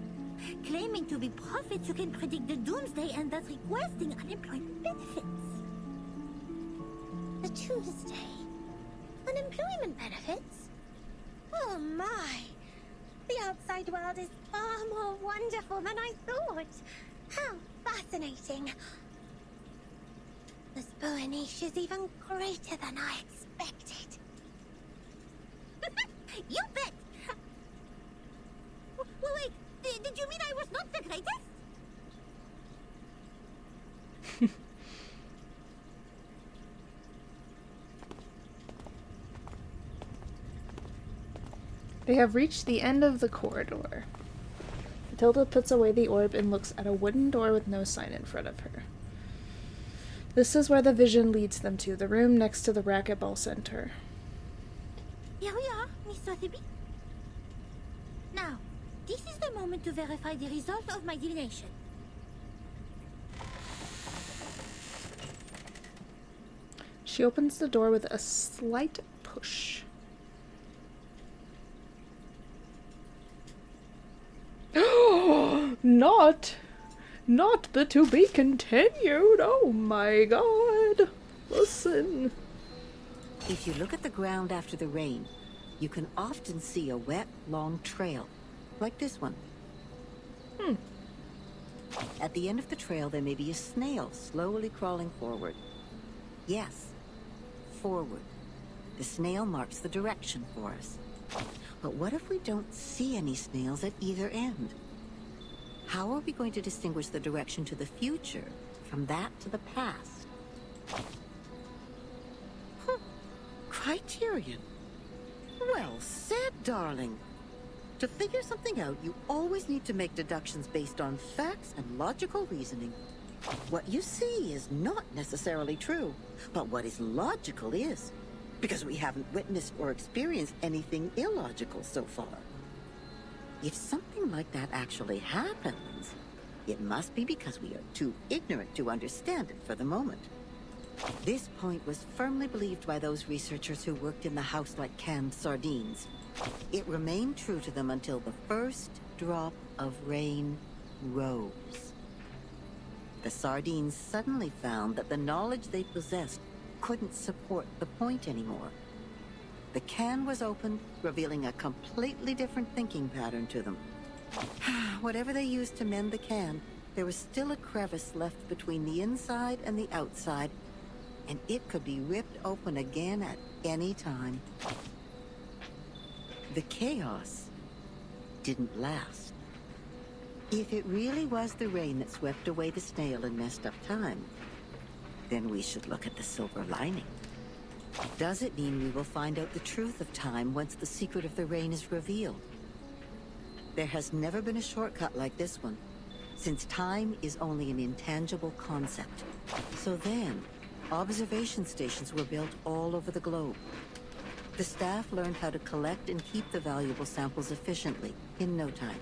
claiming to be prophets who can predict the doomsday and thus requesting unemployment benefits. The Tuesday? Unemployment benefits? Oh my! The outside world is far more wonderful than I thought. How fascinating! This Buanish is even greater than I expected. You bet! Wait, did you mean I was not the greatest? They have reached the end of the corridor. Matilda puts away the orb and looks at a wooden door with no sign in front of her. This is where the vision leads them to, the room next to the racquetball center. Here we are, Miss Sotheby. Now, this is the moment to verify the result of my divination. She opens the door with a slight push. Not the to be continued. Oh my god. Listen. If you look at the ground after the rain, you can often see a wet, long trail, like this one. At the end of the trail, there may be a snail slowly crawling forward. Yes, forward. The snail marks the direction for us. But what if we don't see any snails at either end? How are we going to distinguish the direction to the future from that to the past? Criterion. Well said, darling. To figure something out, you always need to make deductions based on facts and logical reasoning. What you see is not necessarily true, but what is logical is, because we haven't witnessed or experienced anything illogical so far. If something like that actually happens, it must be because we are too ignorant to understand it for the moment. This point was firmly believed by those researchers who worked in the house like canned sardines. It remained true to them until the first drop of rain rose. The sardines suddenly found that the knowledge they possessed couldn't support the point anymore. The can was opened, revealing a completely different thinking pattern to them. Whatever they used to mend the can, there was still a crevice left between the inside and the outside, and it could be ripped open again at any time. The chaos didn't last. If it really was the rain that swept away the snail and messed up time, then we should look at the silver lining. Does it mean we will find out the truth of time once the secret of the rain is revealed? There has never been a shortcut like this one, since time is only an intangible concept. So then, observation stations were built all over the globe. The staff learned how to collect and keep the valuable samples efficiently, in no time.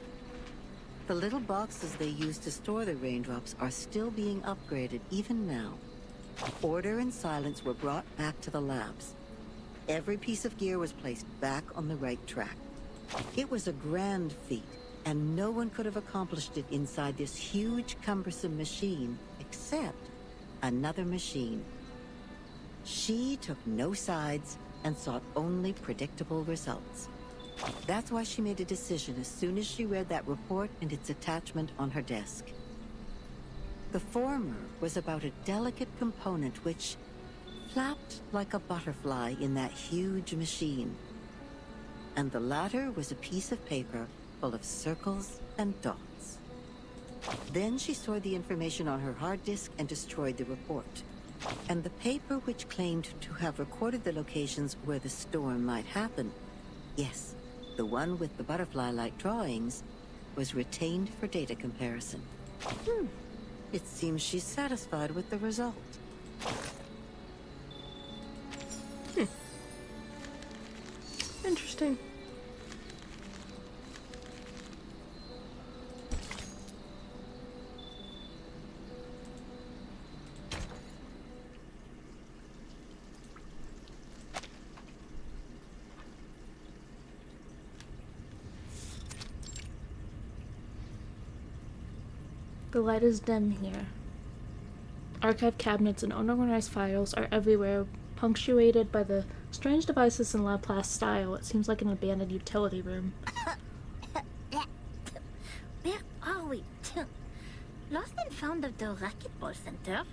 The little boxes they used to store the raindrops are still being upgraded even now. Order and silence were brought back to the labs. Every piece of gear was placed back on the right track. It was a grand feat, and no one could have accomplished it inside this huge, cumbersome machine, except another machine. She took no sides and sought only predictable results. That's why she made a decision as soon as she read that report and its attachment on her desk. The former was about a delicate component which flapped like a butterfly in that huge machine. And the latter was a piece of paper full of circles and dots. Then she stored the information on her hard disk and destroyed the report. And the paper which claimed to have recorded the locations where the storm might happen, yes, the one with the butterfly-like drawings, was retained for data comparison. It seems she's satisfied with the result. Interesting. The light is dim here. Archive cabinets and unorganized files are everywhere, punctuated by the strange devices in Laplace style. It seems like an abandoned utility room. Where are we? Lost and found of the racquetball center.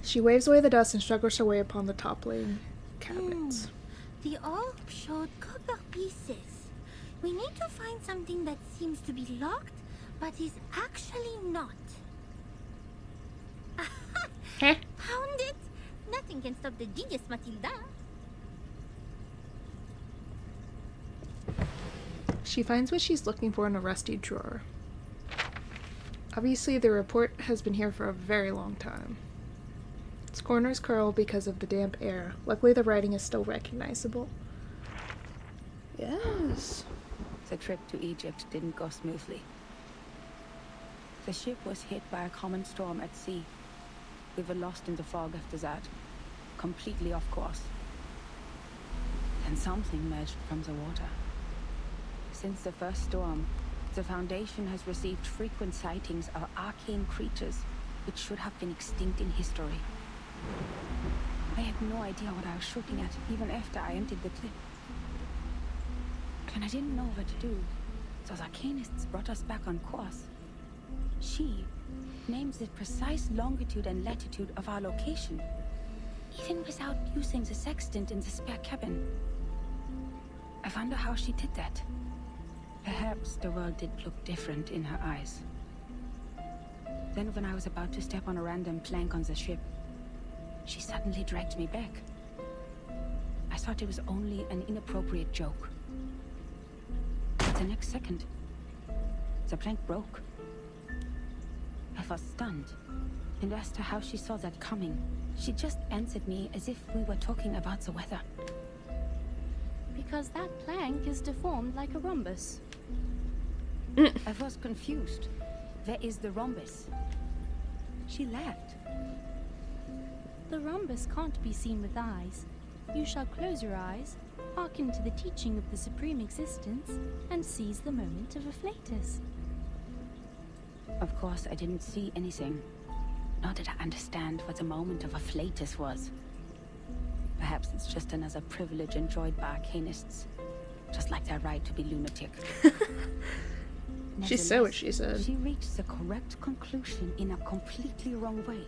She waves away the dust and struggles her way upon the toppling cabinets. The orb showed copper pieces. We need to find something that seems to be locked, but is actually not. Huh? Found it! Nothing can stop the genius, Matilda. She finds what she's looking for in a rusty drawer. Obviously, the report has been here for a very long time. Its corners curl because of the damp air. Luckily, the writing is still recognizable. Yes. The trip to Egypt didn't go smoothly. The ship was hit by a common storm at sea. We were lost in the fog after that, completely off course. Then something emerged from the water. Since the first storm, the Foundation has received frequent sightings of arcane creatures which should have been extinct in history. I had no idea what I was shooting at, even after I emptied the clip. And I didn't know what to do, so the arcanists brought us back on course. She names the precise longitude and latitude of our location, even without using the sextant in the spare cabin. I wonder how she did that. Perhaps the world did look different in her eyes. Then when I was about to step on a random plank on the ship, she suddenly dragged me back. I thought it was only an inappropriate joke. The next second, the plank broke. I was stunned, And as to how she saw that coming, she just answered me as if we were talking about the weather. Because that plank is deformed like a rhombus. I was confused. Where is the rhombus? She laughed. The rhombus can't be seen with eyes. You shall close your eyes, hearken to the teaching of the Supreme Existence, and seize the moment of afflatus. Of course, I didn't see anything. Nor did I understand what the moment of afflatus was. Perhaps it's just another privilege enjoyed by arcanists. Just like their right to be lunatic. She said what she said. She reached the correct conclusion in a completely wrong way.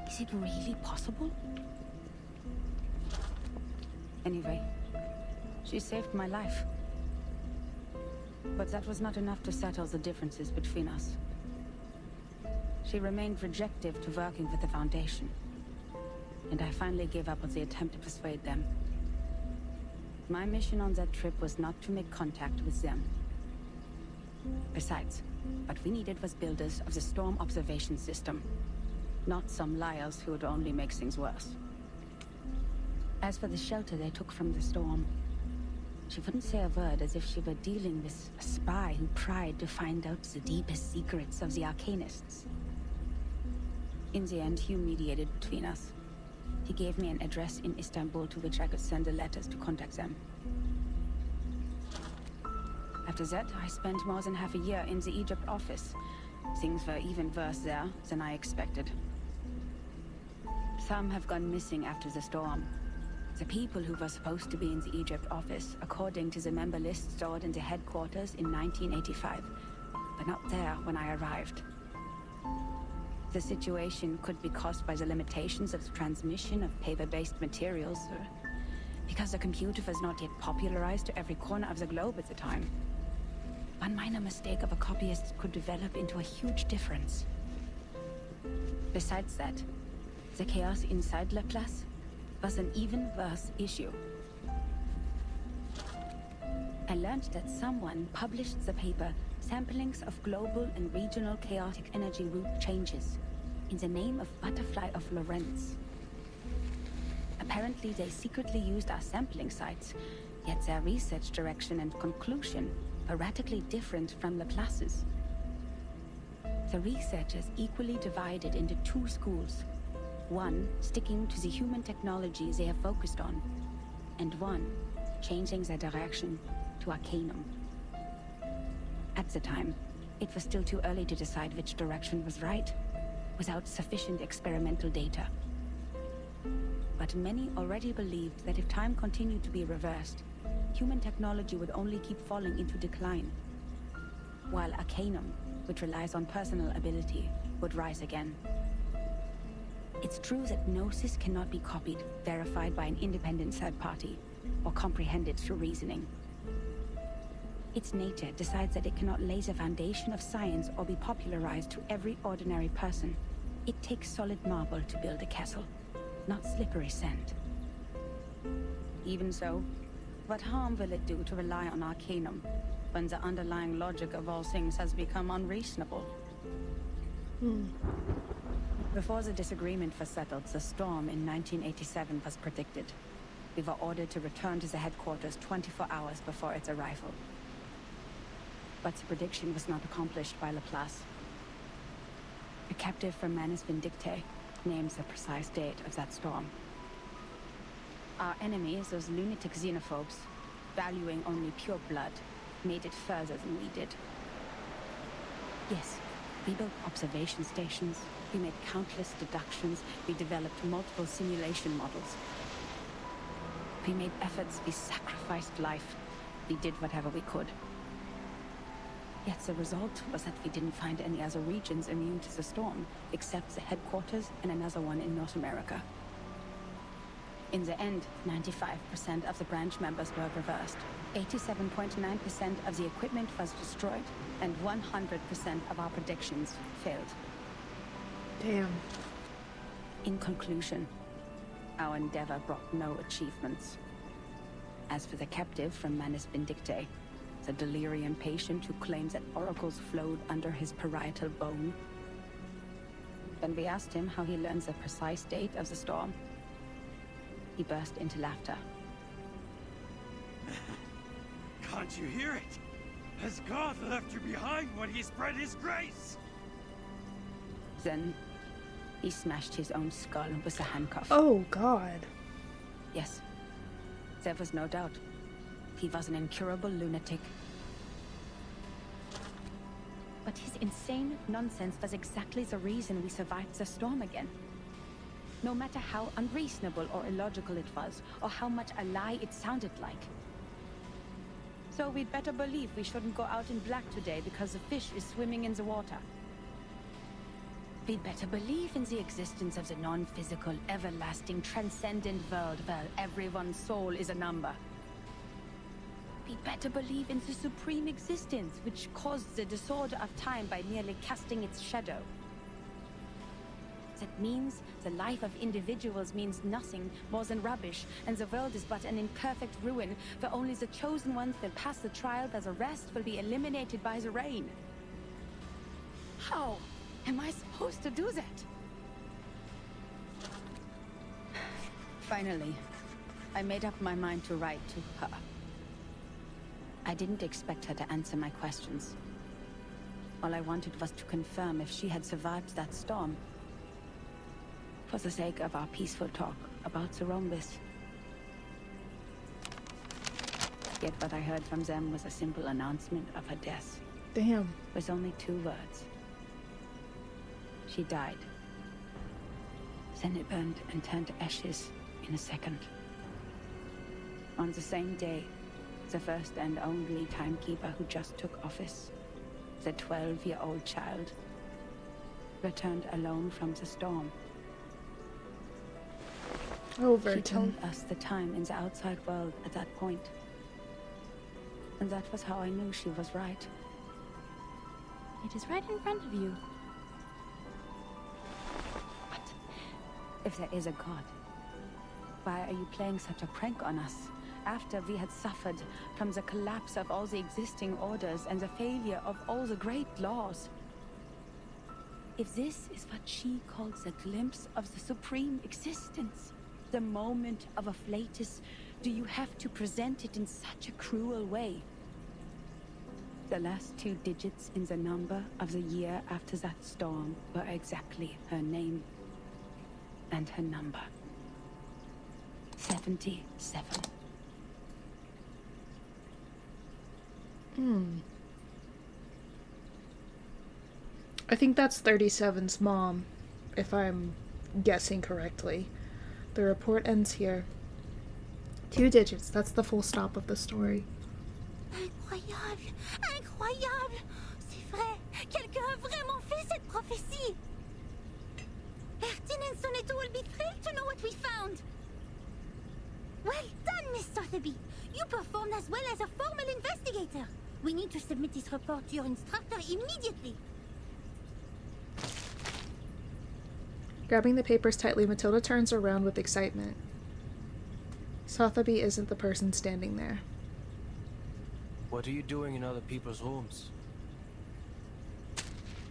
Is it really possible? Anyway, she saved my life. But that was not enough to settle the differences between us. She remained rejective to working with the Foundation. And I finally gave up on the attempt to persuade them. My mission on that trip was not to make contact with them. Besides, what we needed was builders of the storm observation system, not some liars who would only make things worse. As for the shelter they took from the storm, she wouldn't say a word, as if she were dealing with a spy who tried to find out the deepest secrets of the Arcanists. In the end, Hugh mediated between us. He gave me an address in Istanbul to which I could send the letters to contact them. After that, I spent more than half a year in the Egypt office. Things were even worse there than I expected. Some have gone missing after the storm. The people who were supposed to be in the Egypt office, according to the member list stored in the headquarters in 1985, but not there when I arrived. The situation could be caused by the limitations of the transmission of paper-based materials, or because the computer was not yet popularized to every corner of the globe at the time. One minor mistake of a copyist could develop into a huge difference. Besides that, the chaos inside Laplace was an even worse issue. I learned that someone published the paper Samplings of Global and Regional Chaotic Energy Route Changes in the name of Butterfly of Lorentz. Apparently they secretly used our sampling sites, yet their research direction and conclusion were radically different from Laplace's. The researchers equally divided into two schools. One sticking to the human technology they have focused on, and one changing their direction to Arcanum. At the time, it was still too early to decide which direction was right, without sufficient experimental data. But many already believed that if time continued to be reversed, human technology would only keep falling into decline, while Arcanum, which relies on personal ability, would rise again. It's true that Gnosis cannot be copied, verified by an independent third party, or comprehended through reasoning. Its nature decides that it cannot lay the foundation of science or be popularized to every ordinary person. It takes solid marble to build a castle, not slippery sand. Even so, what harm will it do to rely on Arcanum, when the underlying logic of all things has become unreasonable? Before the disagreement was settled, the storm in 1987 was predicted. We were ordered to return to the headquarters 24 hours before its arrival. But the prediction was not accomplished by Laplace. A captive from Manus Vindictae names the precise date of that storm. Our enemies, those lunatic xenophobes, valuing only pure blood, made it further than we did. Yes, we built observation stations, we made countless deductions, we developed multiple simulation models. We made efforts, we sacrificed life, we did whatever we could. Yet the result was that we didn't find any other regions immune to the storm, except the headquarters and another one in North America. In the end, 95% of the branch members were reversed. 87.9% of the equipment was destroyed, and 100% of our predictions failed. Damn. In conclusion, our endeavor brought no achievements. As for the captive from Manus Vindictae, the delirium patient who claims that oracles flowed under his parietal bone, When we asked him how he learns the precise date of the storm, he burst into laughter. Can't you hear it? Has God left you behind when he spread his grace? Then he smashed his own skull with a handcuff. Oh, God. Yes. There was no doubt. He was an incurable lunatic. But his insane nonsense was exactly the reason we survived the storm again. No matter how unreasonable or illogical it was, or how much a lie it sounded like. So we'd better believe we shouldn't go out in black today because the fish is swimming in the water. We'd better believe in the existence of the non-physical, everlasting, transcendent world where everyone's soul is a number. We'd better believe in the supreme existence which caused the disorder of time by merely casting its shadow. That means the life of individuals means nothing more than rubbish, and the world is but an imperfect ruin, where only the chosen ones will pass the trial, but the rest will be eliminated by the rain. How am I supposed to do that? Finally, I made up my mind to write to her. I didn't expect her to answer my questions. All I wanted was to confirm if she had survived that storm. For the sake of our peaceful talk about the rhombus. Yet what I heard from them was a simple announcement of her death. Damn. With only 2 words. She died. Then it burned and turned to ashes in a second. On the same day, the first and only timekeeper who just took office, the 12-year-old child, returned alone from the storm. She told us the time in the outside world at that point. And that was how I knew she was right. It is right in front of you. But if there is a God, why are you playing such a prank on us? After we had suffered from the collapse of all the existing orders and the failure of all the great laws. If this is what she calls a glimpse of the supreme existence, the moment of a flatus, do you have to present it in such a cruel way? The last 2 digits in the number of the year after that storm were exactly her name and her number. 77. I think that's 37's mom, if I'm guessing correctly. The report ends here. 2 digits, that's the full stop of the story. Incroyable! Incroyable! C'est vrai! Quelqu'un a vraiment fait cette prophétie! Bertin and Sonetto will be thrilled to know what we found! Well done, Miss Sotheby! You performed as well as a formal investigator! We need to submit this report to your instructor immediately! Grabbing the papers tightly, Matilda turns around with excitement. Sotheby isn't the person standing there. What are you doing in other people's rooms?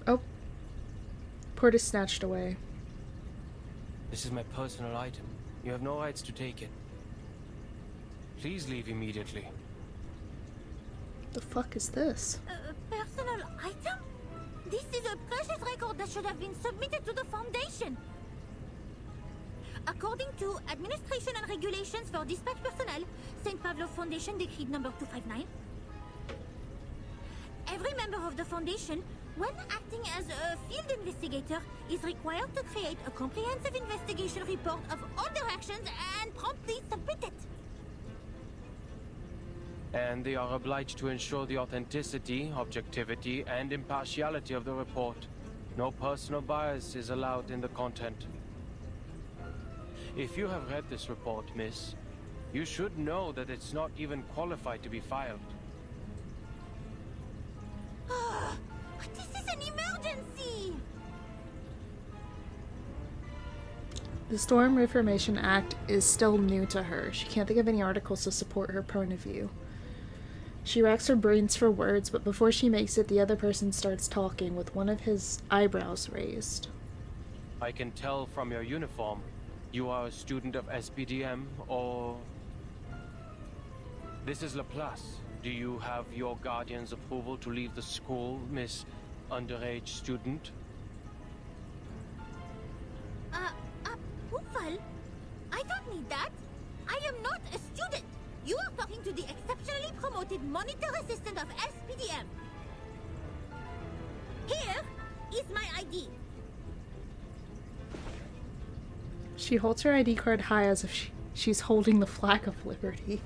Oh. Port is snatched away. This is my personal item. You have no rights to take it. Please leave immediately. The fuck is this? A personal item? This is a precious record that should have been submitted to the Foundation. According to Administration and Regulations for Dispatch Personnel, St. Pavlov Foundation Decree number 259, every member of the Foundation, when acting as a field investigator, is required to create a comprehensive investigation report of all their actions and promptly submit it. And they are obliged to ensure the authenticity, objectivity, and impartiality of the report. No personal bias is allowed in the content. If you have read this report, miss, you should know that it's not even qualified to be filed. But this is an emergency! The Storm Reformation Act is still new to her. She can't think of any articles to support her point of view. She racks her brains for words, but before she makes it, the other person starts talking with one of his eyebrows raised. I can tell from your uniform. You are a student of SPDM, or... This is Laplace. Do you have your guardian's approval to leave the school, Miss Underage Student? Pooful? I don't need that. I am not a student. You are talking to the exceptionally promoted monitor assistant of SPDM. Here is my ID. She holds her ID card high as if she's holding the flag of liberty.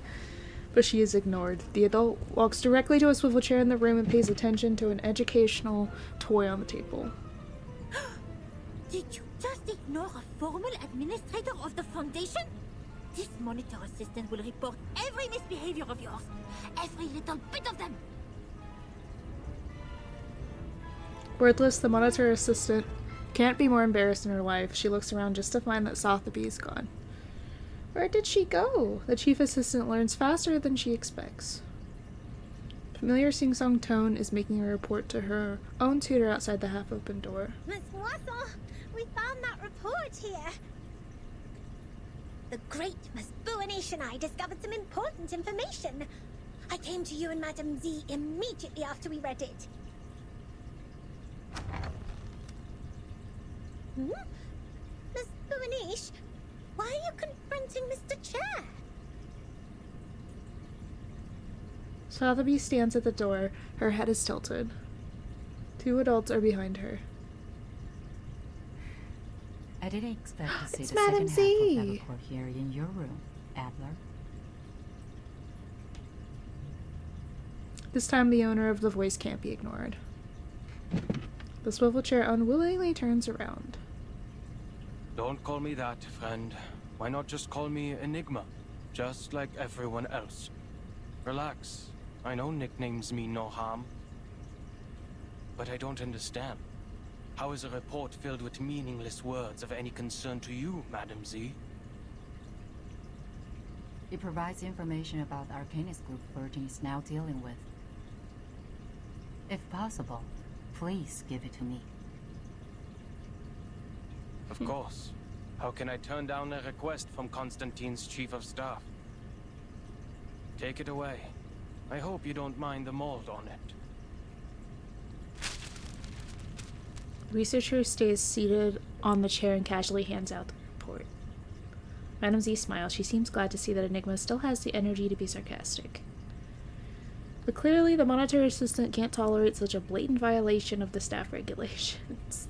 But she is ignored. The adult walks directly to a swivel chair in the room and pays attention to an educational toy on the table. Did you just ignore a formal administrator of the Foundation? This monitor assistant will report every misbehavior of yours. Every little bit of them. Wordless, the monitor assistant can't be more embarrassed in her life. She looks around just to find that Sotheby is gone. Where did she go? The chief assistant learns faster than she expects. Familiar sing-song tone is making a report to her own tutor outside the half-open door. Miss Watson, we found that report here. The great Miss Buanish and I discovered some important information. I came to you and Madame Z immediately after we read it. Miss Buanish, why are you confronting Mr. Chair? Sotheby stands at the door. Her head is tilted. Two adults are behind her. I didn't expect to see It's the Madame second half Z. of Evercore here in your room, Adler. This time the owner of the voice can't be ignored. The swivel chair unwillingly turns around. Don't call me that, friend. Why not just call me Enigma? Just like everyone else. Relax. I know nicknames mean no harm. But I don't understand. How is a report filled with meaningless words of any concern to you, Madam Z? It provides information about the Arcanist Group Virgin is now dealing with. If possible, please give it to me. Of course. How can I turn down a request from Constantine's chief of staff? Take it away. I hope you don't mind the mold on it. The researcher stays seated on the chair and casually hands out the report. Madame Z smiles. She seems glad to see that Enigma still has the energy to be sarcastic. But clearly the monitor assistant can't tolerate such a blatant violation of the staff regulations.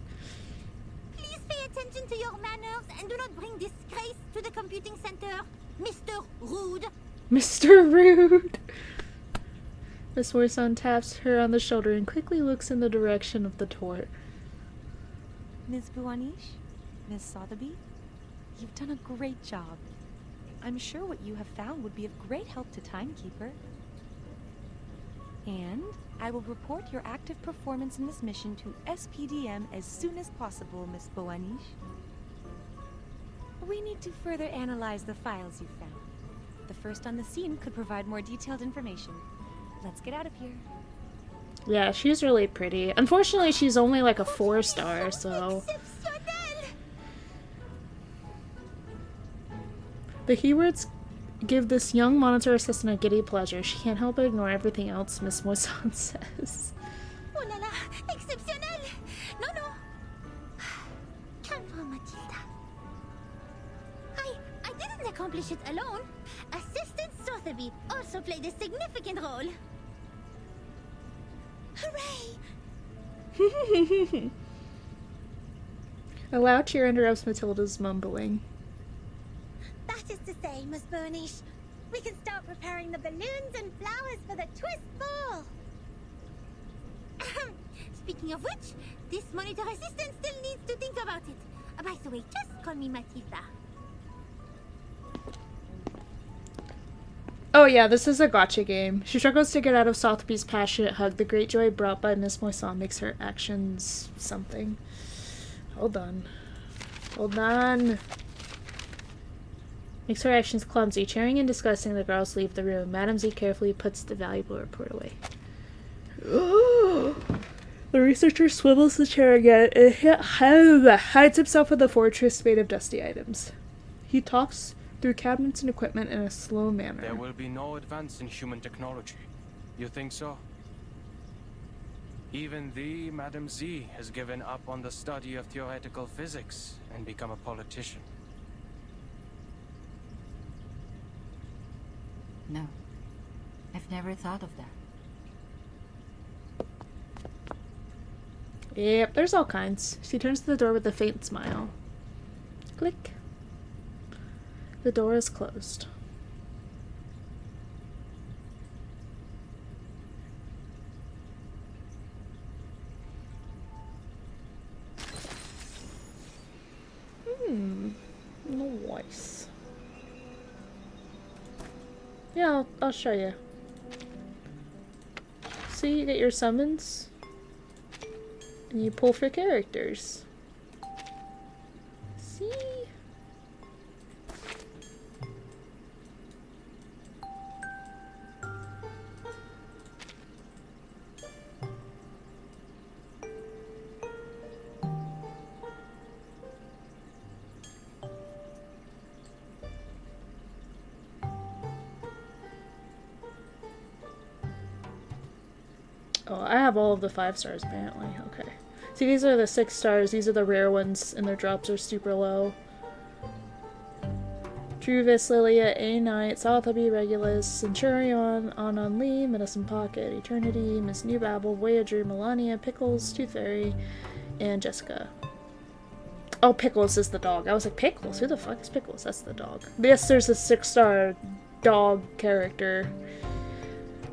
Please pay attention to your manners and do not bring disgrace to the computing center, Mr. Rude. Mr. Rude! Miss Moisson taps her on the shoulder and quickly looks in the direction of the door. Miss Buanish? Miss Sotheby? You've done a great job. I'm sure what you have found would be of great help to Timekeeper. And I will report your active performance in this mission to SPDM as soon as possible, Miss Buanish. We need to further analyze the files you found. The first on the scene could provide more detailed information. Let's get out of here. Yeah, she's really pretty. Unfortunately, she's only like a 4-star, so... The keywords give this young monitor assistant a giddy pleasure. She can't help but ignore everything else Miss Moisson says. Oh la la, exceptionnel! No, no. Calme, Matilda. I didn't accomplish it alone. Assistant Sotheby also played a significant role. Hooray! A loud cheer interrupts Matilda's mumbling. That is to say, Miss Burnish, we can start preparing the balloons and flowers for the twist ball. Speaking of which, this monitor assistant still needs to think about it. By the way, just call me Matilda. Oh yeah, this is a gotcha game. She struggles to get out of Sotheby's passionate hug. The great joy brought by Miss Moisson makes her actions something. Hold on. Hold on. Makes her actions clumsy. Cheering and discussing, the girls leave the room. Madame Z carefully puts the valuable report away. The researcher swivels the chair again and hides himself in the fortress made of dusty items. He talks through cabinets and equipment in a slow manner. There will be no advance in human technology. You think so? Even the Madame Z has given up on the study of theoretical physics and become a politician. No. I've never thought of that. Yep, there's all kinds. She turns to the door with a faint smile. Click. The door is closed. Nice. Yeah, I'll show you. See, you get your summons. And you pull for characters. See? Oh, I have all of the 5 stars apparently. Okay. See, these are the 6 stars. These are the rare ones, and their drops are super low. Druvis, Lilia, A Knight, Southaby, Regulus, Centurion, Anon Lee, Medicine Pocket, Eternity, Miss Newbabble, Voyager, Melania, Pickles, Tooth Fairy, and Jessica. Oh, Pickles is the dog. I was like, Pickles? Who the fuck is Pickles? That's the dog. Yes, there's a 6-star dog character.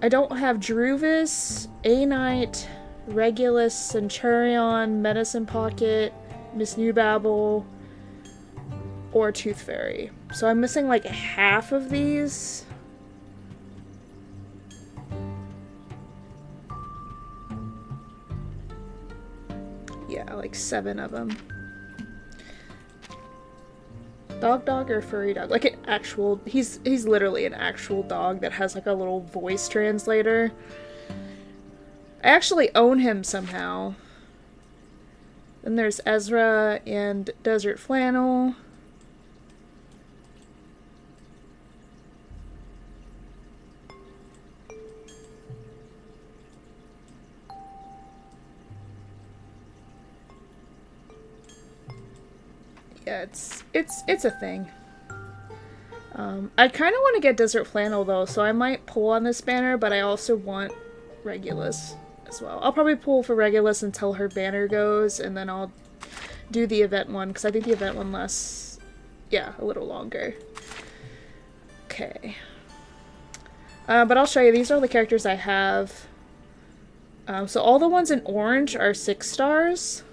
I don't have Druvis, A Knight, Regulus, Centurion, Medicine Pocket, Miss Newbabble, or Tooth Fairy. So I'm missing like half of these. Yeah, like 7 of them. Dog or furry dog? Like an actual, he's literally an actual dog that has like a little voice translator. I actually own him somehow. Then there's Ezra and Desert Flannel. Yeah, it's a thing. I kind of want to get Desert Flannel though, so I might pull on this banner, but I also want Regulus as well. I'll probably pull for Regulus until her banner goes, and then I'll do the event one, because I think the event one lasts, yeah, a little longer. Okay. But I'll show you, these are all the characters I have. So all the ones in orange are 6 stars.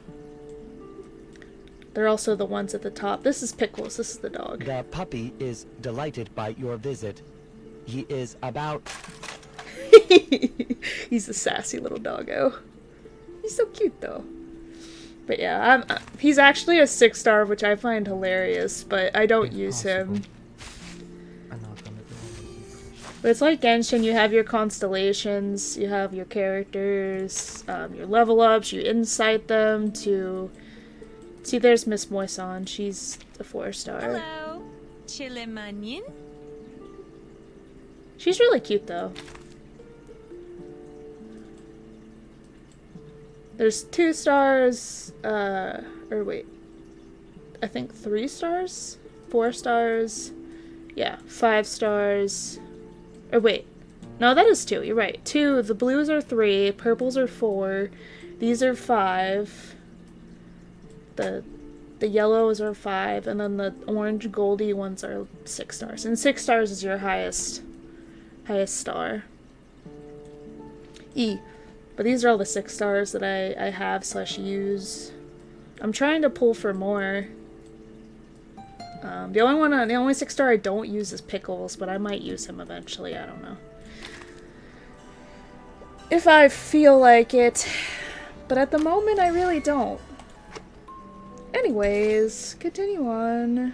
They're also the ones at the top. This is Pickles. This is the dog. The puppy is delighted by your visit. He is about... He's a sassy little doggo. He's so cute, though. But yeah, he's actually a 6-star, which I find hilarious, but I don't use him. But it's like Genshin, you have your constellations, you have your characters, your level ups, you insight them to... See, there's Miss Moisson. She's a 4-star. Hello, Chilimunion. She's really cute, though. There's 2 stars, or wait, I think 3 stars? 4 stars? Yeah, 5 stars. Or wait, no, that is 2, you're right. 2, the blues are 3, purples are 4, these are 5. The yellows are 5, and then the orange goldy ones are 6 stars. And 6 stars is your highest star. But these are all the 6 stars that I have / use. I'm trying to pull for more. The only 6-star I don't use is Pickles, but I might use him eventually, I don't know. If I feel like it. But at the moment, I really don't. Anyways, continue on.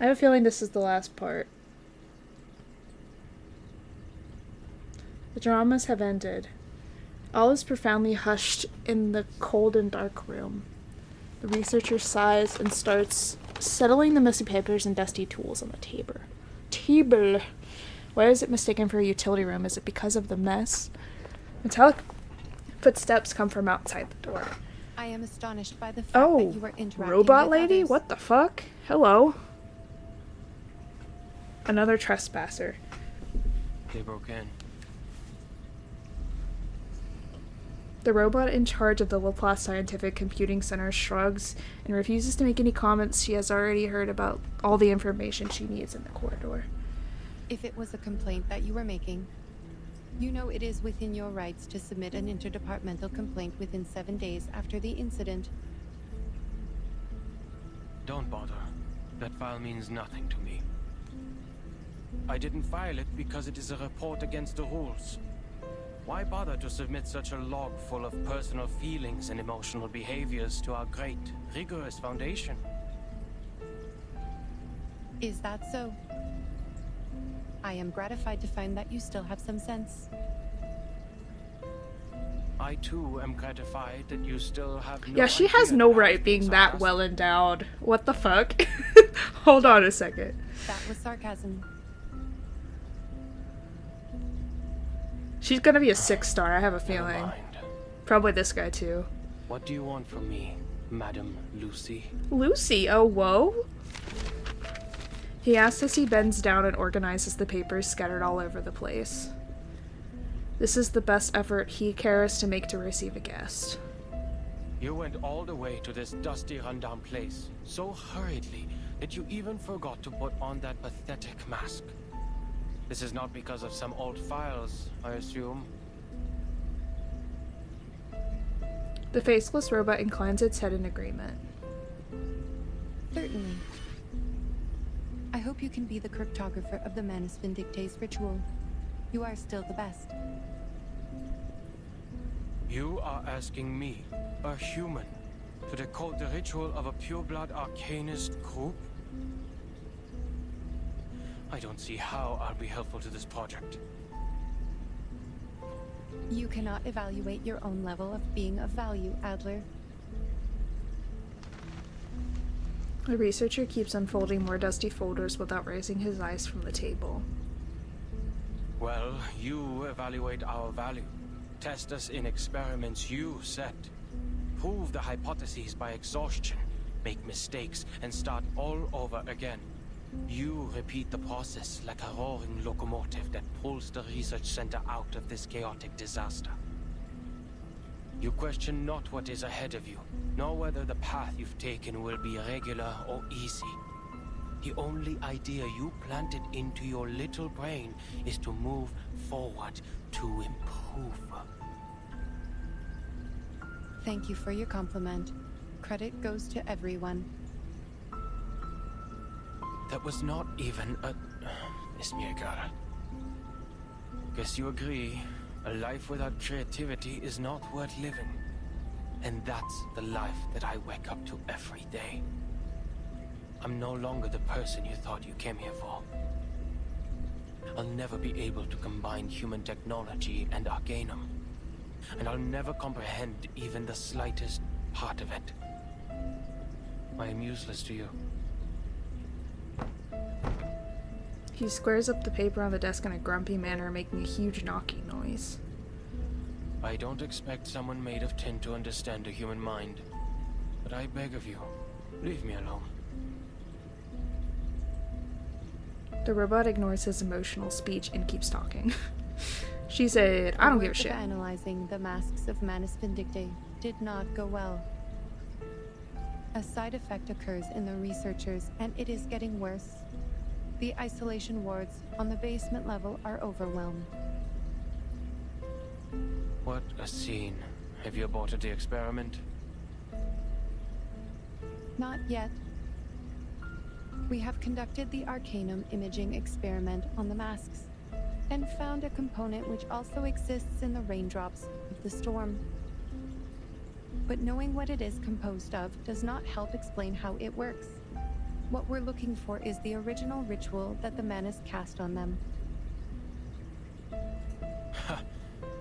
I have a feeling this is the last part. The dramas have ended. All is profoundly hushed in the cold and dark room. The researcher sighs and starts settling the messy papers and dusty tools on the table. Why is it mistaken for a utility room? Is it because of the mess? Metallic footsteps come from outside the door. I am astonished by the fact that you are interacting robot with lady? others. What the fuck? Hello. Another trespasser. They broke in. The robot in charge of the Laplace Scientific Computing Center shrugs and refuses to make any comments. She has already heard about all the information she needs in the corridor. If it was a complaint that you were making, you know it is within your rights to submit an interdepartmental complaint within 7 days after the incident. Don't bother. That file means nothing to me. I didn't file it because it is a report against the rules. Why bother to submit such a log full of personal feelings and emotional behaviors to our great, rigorous foundation? Is that so? I am gratified to find that you still have some sense. I too am gratified that you still have no Yeah, she has idea no how right things being are that done. well endowed. What the fuck? Hold on a second. That was sarcasm. She's gonna be a 6-star, I have a feeling. Probably this guy too. What do you want from me, Madam Lucy? Lucy, oh whoa. He asks as he bends down and organizes the papers scattered all over the place. This is the best effort he cares to make to receive a guest. You went all the way to this dusty, rundown place so hurriedly that you even forgot to put on that pathetic mask. This is not because of some old files, I assume. The faceless robot inclines its head in agreement. Certainly. I hope you can be the cryptographer of the Manus Vindictae's ritual. You are still the best. You are asking me, a human, to decode the ritual of a pureblood arcanist group? I don't see how I'll be helpful to this project. You cannot evaluate your own level of being of value, Adler. The researcher keeps unfolding more dusty folders without raising his eyes from the table. Well, you evaluate our value. Test us in experiments you set. Prove the hypotheses by exhaustion. Make mistakes and start all over again. You repeat the process like a roaring locomotive that pulls the research center out of this chaotic disaster. You question not what is ahead of you, nor whether the path you've taken will be regular or easy. The only idea you planted into your little brain is to move forward, to improve. Thank you for your compliment. Credit goes to everyone. That was not even a... Miss Mirgar. Guess you agree. A life without creativity is not worth living. And that's the life that I wake up to every day. I'm no longer the person you thought you came here for. I'll never be able to combine human technology and Arcanum. And I'll never comprehend even the slightest part of it. I am useless to you. He squares up the paper on the desk in a grumpy manner, making a huge knocking noise. I don't expect someone made of tin to understand a human mind. But I beg of you, leave me alone. The robot ignores his emotional speech and keeps talking. She said, I don't give a shit. Analyzing the masks of Manus Vindictae did not go well. A side effect occurs in the researchers, and it is getting worse. The isolation wards on the basement level are overwhelmed. What a scene. Have you aborted the experiment? Not yet. We have conducted the Arcanum imaging experiment on the masks, and found a component which also exists in the raindrops of the storm. But knowing what it is composed of does not help explain how it works. What we're looking for is the original ritual that the Manus cast on them.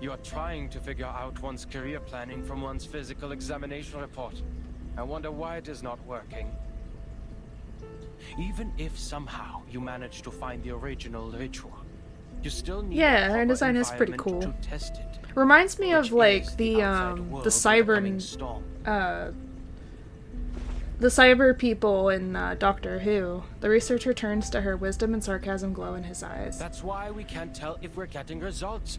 You are trying to figure out one's career planning from one's physical examination report. I wonder why it is not working. Even if somehow you manage to find the original ritual, you still need yeah, her design is pretty cool. to test it. Reminds me of like the cyber people in Doctor Who. The researcher turns to her, wisdom and sarcasm glow in his eyes. That's why we can't tell if we're getting results.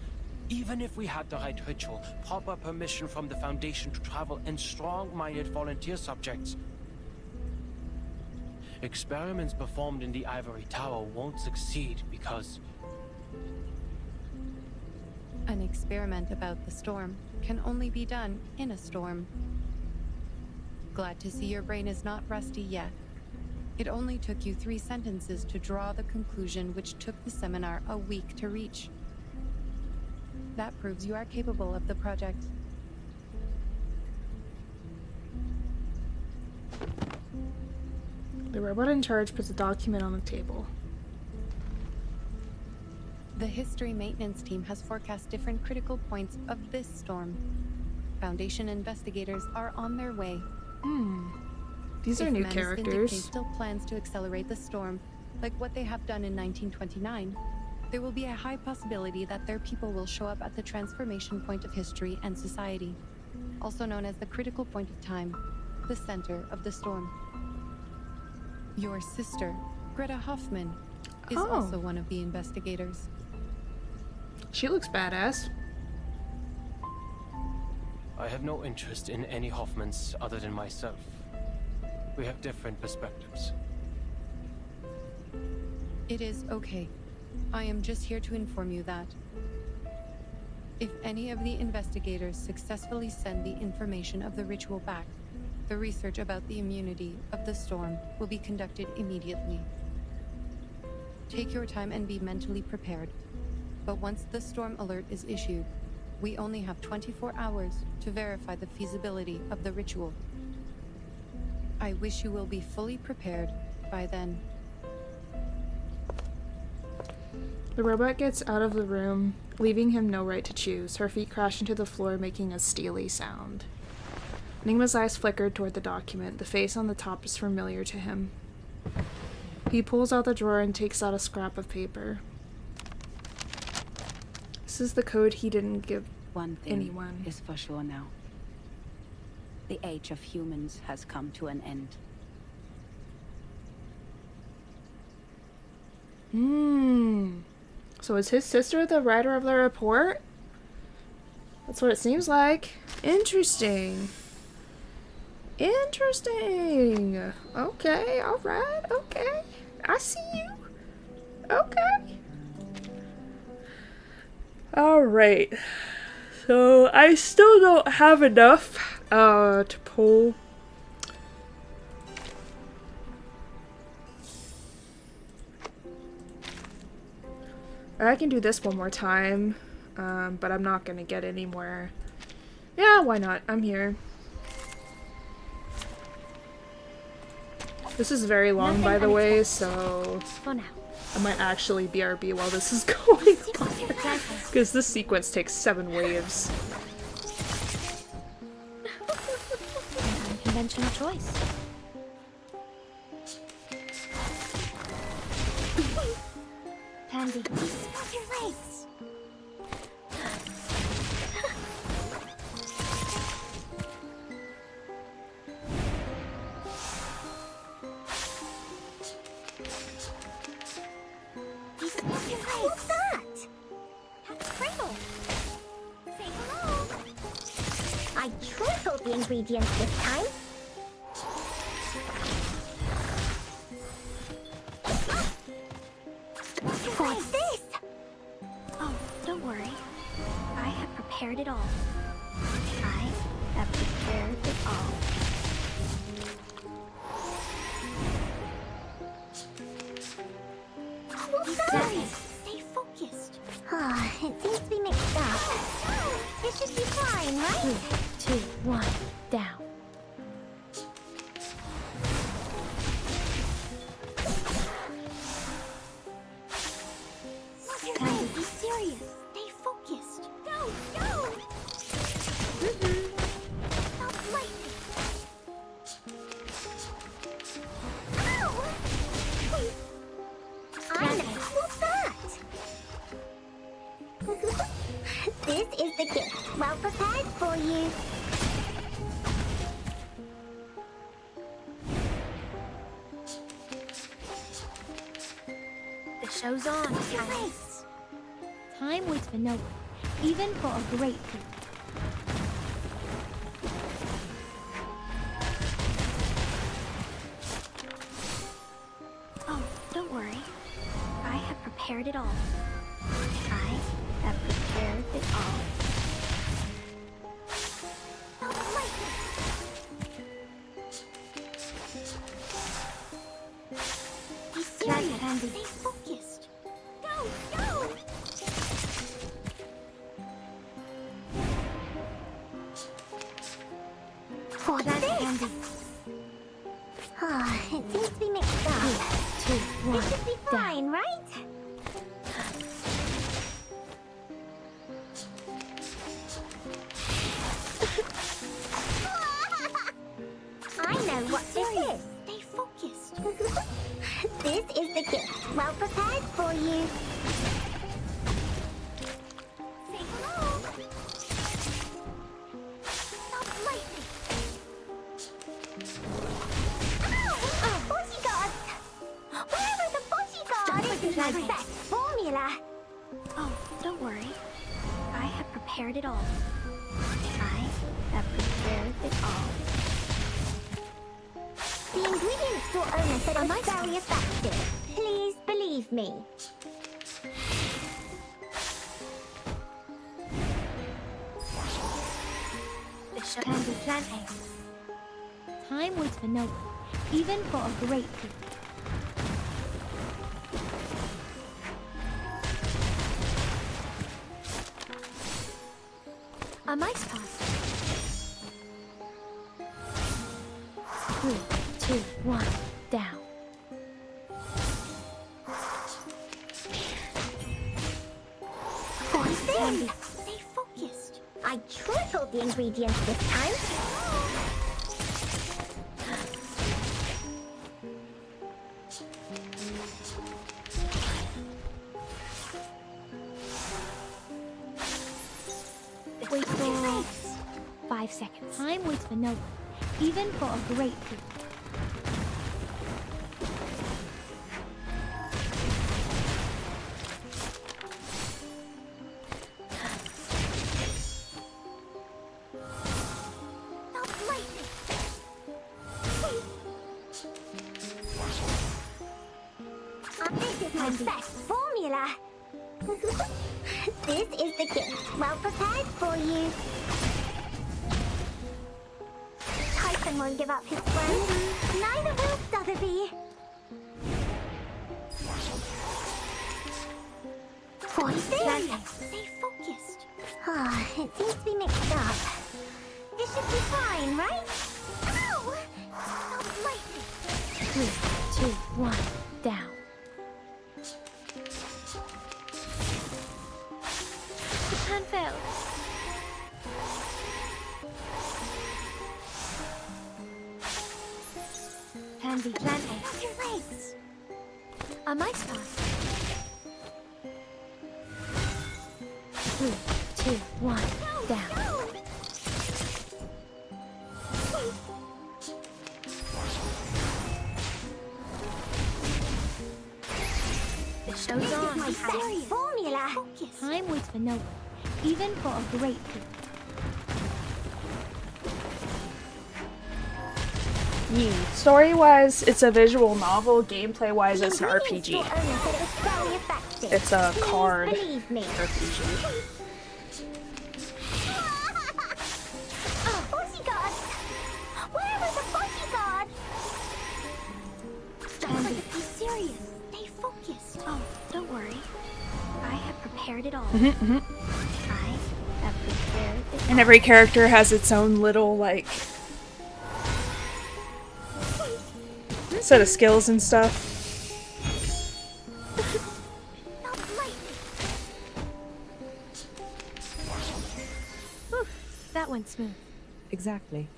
Even if we had the right ritual, proper permission from the Foundation to travel, and strong-minded volunteer subjects, experiments performed in the Ivory Tower won't succeed because... An experiment about the storm can only be done in a storm. Glad to see your brain is not rusty yet. It only took you 3 sentences to draw the conclusion which took the seminar a week to reach. That proves you are capable of the project. The robot in charge puts a document on the table. The history maintenance team has forecast different critical points of this storm. Foundation investigators are on their way. These are new characters. If still plans to accelerate the storm, like what they have done in 1929, there will be a high possibility that their people will show up at the transformation point of history and society, also known as the critical point of time, the center of the storm. Your sister, Greta Hoffman, is also one of the investigators. She looks badass. I have no interest in any Hoffmans other than myself. We have different perspectives. It is okay. I am just here to inform you that if any of the investigators successfully send the information of the ritual back, the research about the immunity of the storm will be conducted immediately. Take your time and be mentally prepared. But once the storm alert is issued, we only have 24 hours to verify the feasibility of the ritual. I wish you will be fully prepared by then. The robot gets out of the room, leaving him no right to choose. Her feet crash into the floor, making a steely sound. Enigma's eyes flickered toward the document. The face on the top is familiar to him. He pulls out the drawer and takes out a scrap of paper. This is the code he didn't give One thing anyone. is for sure now. The age of humans has come to an end. So is his sister the writer of the report? That's what it seems like. Interesting. Interesting. Okay, alright, okay. I see you. Okay. Alright. So I still don't have enough to pull. I can do this one more time, but I'm not gonna get anywhere. Yeah, why not? I'm here. This is very long, by the way, so I might actually BRB while this is going on, because this sequence takes 7 waves. Unconventional choice. Pansy, spot your legs. What's that? That's Pringle. Say hello. I tripled the ingredients this time. What's this? Oh, don't worry. I have prepared it all. I have prepared it all. What's that? Stay focused. It seems to be mixed up. It should be fine, right? 3, 2, 1, down. Be serious. Stay focused. Go, go! Stop lightning. Ow! I know. What's that? This is the gift. Well prepared for you. The show's on. Race. Time waits for no one, even for a great feat. Oh, don't worry. I have prepared it all. I have prepared it all. Stop lightning. Be serious. Stay focused. Go, go! What's this? Ah, it seems to be mixed up. 3, 2, 1. This should be fine, right? I know what this is. Stay focused. This is the gift. Well prepared for you. Say hello. Stop lightning. Ow! Bodyguards! Where are the bodyguards? This is my best formula. Oh, don't worry. I have prepared it all. I have prepared it all. The ingredient store owner said it was very effective. Please believe me. The show can be planting. Time waits for no one, even for a great feat. A mice pass. 3, 2, 1, down. What's this? Stay focused. I tripled the ingredients this time. Wait for 5 seconds. Time waits for no one, even for a great feat. Stop lightning. This is my best formula. This is the gift. Well prepared for you. Typhon won't give up his friend. Neither will Sotheby. What's this? Stay focused. Ah, it seems to be mixed up. This should be fine, right? Ow! Stop lightning. 3, 2, 1, down. The plan failed. Can be planted. Your legs. A mice pass. 3, 2, 1, down. Go! The show's on. My best formula. Time waits for no one, even for a great feat. Story-wise, it's a visual novel. Gameplay-wise, it's an RPG. It's a card RPG. Bodyguard! Where are the bodyguard? Be serious. Stay focused. Oh, don't worry. I have prepared it all. I have prepared it all. And every character has its own little, like, set of skills and stuff. that went smooth. Exactly.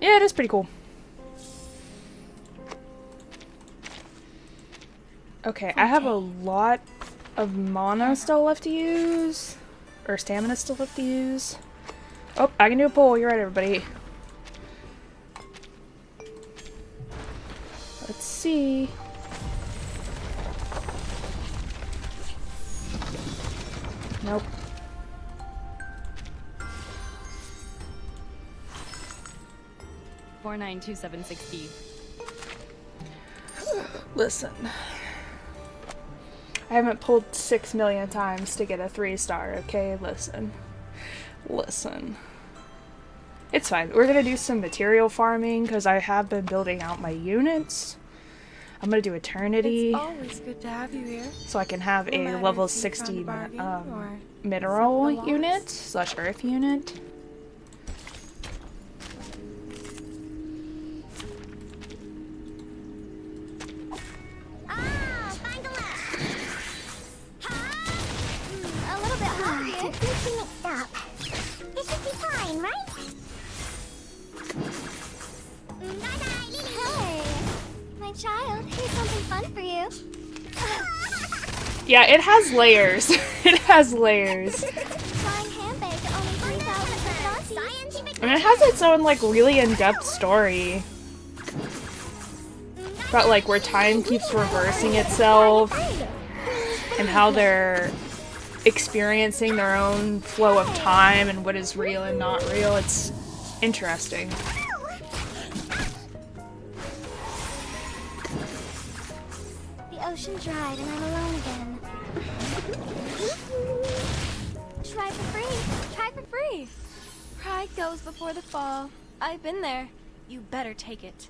Yeah, it is pretty cool. Okay, I have a lot of mana still left to use. Or stamina still left to use. Oh, I can do a pull. You're right, everybody. Let's see. Nope. $492760. Listen. I haven't pulled 6 million times to get a 3-star, okay? Listen. Listen. It's fine. We're gonna do some material farming because I have been building out my units. I'm gonna do Eternity. It's always good to have you here. So I can have a level 60 mineral unit / earth unit. A little bit hot here. Mixing it up. This should be fine, right? Hey, my child, here's something fun for you. Yeah, it has layers. It has layers. Flying handbag, only 3,000 scientific. And it has its own, like, really in-depth story. About, like, where time keeps reversing itself. And how they're experiencing their own flow of time and what is real and not real. It's interesting. The ocean dried and I'm alone again. Try for free. Try for free. Pride goes before the fall. I've been there. You better take it.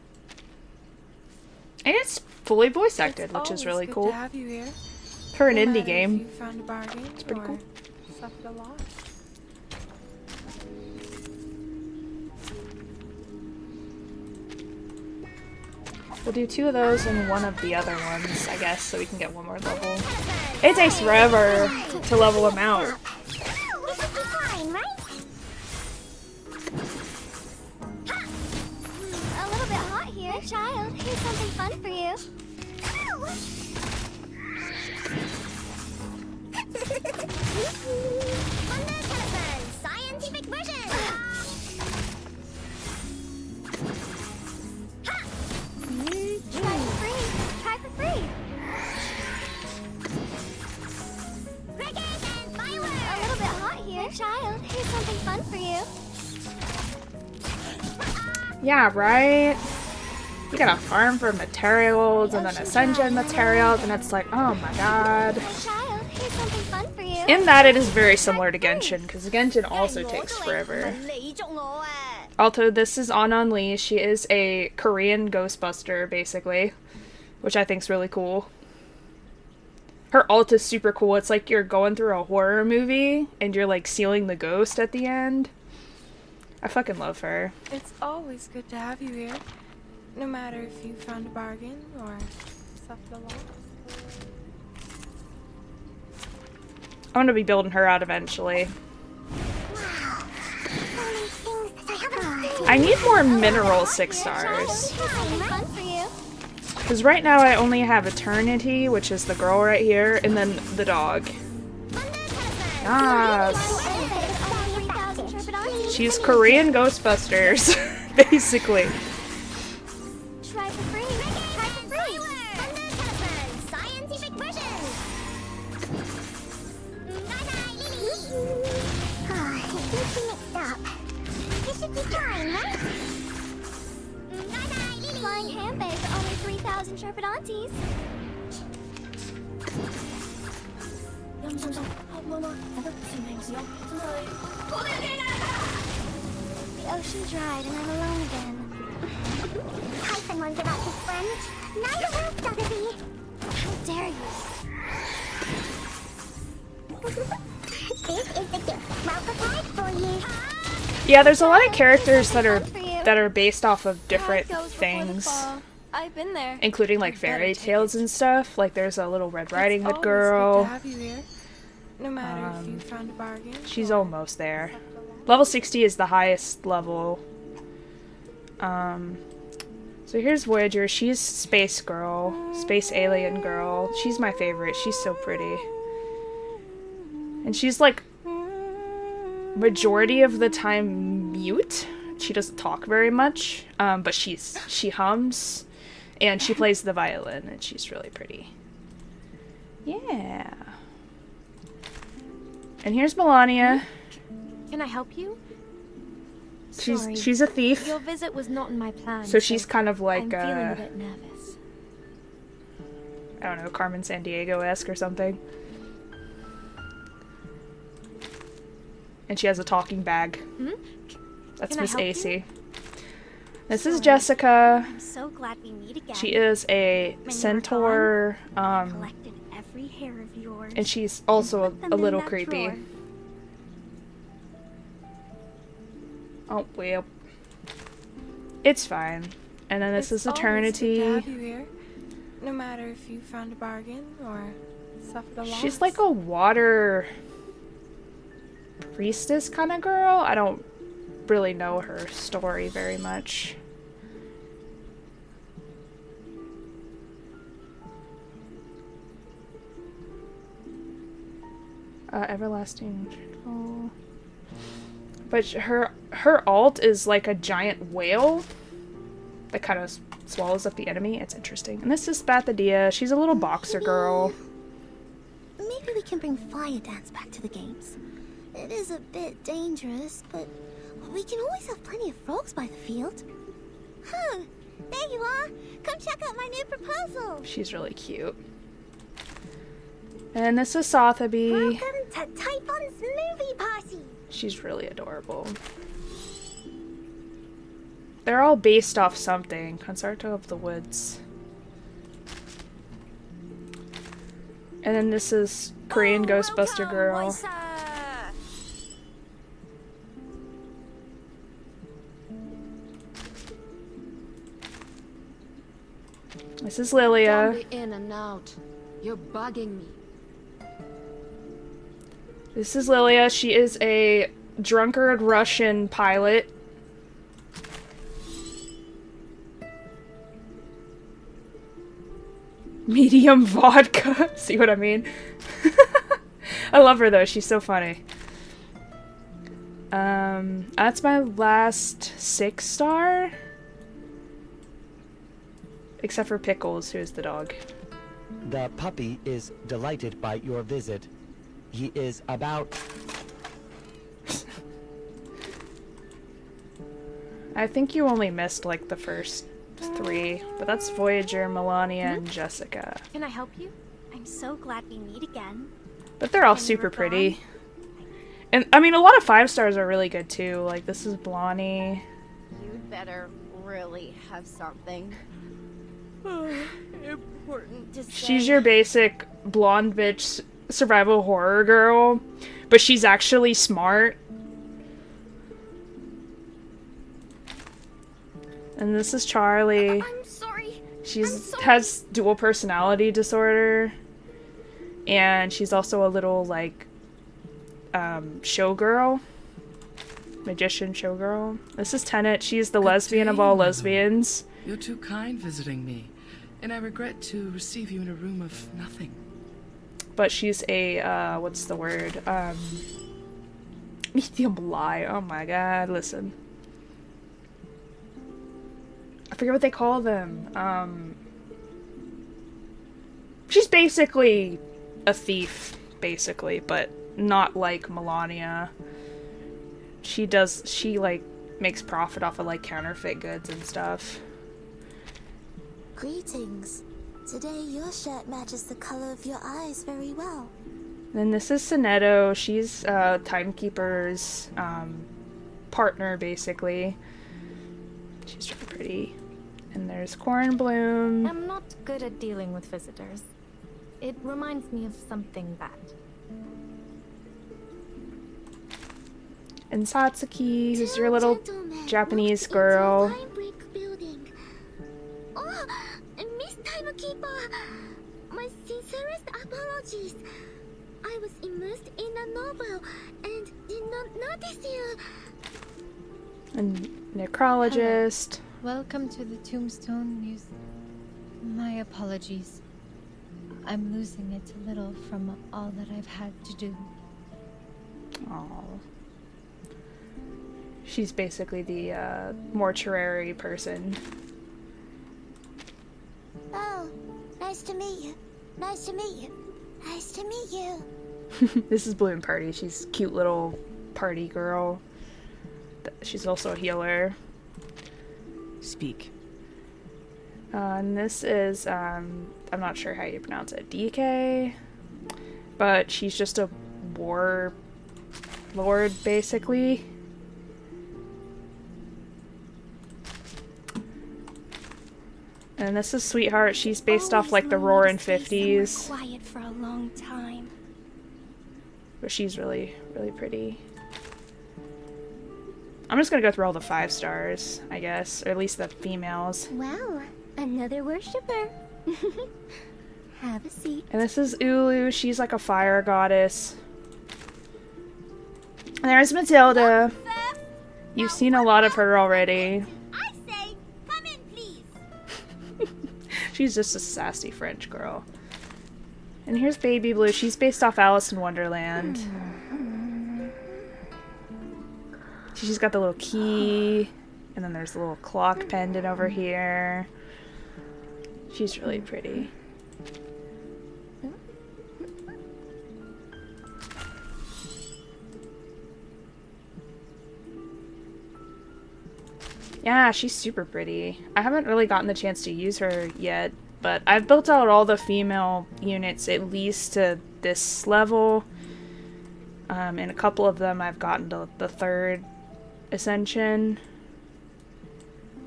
And it's fully voice acted, which is really cool. To have you here. For an No indie matter if game. you found a bargain It's pretty cool. Suffered a lot. We'll do 2 of those and 1 of the other ones, I guess, so we can get 1 more level. It takes forever to level them out. This should be fine, right? A little bit hot here. My child, here's something fun for you. Scientific version. Try for free. Try for free. Crickets and fireworks. A little bit hot here. My child, here's something fun for you. Yeah, right? You gotta farm for materials and then ascension materials, and it's like, oh my god. My child, here's something fun for you. In that, it is very similar to Genshin, because Genshin also takes forever. Although this is on Unleashed, she is a Korean Ghostbuster, basically, which I think is really cool. Her ult is super cool. It's like you're going through a horror movie, and you're like sealing the ghost at the end. I fucking love her. It's always good to have you here. No matter if you found a bargain or suffered a loss. I'm gonna be building her out eventually. I need more mineral 6 stars. Because right now I only have Eternity, which is the girl right here, and then the dog. Yes. She's Korean Ghostbusters, basically. Try for free. Try for free. Scientific version. Mixed up. This should be fine, right? Flying handbag, only 3,000 Sherpadantes. The ocean dried and I'm alone again. Typhon one's about his friends. Neither will Sotheby. How dare you? This is the gift. Well prepared for you. Yeah, there's a lot of characters that that are based off of different things, I've been there. including like fairy tales and stuff. Like there's a little Red Riding Hood Good girl. to have you here. No matter if you found a bargain. She's almost there. Level 60 is the highest level. So here's Voyager. She's space girl, space alien girl. She's my favorite. She's so pretty. And she's like majority of the time mute. She doesn't talk very much, but she hums and she plays the violin and she's really pretty. Yeah. And here's Melania. Can I help you? Sorry. She's a thief. Your visit was not in my plan. So she's kind of like I'm feeling a bit nervous. I don't know, Carmen Sandiego-esque or something. And she has a talking bag. That's Miss AC. This is Jessica. I'm so glad we meet again. She is a centaur. Collected every hair of yours. And she's also a little creepy. Drawer. Oh, well. It's fine. And then this is Eternity. Good to have you here. No matter if you found a bargain or suffered a loss. She's like a water priestess kind of girl. I don't really know her story very much. Everlasting Trickle. But her alt is like a giant whale that kind of swallows up the enemy. It's interesting. And this is Bathadia. She's a little boxer girl. Maybe we can bring Fire Dance back to the games. It is a bit dangerous, but we can always have plenty of frogs by the field. Huh, there you are. Come check out my new proposal. She's really cute. And this is Sotheby. Welcome to Typhon's movie party. She's really adorable. They're all based off something. Concerto of the Woods. And then this is Korean Ghostbuster Girl. This is Lilia. Don't be in and out. You're bugging me. This is Lilia. She is a drunkard Russian pilot. Medium vodka. See what I mean? I love her though. She's so funny. That's my last 6-star. Except for Pickles, who's the dog. The puppy is delighted by your visit. He is about... I think you only missed like the first 3, but that's Voyager, Melania, and Jessica. Can I help you? I'm so glad we meet again. But they're all super pretty. And I mean, a lot of 5-stars are really good too. Like this is Blondie. You'd better really have something important to say. She's your basic blonde bitch survival horror girl, but she's actually smart. And this is Charlie. I'm sorry. Has dual personality disorder. And she's also a little like showgirl. Magician showgirl. This is Tenet. She's the lesbian of all lesbians. You're too kind visiting me, and I regret to receive you in a room of nothing. But she's a, what's the word? Medium lie. Oh my god, listen. I forget what they call them. She's basically a thief, basically, but not like Melania. She like, makes profit off of, like, counterfeit goods and stuff. Greetings. Today your shirt matches the color of your eyes very well. Then this is Sonetto. She's Timekeeper's partner, basically. She's really pretty. And there's Cornbloom. I'm not good at dealing with visitors. It reminds me of something bad. And Satsuki, who's your little Japanese girl. Oh, Miss Timekeeper! My sincerest apologies. I was immersed in a novel and did not notice you. And necrologist. Welcome to the Tombstone News. My apologies. I'm losing it a little from all that I've had to do. Oh. She's basically the mortuary person. Oh, nice to meet you. Nice to meet you. Nice to meet you. This is Bloom Party. She's a cute little party girl. She's also a healer. Speak. And this is, I'm not sure how you pronounce it, DK? But she's just a war lord, basically. And this is Sweetheart. She's based off like the roaring 50s. Quiet for a long time. But she's really, really pretty. I'm just gonna go through all the 5 stars, I guess. Or at least the females. Wow, another worshiper. Have a seat. And this is Ulu. She's like a fire goddess. And there's Matilda. You've seen a lot of her already. I say, come in, please. She's just a sassy French girl. And here's Baby Blue. She's based off Alice in Wonderland. She's got the little key. And then there's a little clock pendant over here. She's really pretty. Yeah, she's super pretty. I haven't really gotten the chance to use her yet, but I've built out all the female units at least to this level. And a couple of them I've gotten to the 3rd ascension.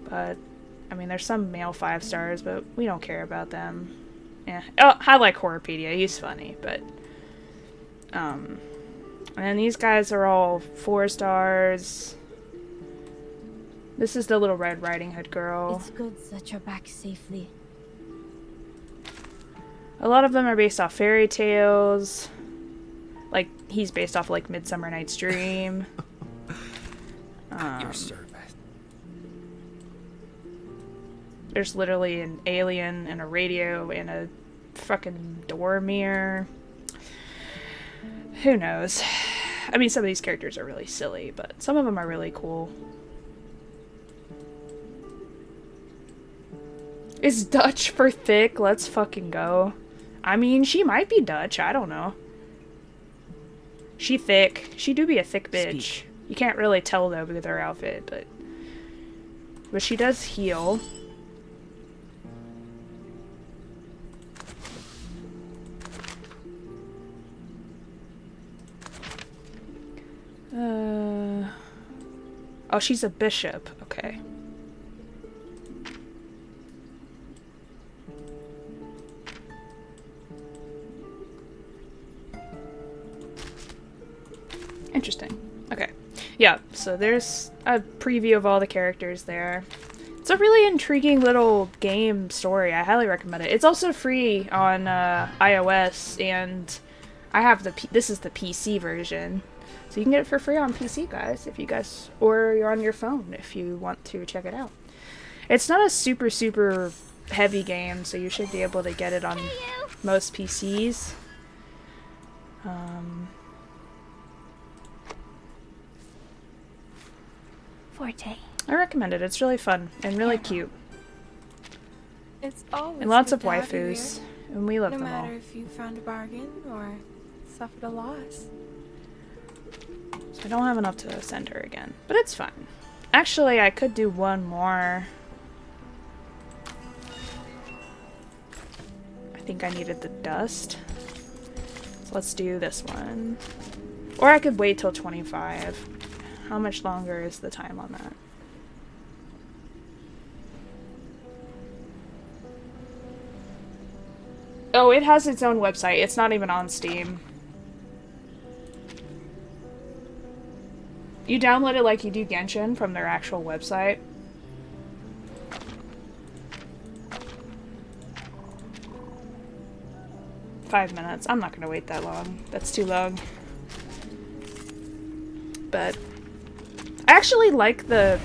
But, I mean, there's some male 5 stars, but we don't care about them. Yeah. Oh, I like Horrorpedia. He's funny, but... And these guys are all 4 stars. This is the little Red Riding Hood girl. It's good that you're back safely. A lot of them are based off fairy tales. Like, he's based off, like, Midsummer Night's Dream. Your servant. There's literally an alien and a radio and a fucking door mirror. Who knows? I mean, some of these characters are really silly, but some of them are really cool. Is Dutch for thick? Let's fucking go. I mean, she might be Dutch. I don't know. She thick. She do be a thick bitch. Speak. You can't really tell, though, with her outfit, but she does heal. Oh, she's a bishop. Okay. Interesting. Okay. Yeah, so there's a preview of all the characters there. It's a really intriguing little game story. I highly recommend it. It's also free on iOS, and I have this is the PC version. So you can get it for free on PC, guys, if you guys, or you're on your phone if you want to check it out. It's not a super, super heavy game, so you should be able to get it on most PCs. Forte. I recommend it. It's really fun and really cute. It's always And lots good of to have you waifus. here, And we love no them all. matter if you found a bargain or suffered a loss. So I don't have enough to send her again. But it's fine. Actually, I could do one more. I think I needed the dust. So let's do this one. Or I could wait till 25. How much longer is the time on that? Oh, it has its own website. It's not even on Steam. You download it like you do Genshin from their actual website. Five minutes. I'm not gonna wait that long. That's too long. But I actually like the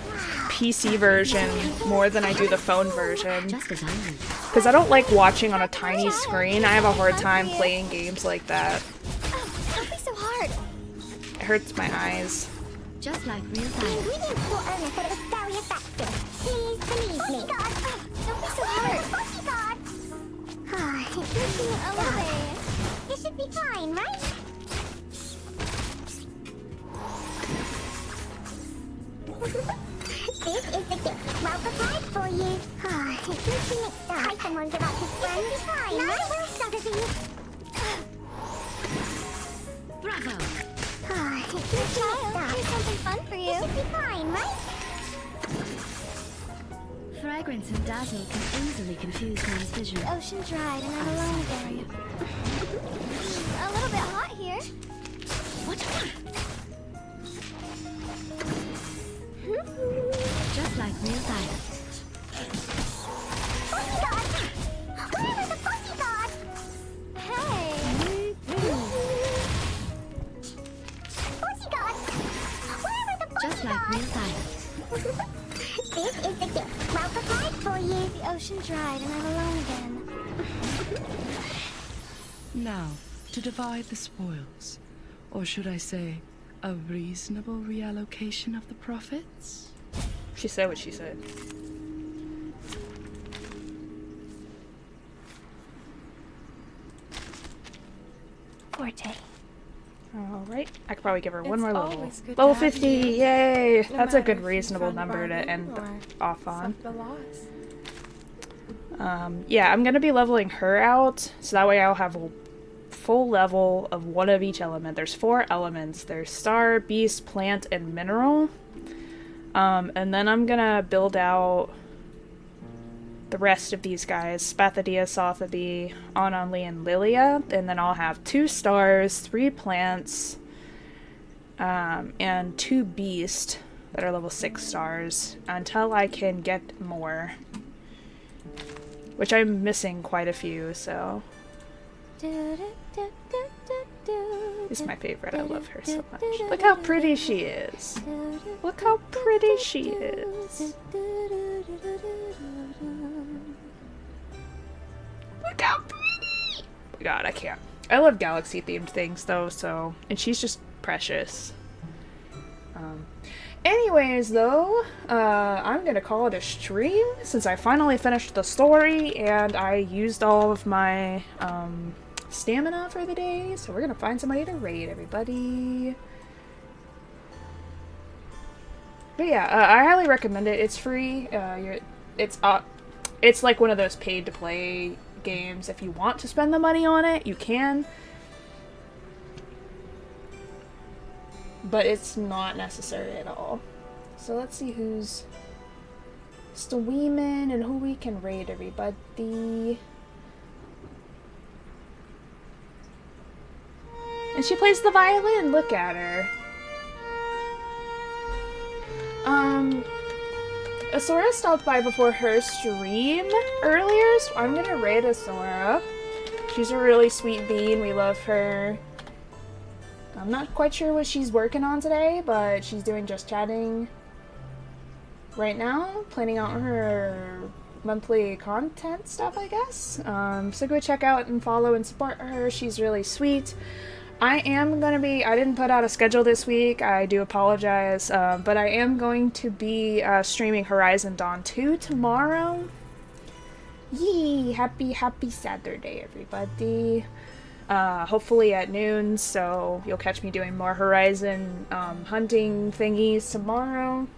PC version more than I do the phone version. Because I don't like watching on a tiny screen. I have a hard time playing games like that. Don't be so hard. It hurts my eyes. Just like real time. The ingredients for Erna said it was very effective. Please believe me. God. Don't be so hard. God. It's looking away. It should be fine, right? This is the gift. Well prepared for you. It's looking mixed up. Someone's about to spend the time. Now we'll start it. Bravo. It's looking mixed up. Here's something fun for you. It should be fine, right? Fragrance and dazzle can easily confuse one's vision. The ocean dried and I'm alone again. A little bit hot here. What? Just like real time. Pussy god! Where is the pussy god? Hey! Pussy god! Where is the pussy Just like real time. This is the gift. Well prepared for you. The ocean dried and I'm alone again. Now, to divide the spoils. Or should I say, a reasonable reallocation of the profits? She said what she said. Forte. Alright. I could probably give her one It's more level. always good to Level have 50! you. Yay! No That's a matter good if you reasonable found a number to bargain end or off on. suffered a loss. Yeah, I'm gonna be leveling her out, so that way I'll have a full level of one of each element. There's 4 elements. There's star, beast, plant, and mineral. And then I'm gonna build out the rest of these guys. Spathadia, Sothaby, Ononli, and Lilia. And then I'll have 2 stars, 3 plants, and 2 beasts that are level 6 stars until I can get more. Which I'm missing quite a few, so. Is my favorite. I love her so much. Look how pretty she is. Look how pretty she is. Look how pretty! Oh my god, I can't. I love galaxy themed things though, so. And she's just precious. Anyways, though, I'm gonna call it a stream since I finally finished the story and I used all of my stamina for the day. So we're gonna find somebody to raid, everybody. But yeah, I highly recommend it. It's free. It's like one of those paid to play games. If you want to spend the money on it, you can. But it's not necessary at all. So let's see who's Steweeman and who we can raid, everybody. And she plays the violin. Look at her. Asura stopped by before her stream earlier, so I'm gonna raid Asura. She's a really sweet bean. We love her. I'm not quite sure what she's working on today, but she's doing just chatting right now, planning out her monthly content stuff, I guess. So go check out and follow and support her. She's really sweet. I didn't put out a schedule this week. I do apologize, but I am going to be streaming Horizon Dawn 2 tomorrow. Yee! Happy Saturday, everybody. Hopefully at noon, so you'll catch me doing more Horizon hunting thingies tomorrow.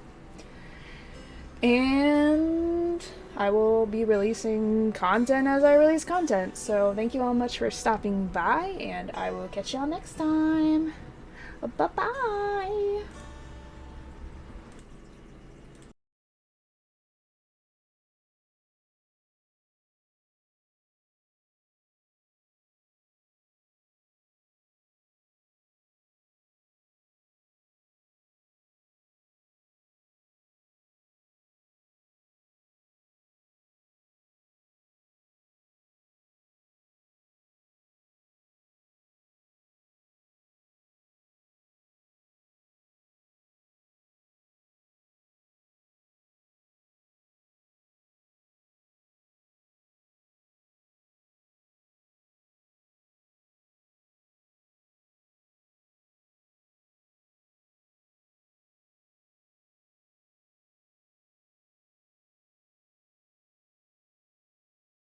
And I will be releasing content as I release content. So thank you all much for stopping by, and I will catch y'all next time. Bye-bye!